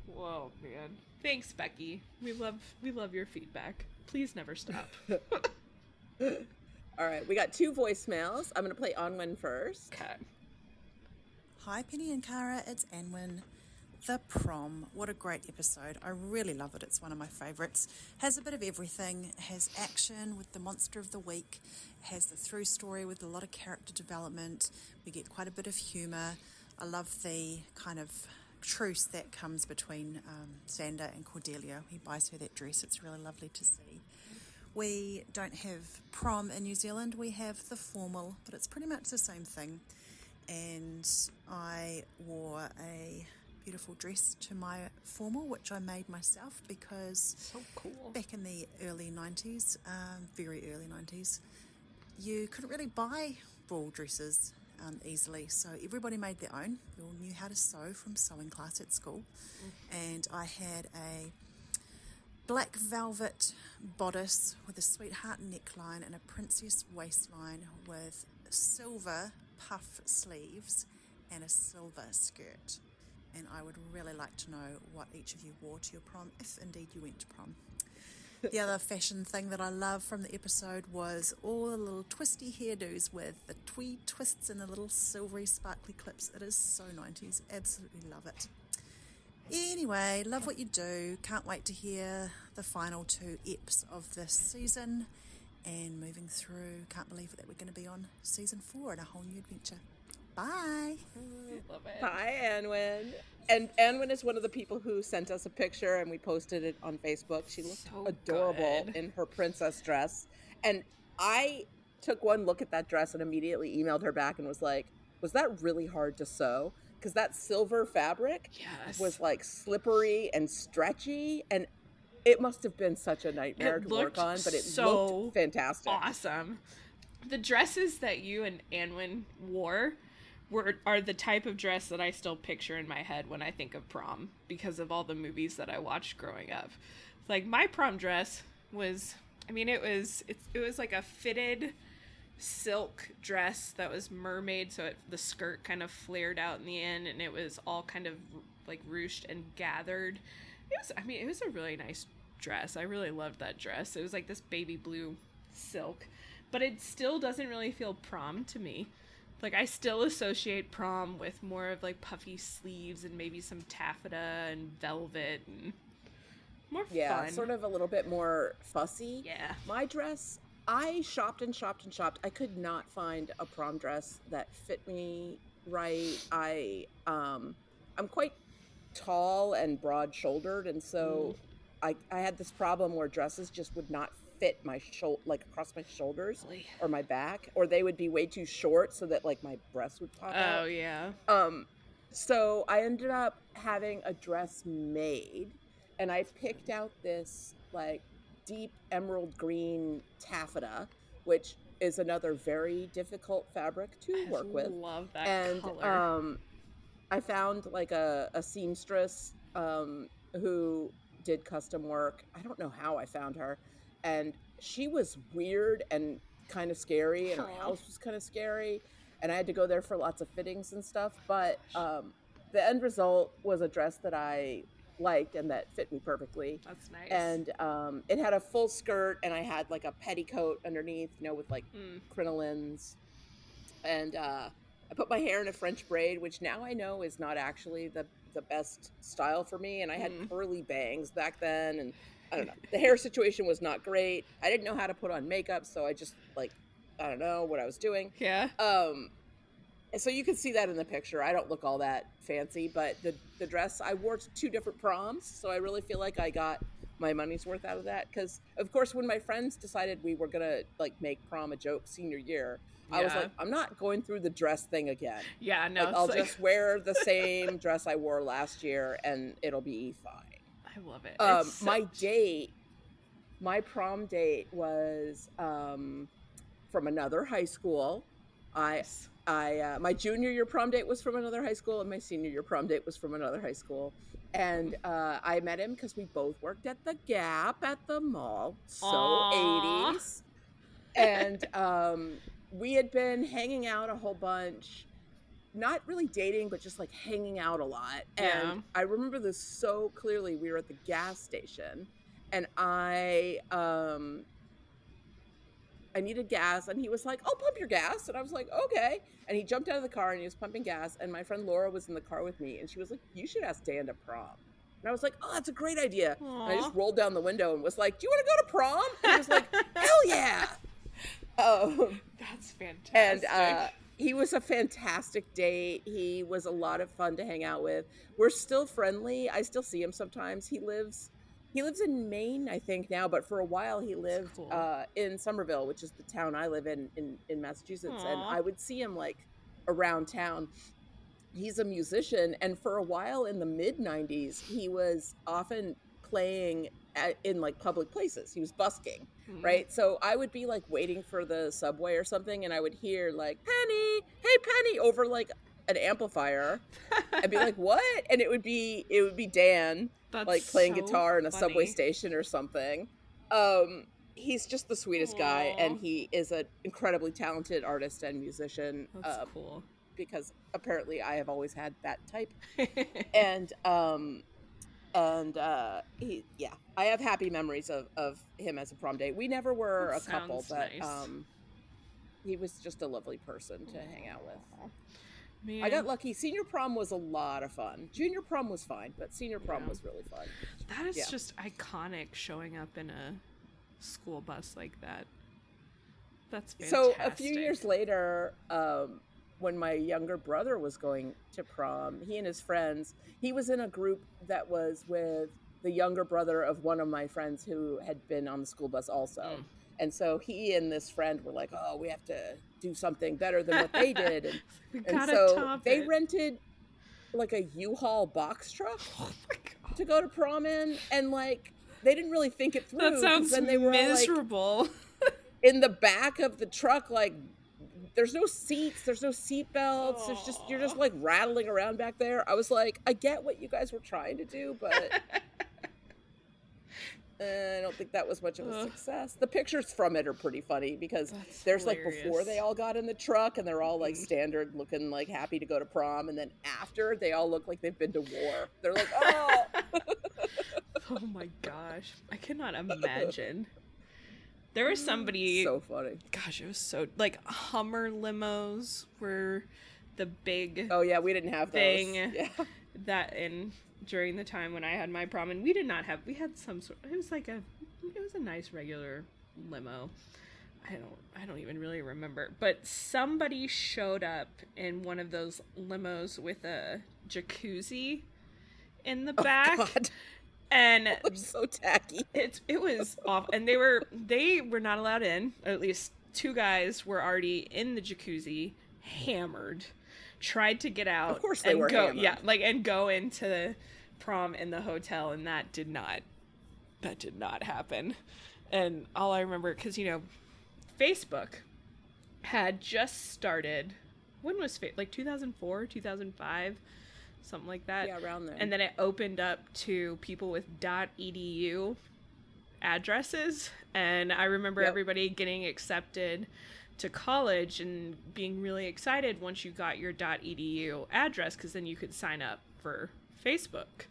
[SPEAKER 5] Whoa, man. Thanks, Becky. We love your feedback. Please never stop.
[SPEAKER 4] All right, we got 2 voicemails. I'm going to play Anwen first.
[SPEAKER 5] Okay.
[SPEAKER 12] Hi, Penny and Cara. It's Anwen. The Prom. What a great episode. I really love it. It's one of my favourites. Has a bit of everything. Has action with the monster of the week. Has the through story with a lot of character development. We get quite a bit of humour. I love the kind of truce that comes between Xander and Cordelia. He buys her that dress. It's really lovely to see. We don't have prom in New Zealand. We have the formal, but it's pretty much the same thing. And I wore a beautiful dress to my formal, which I made myself because
[SPEAKER 5] so cool.
[SPEAKER 12] Back in the early 90s, very early 90s, you couldn't really buy ball dresses easily, so everybody made their own. We all knew how to sew from sewing class at school. And I had a black velvet bodice with a sweetheart neckline and a princess waistline with silver puff sleeves and a silver skirt. And I would really like to know what each of you wore to your prom, if indeed you went to prom. The other fashion thing that I love from the episode was all the little twisty hairdos with the tweed twists and the little silvery sparkly clips. It is so 90s. Absolutely love it. Anyway, love what you do. Can't wait to hear the final 2 eps of this season. And moving through, can't believe that we're going to be on season 4 and a whole new adventure. Bye.
[SPEAKER 5] Love it.
[SPEAKER 4] Bye, Anwen. And Anwen is one of the people who sent us a picture and we posted it on Facebook. She looked
[SPEAKER 5] so
[SPEAKER 4] adorable
[SPEAKER 5] good.
[SPEAKER 4] in her princess dress. And I took one look at that dress and immediately emailed her back and was like, was that really hard to sew? Because that silver fabric was like slippery and stretchy, and it must have been such a nightmare to work on, but it looked fantastic.
[SPEAKER 5] Awesome. The dresses that you and Anwen wore are the type of dress that I still picture in my head when I think of prom because of all the movies that I watched growing up. Like my prom dress was, I mean, it was like a fitted silk dress that was mermaid, so the skirt kind of flared out in the end, and it was all kind of like ruched and gathered. It was a really nice dress. I really loved that dress. It was like this baby blue silk, but it still doesn't really feel prom to me. Like, I still associate prom with more of like puffy sleeves and maybe some taffeta and velvet and more fun.
[SPEAKER 4] Sort of a little bit more fussy.
[SPEAKER 5] Yeah.
[SPEAKER 4] My dress, I shopped and shopped and shopped. I could not find a prom dress that fit me right. I'm quite tall and broad-shouldered, and so I had this problem where dresses just would not fit my like across my shoulders or my back, or they would be way too short so that like my breasts would pop out.
[SPEAKER 5] Oh yeah.
[SPEAKER 4] So I ended up having a dress made, and I picked out this like deep emerald green taffeta, which is another very difficult fabric to work with.
[SPEAKER 5] I love that color.
[SPEAKER 4] I found like a seamstress who did custom work. I don't know how I found her. And she was weird and kind of scary, and her house was kind of scary. And I had to go there for lots of fittings and stuff. But the end result was a dress that I liked and that fit me perfectly.
[SPEAKER 5] That's nice.
[SPEAKER 4] And it had a full skirt, and I had like a petticoat underneath, with like crinolines. And I put my hair in a French braid, which now I know is not actually the best style for me. And I had curly bangs back then, and I don't know. The hair situation was not great. I didn't know how to put on makeup, so I just I don't know what I was doing.
[SPEAKER 5] Yeah.
[SPEAKER 4] And so you can see that in the picture. I don't look all that fancy, but the dress, I wore to 2 different proms, so I really feel like I got my money's worth out of that. Because of course, when my friends decided we were gonna make prom a joke senior year, I was like, I'm not going through the dress thing again.
[SPEAKER 5] Yeah, no.
[SPEAKER 4] I'll just wear the same dress I wore last year, and it'll be fine.
[SPEAKER 5] I love it.
[SPEAKER 4] My prom date was from another high school. My junior year prom date was from another high school, and my senior year prom date was from another high school. And I met him because we both worked at the Gap at the mall. So
[SPEAKER 5] Aww.
[SPEAKER 4] 80s. And we had been hanging out a whole bunch. Not really dating, but just hanging out a lot. And I remember this so clearly. We were at the gas station, and I needed gas, and he was like, "I'll pump your gas." And I was like, "Okay." And he jumped out of the car, and he was pumping gas, and my friend Laura was in the car with me, and she was like, "You should ask Dan to prom." And I was like, "Oh, that's a great idea." And I just rolled down the window and was like, "Do you want to go to prom?" And he was like, "Hell yeah."
[SPEAKER 5] That's fantastic.
[SPEAKER 4] And he was a fantastic date. He was a lot of fun to hang out with. We're still friendly. I still see him sometimes. He lives in Maine, I think, now, but for a while he lived in Somerville, which is the town I live in Massachusetts.
[SPEAKER 5] Aww.
[SPEAKER 4] And I would see him around town. He's a musician, and for a while in the mid-90s, he was often playing in public places. He was busking, right? So I would be waiting for the subway or something, and I would hear "Penny, hey Penny" over an amplifier. I'd be like, "What?" And it would be Dan playing guitar in a subway station or something. He's just the sweetest guy, and he is an incredibly talented artist and musician.
[SPEAKER 5] That's cool.
[SPEAKER 4] Because apparently I have always had that type. I have happy memories of him as a prom date. We never were a couple, but
[SPEAKER 5] nice.
[SPEAKER 4] He was just a lovely person to hang out with.
[SPEAKER 5] Man.
[SPEAKER 4] I got lucky. Senior prom was a lot of fun. Junior prom was fine, but senior prom was really fun.
[SPEAKER 5] That is just iconic, showing up in a school bus like that. That's fantastic.
[SPEAKER 4] So a few years later, when my younger brother was going to prom, he and his friends, he was in a group that was with the younger brother of one of my friends who had been on the school bus also. And so he and this friend were like, "Oh, we have to do something better than what they did." And so they rented a U-Haul box truck to go to prom in, and they didn't really think it through.
[SPEAKER 5] That sounds
[SPEAKER 4] then they were
[SPEAKER 5] miserable.
[SPEAKER 4] In the back of the truck, there's no seats, there's no seat belts. You're just rattling around back there. I was like, I get what you guys were trying to do, but I don't think that was much of a success. The pictures from it are pretty funny because there's
[SPEAKER 5] hilarious.
[SPEAKER 4] like before they all got in the truck and they're all like standard looking like happy to go to prom, and then after they all look like they've been to war. They're like, oh.
[SPEAKER 5] Oh my gosh, I cannot imagine. There was somebody
[SPEAKER 4] so funny.
[SPEAKER 5] Gosh, it was so like Hummer limos were the big
[SPEAKER 4] oh yeah, we didn't have
[SPEAKER 5] thing
[SPEAKER 4] those. Yeah.
[SPEAKER 5] that in during the time when I had my prom, and we had some sort. It was a nice regular limo. I don't even really remember, but somebody showed up in one of those limos with a jacuzzi in the back.
[SPEAKER 4] God.
[SPEAKER 5] And
[SPEAKER 4] that was so tacky.
[SPEAKER 5] It was awful, and they were not allowed in. Or at least two guys were already in the jacuzzi, hammered. Tried to get out.
[SPEAKER 4] Of course they were hammered.
[SPEAKER 5] Yeah, and go into prom in the hotel, and that did not happen. And all I remember, because Facebook had just started. When was like 2004, 2005, something like that?
[SPEAKER 4] Yeah, around there.
[SPEAKER 5] And then it opened up to people with .edu addresses, and I remember everybody getting accepted to college and being really excited once you got your .edu address, because then you could sign up for Facebook.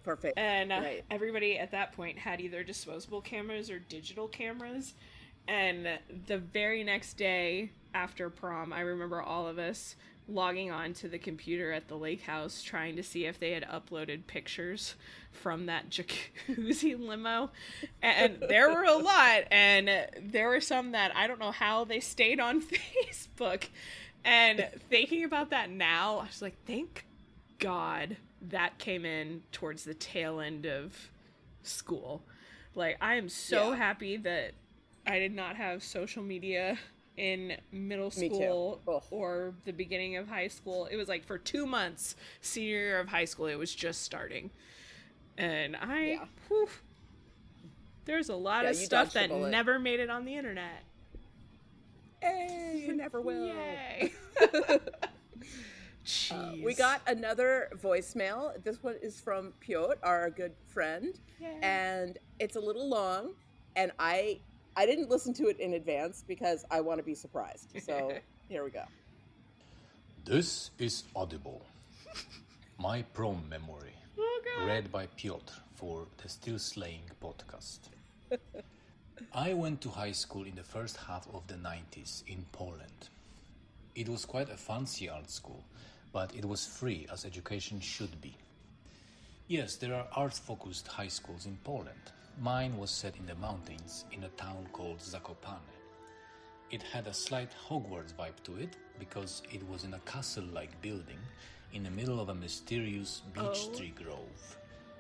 [SPEAKER 4] Perfect.
[SPEAKER 5] And
[SPEAKER 4] right.
[SPEAKER 5] Everybody at that point had either disposable cameras or digital cameras. And the very next day after prom, I remember all of us logging on to the computer at the lake house trying to see if they had uploaded pictures from that jacuzzi limo. And there were a lot, and there were some that I don't know how they stayed on Facebook. And thinking about that now, I was like, thank God that came in towards the tail end of school. Like, I am so happy that I did not have social media in middle school or the beginning of high school. It was like for 2 months, senior year of high school, it was just starting. And there's a lot of stuff that never made it on the internet.
[SPEAKER 4] Hey, you never will.
[SPEAKER 5] Yay.
[SPEAKER 4] We got another voicemail. This one is from Piotr, our good friend.
[SPEAKER 5] Yay.
[SPEAKER 4] And it's a little long, and I didn't listen to it in advance because I want to be surprised. So here we go.
[SPEAKER 13] This is Audible. My prom memory. Read by Piotr for the Still Slaying podcast. I went to high school in the first half of the 90s in Poland. It was quite a fancy art school, but it was free as education should be. Yes, there are arts-focused high schools in Poland. Mine was set in the mountains in a town called Zakopane. It had a slight Hogwarts vibe to it because it was in a castle-like building in the middle of a mysterious beech tree grove.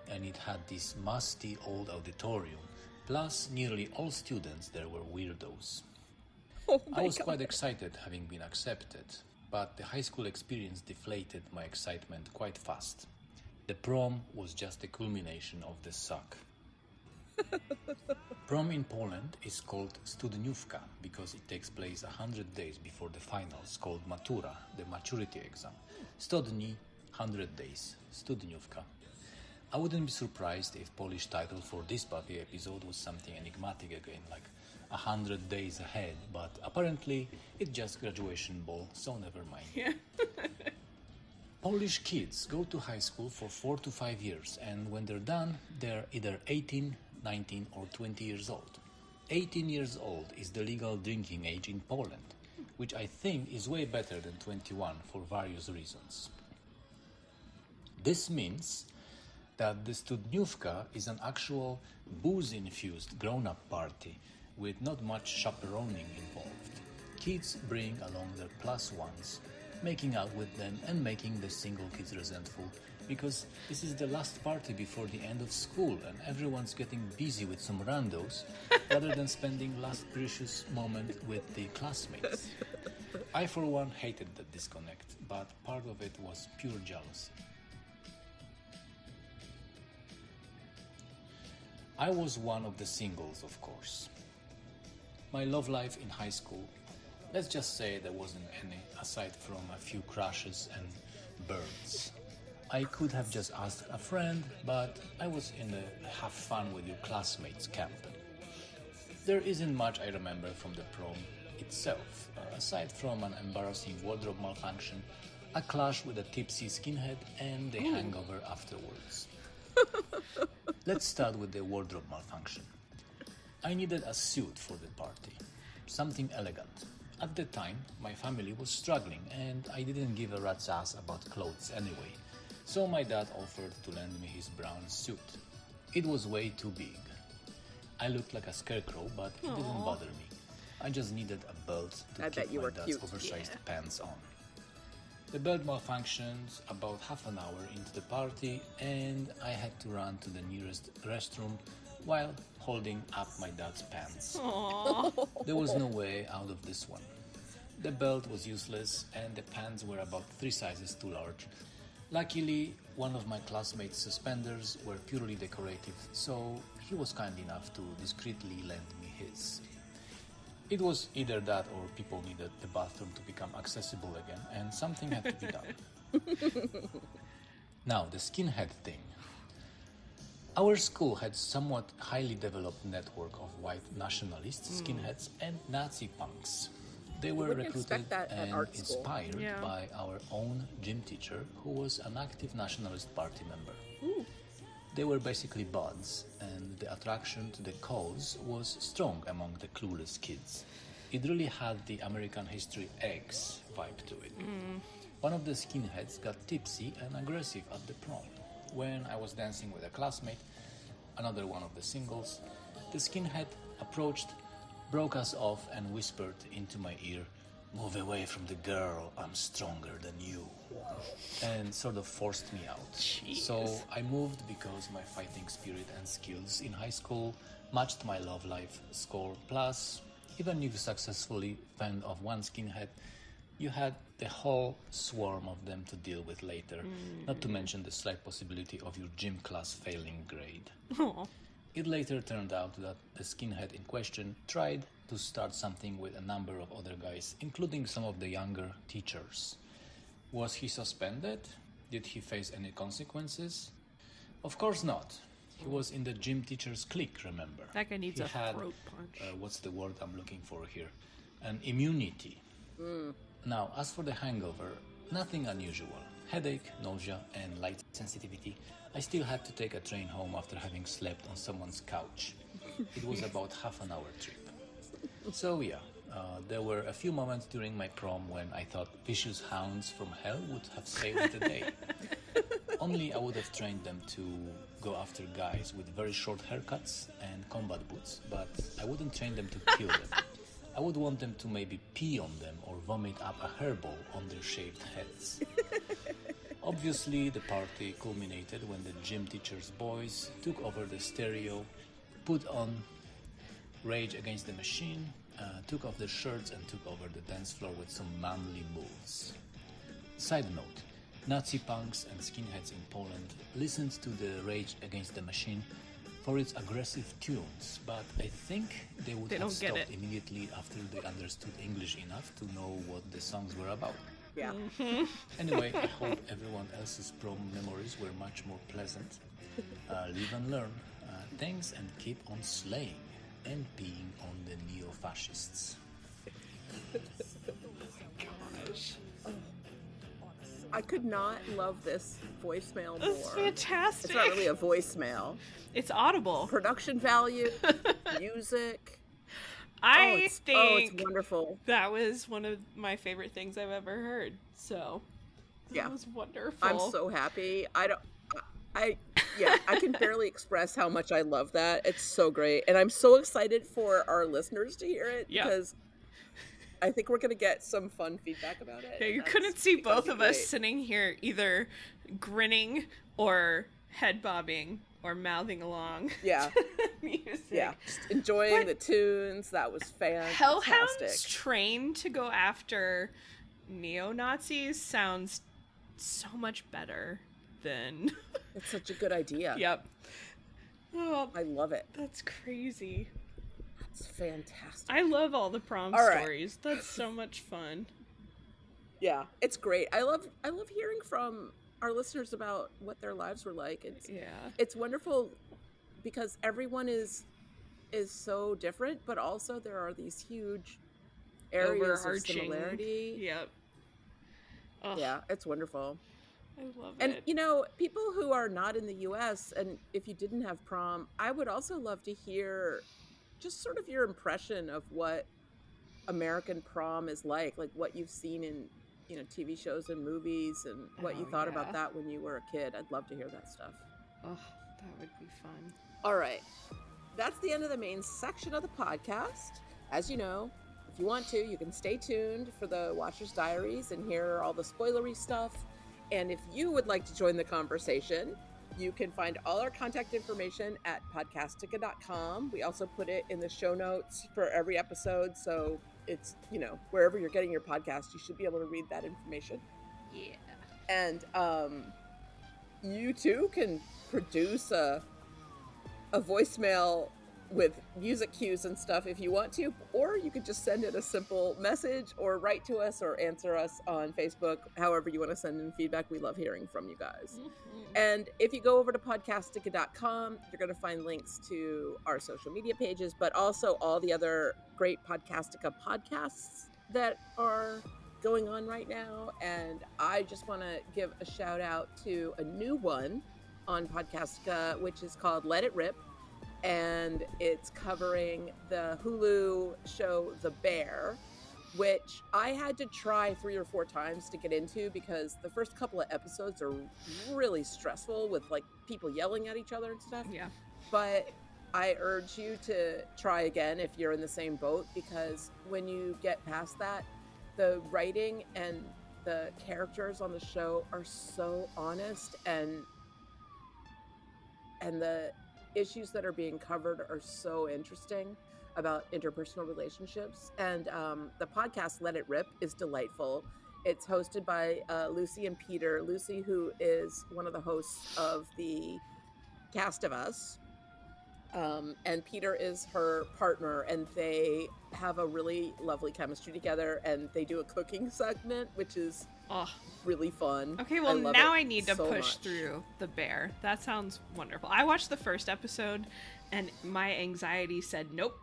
[SPEAKER 13] And it had this musty old auditorium, plus nearly all students there were weirdos. I was quite excited having been accepted, but the high school experience deflated my excitement quite fast. The prom was just the culmination of the suck. Prom in Poland is called studniówka because it takes place 100 days before the finals, called matura, the maturity exam. 100 dni, 100 days, studniówka. I wouldn't be surprised if Polish title for this Buffy episode was something enigmatic again, like 100 days ahead, but apparently it's just graduation ball, so never mind.
[SPEAKER 5] Yeah.
[SPEAKER 13] Polish kids go to high school for 4 to 5 years, and when they're done, they're either 18, 19 or 20 years old. 18 years old is the legal drinking age in Poland, which I think is way better than 21 for various reasons. This means that the studniówka is an actual booze-infused grown-up party with not much chaperoning involved. Kids bring along their plus ones, making out with them and making the single kids resentful because this is the last party before the end of school and everyone's getting busy with some randos rather than spending last precious moment with the classmates. I, for one, hated that disconnect, but part of it was pure jealousy. I was one of the singles, of course. My love life in high school, let's just say there wasn't any, aside from a few crushes and birds. I could have just asked a friend, but I was in the have fun with your classmates camp. There isn't much I remember from the prom itself, aside from an embarrassing wardrobe malfunction, a clash with a tipsy skinhead, and the hangover afterwards. Let's start with the wardrobe malfunction. I needed a suit for the party, something elegant. At the time, my family was struggling, and I didn't give a rat's ass about clothes anyway, so my dad offered to lend me his brown suit. It was way too big. I looked like a scarecrow, but it didn't bother me. I just needed a belt to keep my dad's oversized pants on. The belt malfunctioned about half an hour into the party, and I had to run to the nearest restroom while holding up my dad's pants. There was no way out of this one. The belt was useless, and the pants were about 3 sizes too large. Luckily, one of my classmates' suspenders were purely decorative, so he was kind enough to discreetly lend me his. It was either that or people needed the bathroom to become accessible again, and something had to be done. Now, the skinhead thing. Our school had somewhat highly developed network of white nationalists, skinheads, and Nazi punks. They were recruited and inspired by our own gym teacher, who was an active Nationalist Party member. They were basically buds, and the attraction to the cause was strong among the clueless kids. It really had the American History X vibe to it. One of the skinheads got tipsy and aggressive at the prom. When I was dancing with a classmate, another one of the singles, the skinhead approached, broke us off, and whispered into my ear, "Move away from the girl, I'm stronger than you," and sort of forced me out.
[SPEAKER 5] Jeez.
[SPEAKER 13] So I moved because my fighting spirit and skills in high school matched my love life score. Plus, even if you successfully fend off one skinhead, you had the whole swarm of them to deal with later, not to mention the slight possibility of your gym class failing grade. It later turned out that the skinhead in question tried to start something with a number of other guys, including some of the younger teachers. Was he suspended? Did he face any consequences? Of course not. He was in the gym teacher's clique, remember?
[SPEAKER 5] That guy needs a throat punch.
[SPEAKER 13] What's the word I'm looking for here? An immunity. Now, as for the hangover, nothing unusual. Headache, nausea, and light sensitivity. I still had to take a train home after having slept on someone's couch. It was about half an hour trip. So yeah, there were a few moments during my prom when I thought vicious hounds from hell would have saved the day. Only I would have trained them to go after guys with very short haircuts and combat boots, but I wouldn't train them to kill them. I would want them to maybe pee on them or vomit up a hairball on their shaved heads. Obviously, the party culminated when the gym teacher's boys took over the stereo, put on Rage Against the Machine, took off their shirts and took over the dance floor with some manly moves. Side note, Nazi punks and skinheads in Poland listened to the Rage Against the Machine for its aggressive tunes, but I think they would have stopped immediately after they understood English enough to know what the songs were about.
[SPEAKER 4] Yeah.
[SPEAKER 13] Anyway, I hope everyone else's prom memories were much more pleasant. Live and learn. Thanks, and keep on slaying and being on the neo-fascists.
[SPEAKER 5] Gosh.
[SPEAKER 4] I could not love this voicemail more.
[SPEAKER 5] It's fantastic.
[SPEAKER 4] It's not really a voicemail.
[SPEAKER 5] It's audible.
[SPEAKER 4] Production value, music.
[SPEAKER 5] I think
[SPEAKER 4] it's wonderful.
[SPEAKER 5] That was one of my favorite things I've ever heard. So that was wonderful.
[SPEAKER 4] I'm so happy. I can barely express how much I love that. It's so great. And I'm so excited for our listeners to hear it because I think we're going to get some fun feedback about it.
[SPEAKER 5] Yeah, you couldn't see both of us sitting here either grinning or head bobbing or mouthing along.
[SPEAKER 4] Yeah.
[SPEAKER 5] Music.
[SPEAKER 4] Yeah. Just enjoying the tunes. That was fantastic.
[SPEAKER 5] Hellhounds trained to go after neo-Nazis sounds so much better than...
[SPEAKER 4] It's such a good idea.
[SPEAKER 5] Yep. Oh,
[SPEAKER 4] I love it.
[SPEAKER 5] That's crazy.
[SPEAKER 4] That's fantastic.
[SPEAKER 5] I love all the prom stories. That's so much fun.
[SPEAKER 4] Yeah, it's great. I love hearing from our listeners about what their lives were like. It's wonderful because everyone is so different, but also there are these huge areas of similarity.
[SPEAKER 5] Yep. Ugh.
[SPEAKER 4] Yeah, it's wonderful.
[SPEAKER 5] I love
[SPEAKER 4] and,
[SPEAKER 5] it.
[SPEAKER 4] you know, people who are not in the US, and if you didn't have Prom, I would also love to hear just sort of your impression of what American Prom is like what you've seen in, you know, TV shows and movies, and what you thought about that when you were a kid. I'd love to hear that stuff.
[SPEAKER 5] Oh, that would be fun.
[SPEAKER 4] All right. That's the end of the main section of the podcast. As you know, if you want to, you can stay tuned for the Watcher's Diaries and hear all the spoilery stuff. And if you would like to join the conversation, you can find all our contact information at podcastica.com. We also put it in the show notes for every episode. So it's, you know, wherever you're getting your podcast, you should be able to read that information.
[SPEAKER 5] Yeah.
[SPEAKER 4] And you too can produce a voicemail with music cues and stuff if you want to, or you could just send in a simple message or write to us or answer us on Facebook, however you want to send in feedback. We love hearing from you guys. And if you go over to podcastica.com, you're going to find links to our social media pages, but also all the other great Podcastica podcasts that are going on right now. And I just want to give a shout out to a new one on Podcastica, which is called Let It Rip. And it's covering the Hulu show The Bear, which I had to try 3 or 4 times to get into because the first couple of episodes are really stressful with like people yelling at each other and stuff.
[SPEAKER 5] Yeah.
[SPEAKER 4] But I urge you to try again if you're in the same boat, because when you get past that, the writing and the characters on the show are so honest, and the issues that are being covered are so interesting about interpersonal relationships. And the podcast Let It Rip is delightful. It's hosted by Lucy and Peter. Lucy, who is one of the hosts of the Cast of Us, and Peter is her partner, and they have a really lovely chemistry together, and they do a cooking segment, which is really fun.
[SPEAKER 5] Okay, well, now I need to push through The Bear. That sounds wonderful. I watched the first episode, and my anxiety said nope.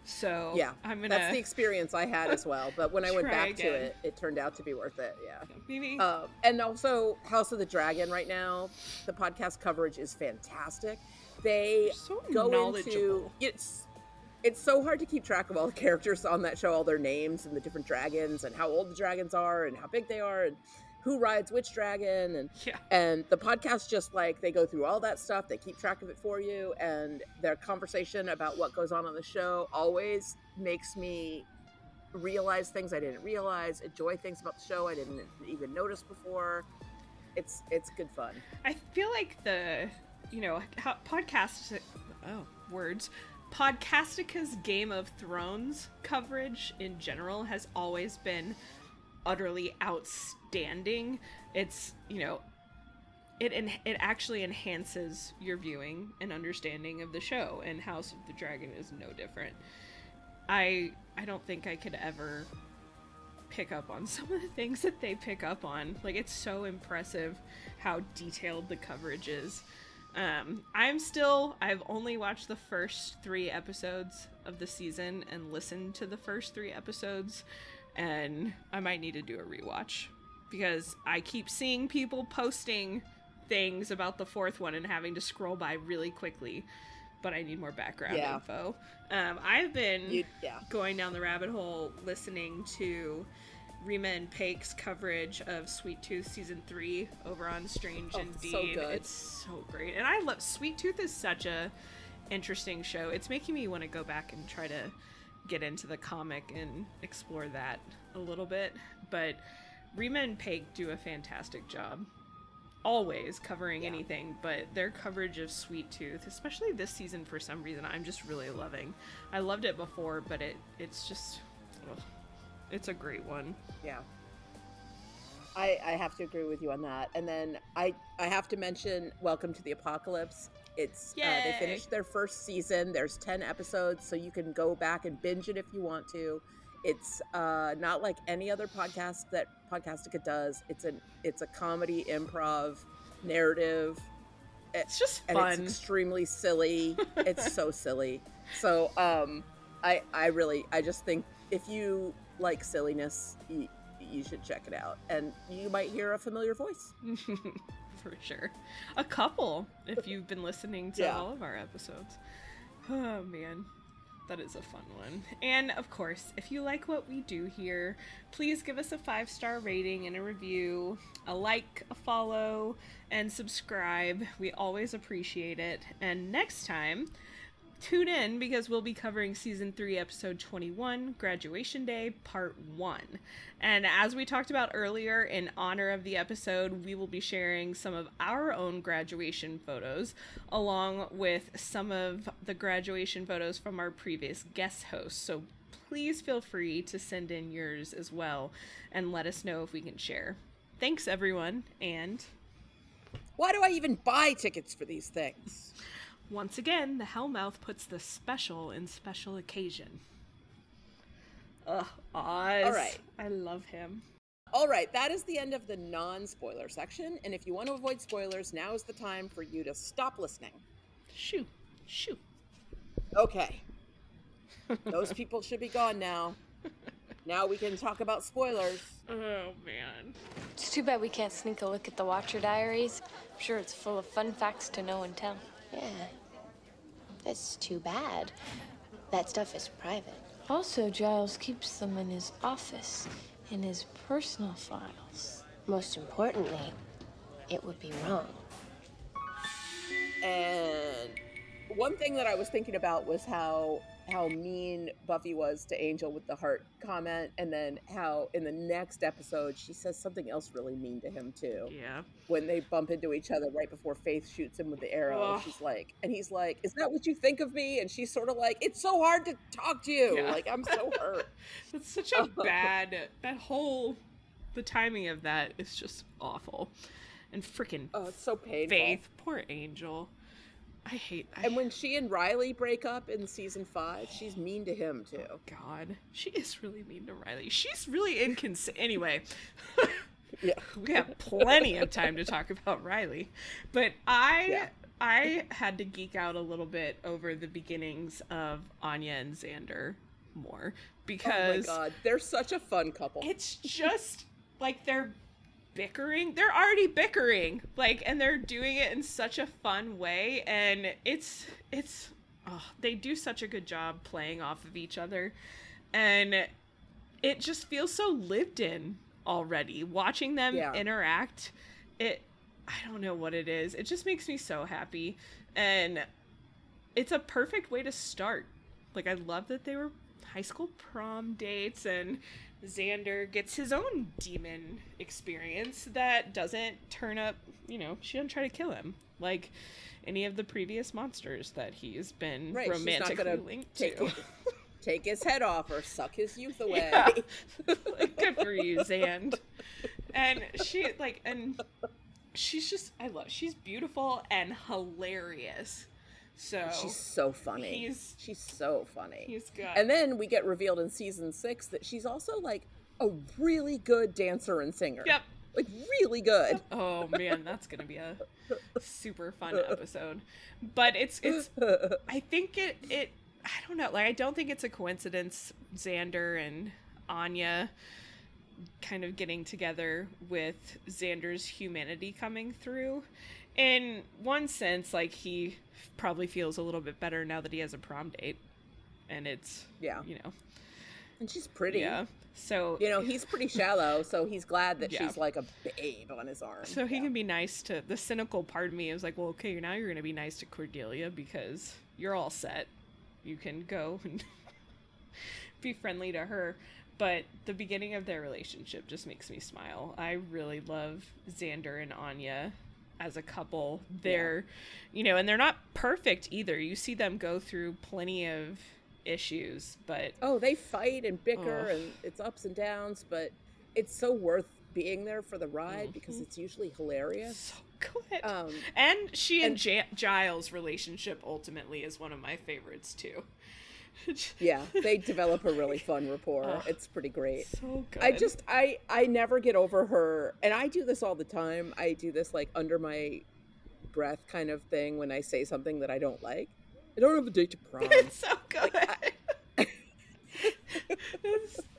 [SPEAKER 5] So
[SPEAKER 4] yeah, that's the experience I had as well. But when I went back to it, it turned out to be worth it. Yeah,
[SPEAKER 5] maybe.
[SPEAKER 4] And also House of the Dragon right now, the podcast coverage is fantastic. They go into it's so hard to keep track of all the characters on that show, all their names and the different dragons and how old the dragons are and how big they are and who rides which dragon. And the podcast, just like, they go through all that stuff. They keep track of it for you. And their conversation about what goes on the show always makes me realize things I didn't realize, enjoy things about the show I didn't even notice before. It's good fun.
[SPEAKER 5] I feel like Podcastica's Game of Thrones coverage in general has always been utterly outstanding. It's, it actually enhances your viewing and understanding of the show, and House of the Dragon is no different. I don't think I could ever pick up on some of the things that they pick up on. Like, it's so impressive how detailed the coverage is. I've only watched the first 3 episodes of the season and listened to the first 3 episodes, and I might need to do a rewatch because I keep seeing people posting things about the 4th one and having to scroll by really quickly, but I need more background info. I've been going down the rabbit hole listening to Rima and Pake's coverage of Sweet Tooth season 3 over on Strange Indeed.
[SPEAKER 4] So good.
[SPEAKER 5] It's so great, and I love Sweet Tooth. Is such a interesting show. It's making me want to go back and try to get into the comic and explore that a little bit. But Rima and Pake do a fantastic job, always covering anything, but their coverage of Sweet Tooth, especially this season, for some reason, I'm just really loving. I loved it before, but it's just. It's a great one.
[SPEAKER 4] Yeah. I have to agree with you on that. And then I have to mention Welcome to the Apocalypse. It's they finished their first season. There's 10 episodes, so you can go back and binge it if you want to. It's not like any other podcast that Podcastica does. It's a comedy improv narrative.
[SPEAKER 5] It's just
[SPEAKER 4] fun. And it's extremely silly. It's so silly. So I just think if you like silliness, you should check it out, and you might hear a familiar voice.
[SPEAKER 5] For sure. A couple, if you've been listening to all of our episodes. Oh man, that is a fun one. And of course, if you like what we do here, please give us a 5-star rating and a review, a like, a follow, and subscribe. We always appreciate it. And next time, tune in, because we'll be covering season 3, episode 21, Graduation Day, part 1. And as we talked about earlier, in honor of the episode, we will be sharing some of our own graduation photos, along with some of the graduation photos from our previous guest hosts. So please feel free to send in yours as well, and let us know if we can share. Thanks, everyone, and...
[SPEAKER 4] why do I even buy tickets for these things?
[SPEAKER 5] Once again, the Hellmouth puts the special in special occasion. Ugh, Oz.
[SPEAKER 4] All right.
[SPEAKER 5] I love him.
[SPEAKER 4] All right, that is the end of the non-spoiler section. And if you want to avoid spoilers, now is the time for you to stop listening.
[SPEAKER 5] Shoo.
[SPEAKER 4] Okay. Those people should be gone now. Now we can talk about spoilers.
[SPEAKER 5] Oh, man.
[SPEAKER 7] It's too bad we can't sneak a look at the Watcher Diaries. I'm sure it's full of fun facts to know and tell.
[SPEAKER 14] Yeah, that's too bad. That stuff is private.
[SPEAKER 7] Also, Giles keeps them in his office, in his personal files.
[SPEAKER 14] Most importantly, it would be wrong.
[SPEAKER 4] And one thing that I was thinking about was how mean Buffy was to Angel with the heart comment, and then how in the next episode she says something else really mean to him too.
[SPEAKER 5] Yeah.
[SPEAKER 4] When they bump into each other right before Faith shoots him with the arrow,
[SPEAKER 5] Ugh.
[SPEAKER 4] she's like, and he's like, "Is that what you think of me?" And she's sort of like, "It's so hard to talk to you.
[SPEAKER 5] Yeah.
[SPEAKER 4] Like, I'm so hurt."
[SPEAKER 5] It's such a bad, the timing of that is just awful. And freaking
[SPEAKER 4] it's so painful.
[SPEAKER 5] Faith, poor Angel.
[SPEAKER 4] And when she and Riley break up in season 5, she's mean to him too.
[SPEAKER 5] Oh, God, she is really mean to Riley. She's really inconsistent. Anyway,
[SPEAKER 4] yeah,
[SPEAKER 5] we have plenty of time to talk about Riley, but I had to geek out a little bit over the beginnings of Anya and Xander more, because
[SPEAKER 4] oh my God, they're such a fun couple.
[SPEAKER 5] It's just like they're already bickering, like, and they're doing it in such a fun way, and they do such a good job playing off of each other, and it just feels so lived in already watching them interact. I don't know what it is, it just makes me so happy, and it's a perfect way to start. Like, I love that they were high school prom dates, and Xander gets his own demon experience that doesn't turn up, she doesn't try to kill him like any of the previous monsters that he's been romantically linked to.
[SPEAKER 4] Take his head off or suck his youth away.
[SPEAKER 5] Yeah. Good for you, Xand. And she's beautiful and hilarious. So
[SPEAKER 4] she's so funny. She's so funny.
[SPEAKER 5] He's good.
[SPEAKER 4] And then we get revealed in season 6 that she's also like a really good dancer and singer.
[SPEAKER 5] Yep.
[SPEAKER 4] Like really good.
[SPEAKER 5] Oh man, that's gonna be a super fun episode. But it's I think it I don't know, like I don't think it's a coincidence Xander and Anya kind of getting together with Xander's humanity coming through. In one sense, like, he probably feels a little bit better now that he has a prom date, and it's
[SPEAKER 4] and she's pretty.
[SPEAKER 5] Yeah, so
[SPEAKER 4] he's pretty shallow, so he's glad that she's like a babe on his arm.
[SPEAKER 5] So he can be nice to the cynical part of me. Is like, well, okay, now you're gonna be nice to Cordelia because you're all set. You can go and be friendly to her. But the beginning of their relationship just makes me smile. I really love Xander and Anya as a couple. They're, and they're not perfect either. You see them go through plenty of issues, but...
[SPEAKER 4] Oh, they fight and bicker, and it's ups and downs, but it's so worth being there for the ride because it's usually hilarious.
[SPEAKER 5] So good. And she and Giles' relationship ultimately is one of my favorites, too.
[SPEAKER 4] Yeah, they develop a really fun rapport.
[SPEAKER 5] Oh,
[SPEAKER 4] it's pretty great.
[SPEAKER 5] So good.
[SPEAKER 4] I never get over her, and I do this all the time. I do this like under my breath kind of thing when I say something that I don't like. I don't have a date to prom.
[SPEAKER 5] It's so good.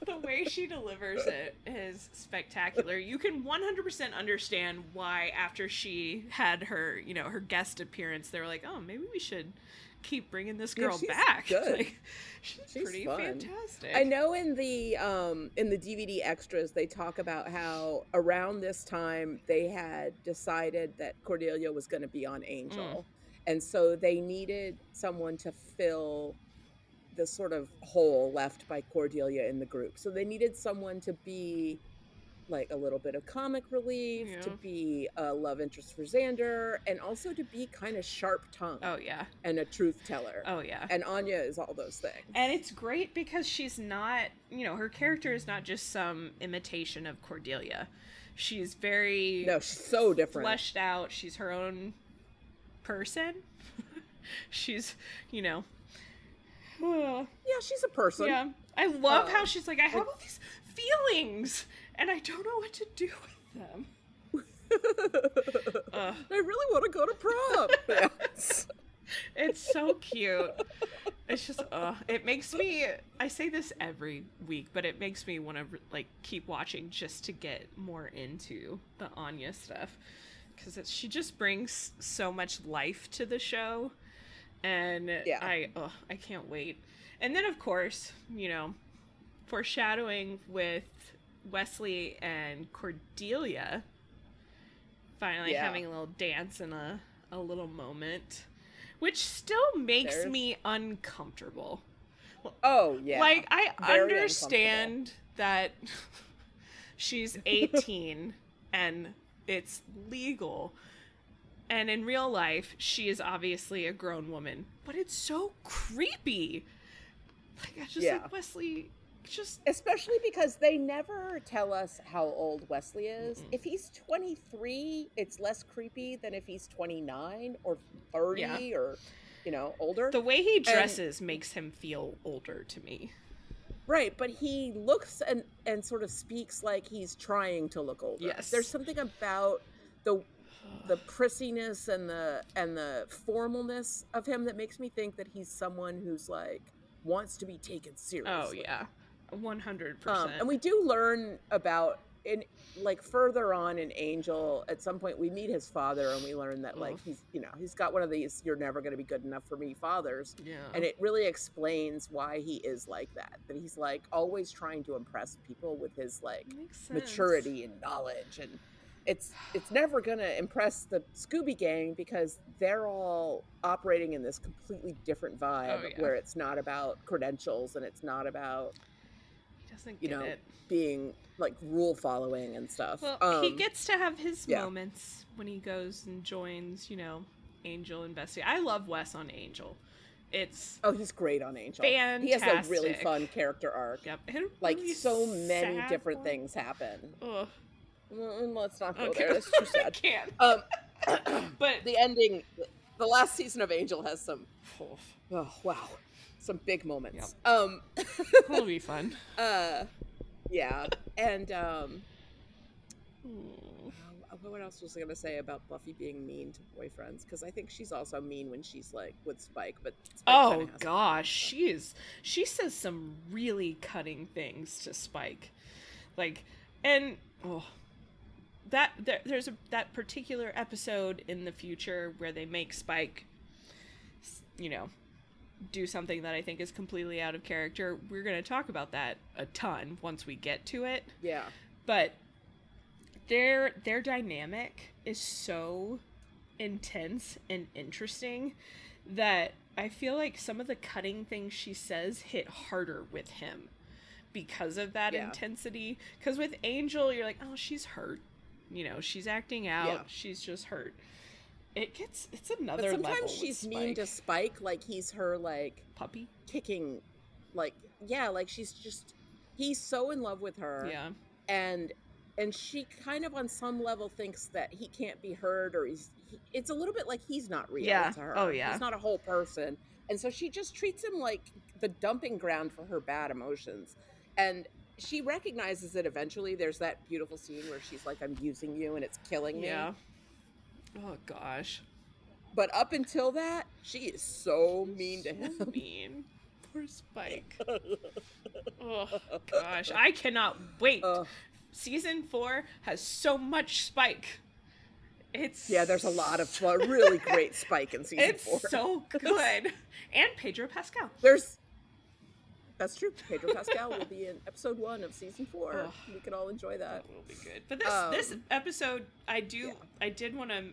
[SPEAKER 5] The way she delivers it is spectacular. You can 100% understand why after she had her, you know, her guest appearance, they were like, oh, maybe we should keep bringing this girl back.
[SPEAKER 4] Good.
[SPEAKER 5] Like, she's pretty
[SPEAKER 4] fun.
[SPEAKER 5] fantastic.
[SPEAKER 4] I know in the DVD extras they talk about how around this time they had decided that Cordelia was going to be on Angel, and so they needed someone to fill the sort of hole left by Cordelia in the group. So they needed someone to be like a little bit of comic relief, to be a love interest for Xander, and also to be kind of sharp-tongued.
[SPEAKER 5] Oh, yeah.
[SPEAKER 4] And a truth teller.
[SPEAKER 5] Oh, yeah.
[SPEAKER 4] And Anya is all those things.
[SPEAKER 5] And it's great because she's not, you know, her character is not just some imitation of Cordelia. She's very...
[SPEAKER 4] No, she's so different.
[SPEAKER 5] Fleshed out. She's her own person. She's, you know...
[SPEAKER 4] Yeah, she's a person.
[SPEAKER 5] Yeah. I love how she's like, I have all these feelings, and I don't know what to do with them.
[SPEAKER 4] I really want to go to prom. Yes.
[SPEAKER 5] It's so cute. It's just, it makes me, I say this every week, but it makes me want to, like, keep watching just to get more into the Anya stuff. Because she just brings so much life to the show. And I can't wait. And then, of course, you know, foreshadowing with Wesley and Cordelia finally having a little dance and a little moment, which still makes me uncomfortable.
[SPEAKER 4] Oh, yeah.
[SPEAKER 5] Like, I
[SPEAKER 4] Very
[SPEAKER 5] understand that she's 18 and it's legal. And in real life, she is obviously a grown woman. But it's so creepy. Like, I just like, Wesley, just...
[SPEAKER 4] Especially because they never tell us how old Wesley is. If he's 23, it's less creepy than if he's 29 or 30 or, you know, older.
[SPEAKER 5] The way he dresses makes him feel older to me.
[SPEAKER 4] Right, but he looks and sort of speaks like he's trying to look older.
[SPEAKER 5] Yes.
[SPEAKER 4] There's something about the prissiness and the formalness of him that makes me think that he's someone who's like wants to be taken seriously.
[SPEAKER 5] Oh yeah, 100%.
[SPEAKER 4] And we do learn about in like further on in Angel. At some point, we meet his father, and we learn that like he's got one of these "you're never going to be good enough for me" fathers.
[SPEAKER 5] Yeah.
[SPEAKER 4] And it really explains why he is like that. That he's like always trying to impress people with his like maturity and knowledge and. It's never gonna impress the Scooby Gang because they're all operating in this completely different vibe where it's not about credentials and it's not about being like rule following and stuff.
[SPEAKER 5] Well, he gets to have his moments when he goes and joins, you know, Angel and Bessie. I love Wes on Angel.
[SPEAKER 4] He's great on Angel.
[SPEAKER 5] Fantastic.
[SPEAKER 4] He has a really fun character arc.
[SPEAKER 5] Yep.
[SPEAKER 4] Like so many different things happen.
[SPEAKER 5] Ugh.
[SPEAKER 4] Let's not go there. That's too sad.
[SPEAKER 5] I can't.
[SPEAKER 4] But the ending, the last season of Angel has some. Oh wow, some big moments.
[SPEAKER 5] Yep. It'll be fun.
[SPEAKER 4] Yeah, and what else was I gonna say about Buffy being mean to boyfriends? Because I think she's also mean when she's like with Spike. But Spike
[SPEAKER 5] gosh, she says some really cutting things to Spike, like there's that particular episode in the future where they make Spike, you know, do something that I think is completely out of character. We're going to talk about that a ton once we get to it.
[SPEAKER 4] Yeah.
[SPEAKER 5] But their dynamic is so intense and interesting that I feel like some of the cutting things she says hit harder with him because of that intensity. Because with Angel, you're like, oh, she's hurt. You know, she's acting out. Yeah. She's just hurt. It's another level. But sometimes
[SPEAKER 4] she's mean to Spike, like he's her like
[SPEAKER 5] puppy kicking,
[SPEAKER 4] like he's so in love with her.
[SPEAKER 5] Yeah,
[SPEAKER 4] and she kind of on some level thinks that he can't be hurt, or it's a little bit like he's not real to her.
[SPEAKER 5] Oh yeah,
[SPEAKER 4] he's not a whole person, and so she just treats him like the dumping ground for her bad emotions. And she recognizes it eventually. There's that beautiful scene where she's like, I'm using you and it's killing me.
[SPEAKER 5] Yeah. Oh, gosh.
[SPEAKER 4] But up until that, she is so mean to him.
[SPEAKER 5] Mean. Poor Spike. Oh, gosh. I cannot wait. Season 4 has so much Spike.
[SPEAKER 4] Yeah, there's a lot of really great Spike in season 4.
[SPEAKER 5] It's so good. And Pedro Pascal.
[SPEAKER 4] That's true. Pedro Pascal will be in episode 1 of season 4. We could all enjoy that.
[SPEAKER 5] Will be good. But this episode, I did want to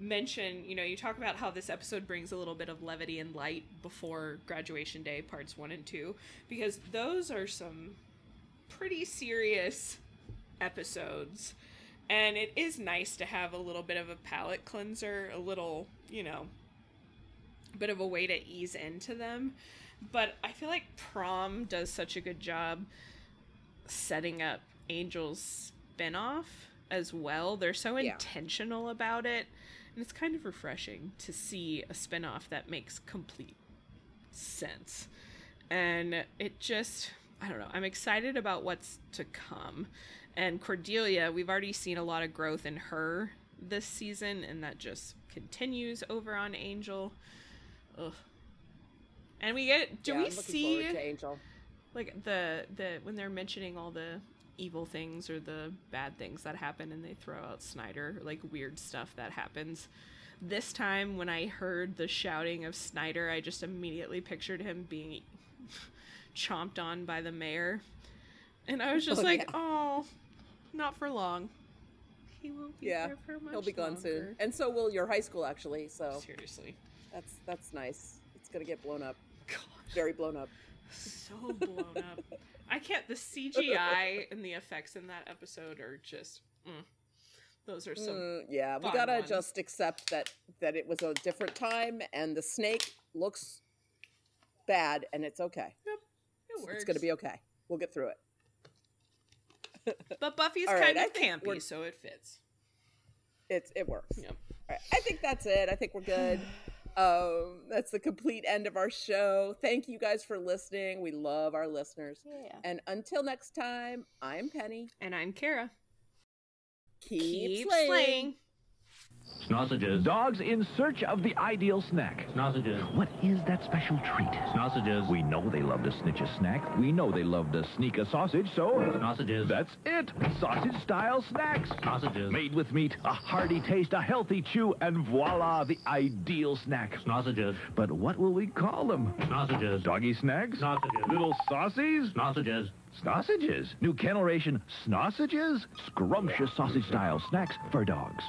[SPEAKER 5] mention, you talk about how this episode brings a little bit of levity and light before Graduation Day, parts 1 and 2, because those are some pretty serious episodes. And it is nice to have a little bit of a palate cleanser, a little, bit of a way to ease into them. But I feel like Prom does such a good job setting up Angel's spinoff as well. They're so intentional about it. And it's kind of refreshing to see a spinoff that makes complete sense. And it just, I don't know, I'm excited about what's to come. And Cordelia, we've already seen a lot of growth in her this season, and that just continues over on Angel. Ugh. And we get, we see
[SPEAKER 4] Angel,
[SPEAKER 5] like the when they're mentioning all the evil things or the bad things that happen, and they throw out Snyder, like weird stuff that happens. This time, when I heard the shouting of Snyder, I just immediately pictured him being chomped on by the mayor, and I was just oh. Not for long. He won't be there for much
[SPEAKER 4] he'll be gone
[SPEAKER 5] longer.
[SPEAKER 4] soon. And so will your high school, actually. So
[SPEAKER 5] seriously,
[SPEAKER 4] that's nice. It's gonna get blown up.
[SPEAKER 5] God.
[SPEAKER 4] Very blown up.
[SPEAKER 5] So blown up. I can't. The CGI and the effects in that episode are just. Those are some.
[SPEAKER 4] We gotta just accept that it was a different time, and the snake looks bad, and it's okay.
[SPEAKER 5] Yep, it works.
[SPEAKER 4] It's gonna be okay. We'll get through it.
[SPEAKER 5] But Buffy's kind of campy, so it fits.
[SPEAKER 4] It works.
[SPEAKER 5] Yep.
[SPEAKER 4] All right. I think that's it. I think we're good. That's the complete end of our show. Thank you guys for listening. We love our listeners.
[SPEAKER 5] Yeah.
[SPEAKER 4] And until next time, I'm Penny.
[SPEAKER 5] And I'm Kara.
[SPEAKER 4] Keep slaying.
[SPEAKER 15] Sausages. Dogs in search of the ideal snack. Sausages. What is that special treat? Sausages. We know they love to snitch a snack. We know they love to sneak a sausage, so... Sausages. That's it. Sausage-style snacks. Sausages. Made with meat, a hearty taste, a healthy chew, and voila, the ideal snack. Sausages. But what will we call them? Sausages. Doggy snacks? Sausages. Little saucies? Sausages. Sausages. New kennel ration, sausages? Scrumptious sausage-style snacks for dogs.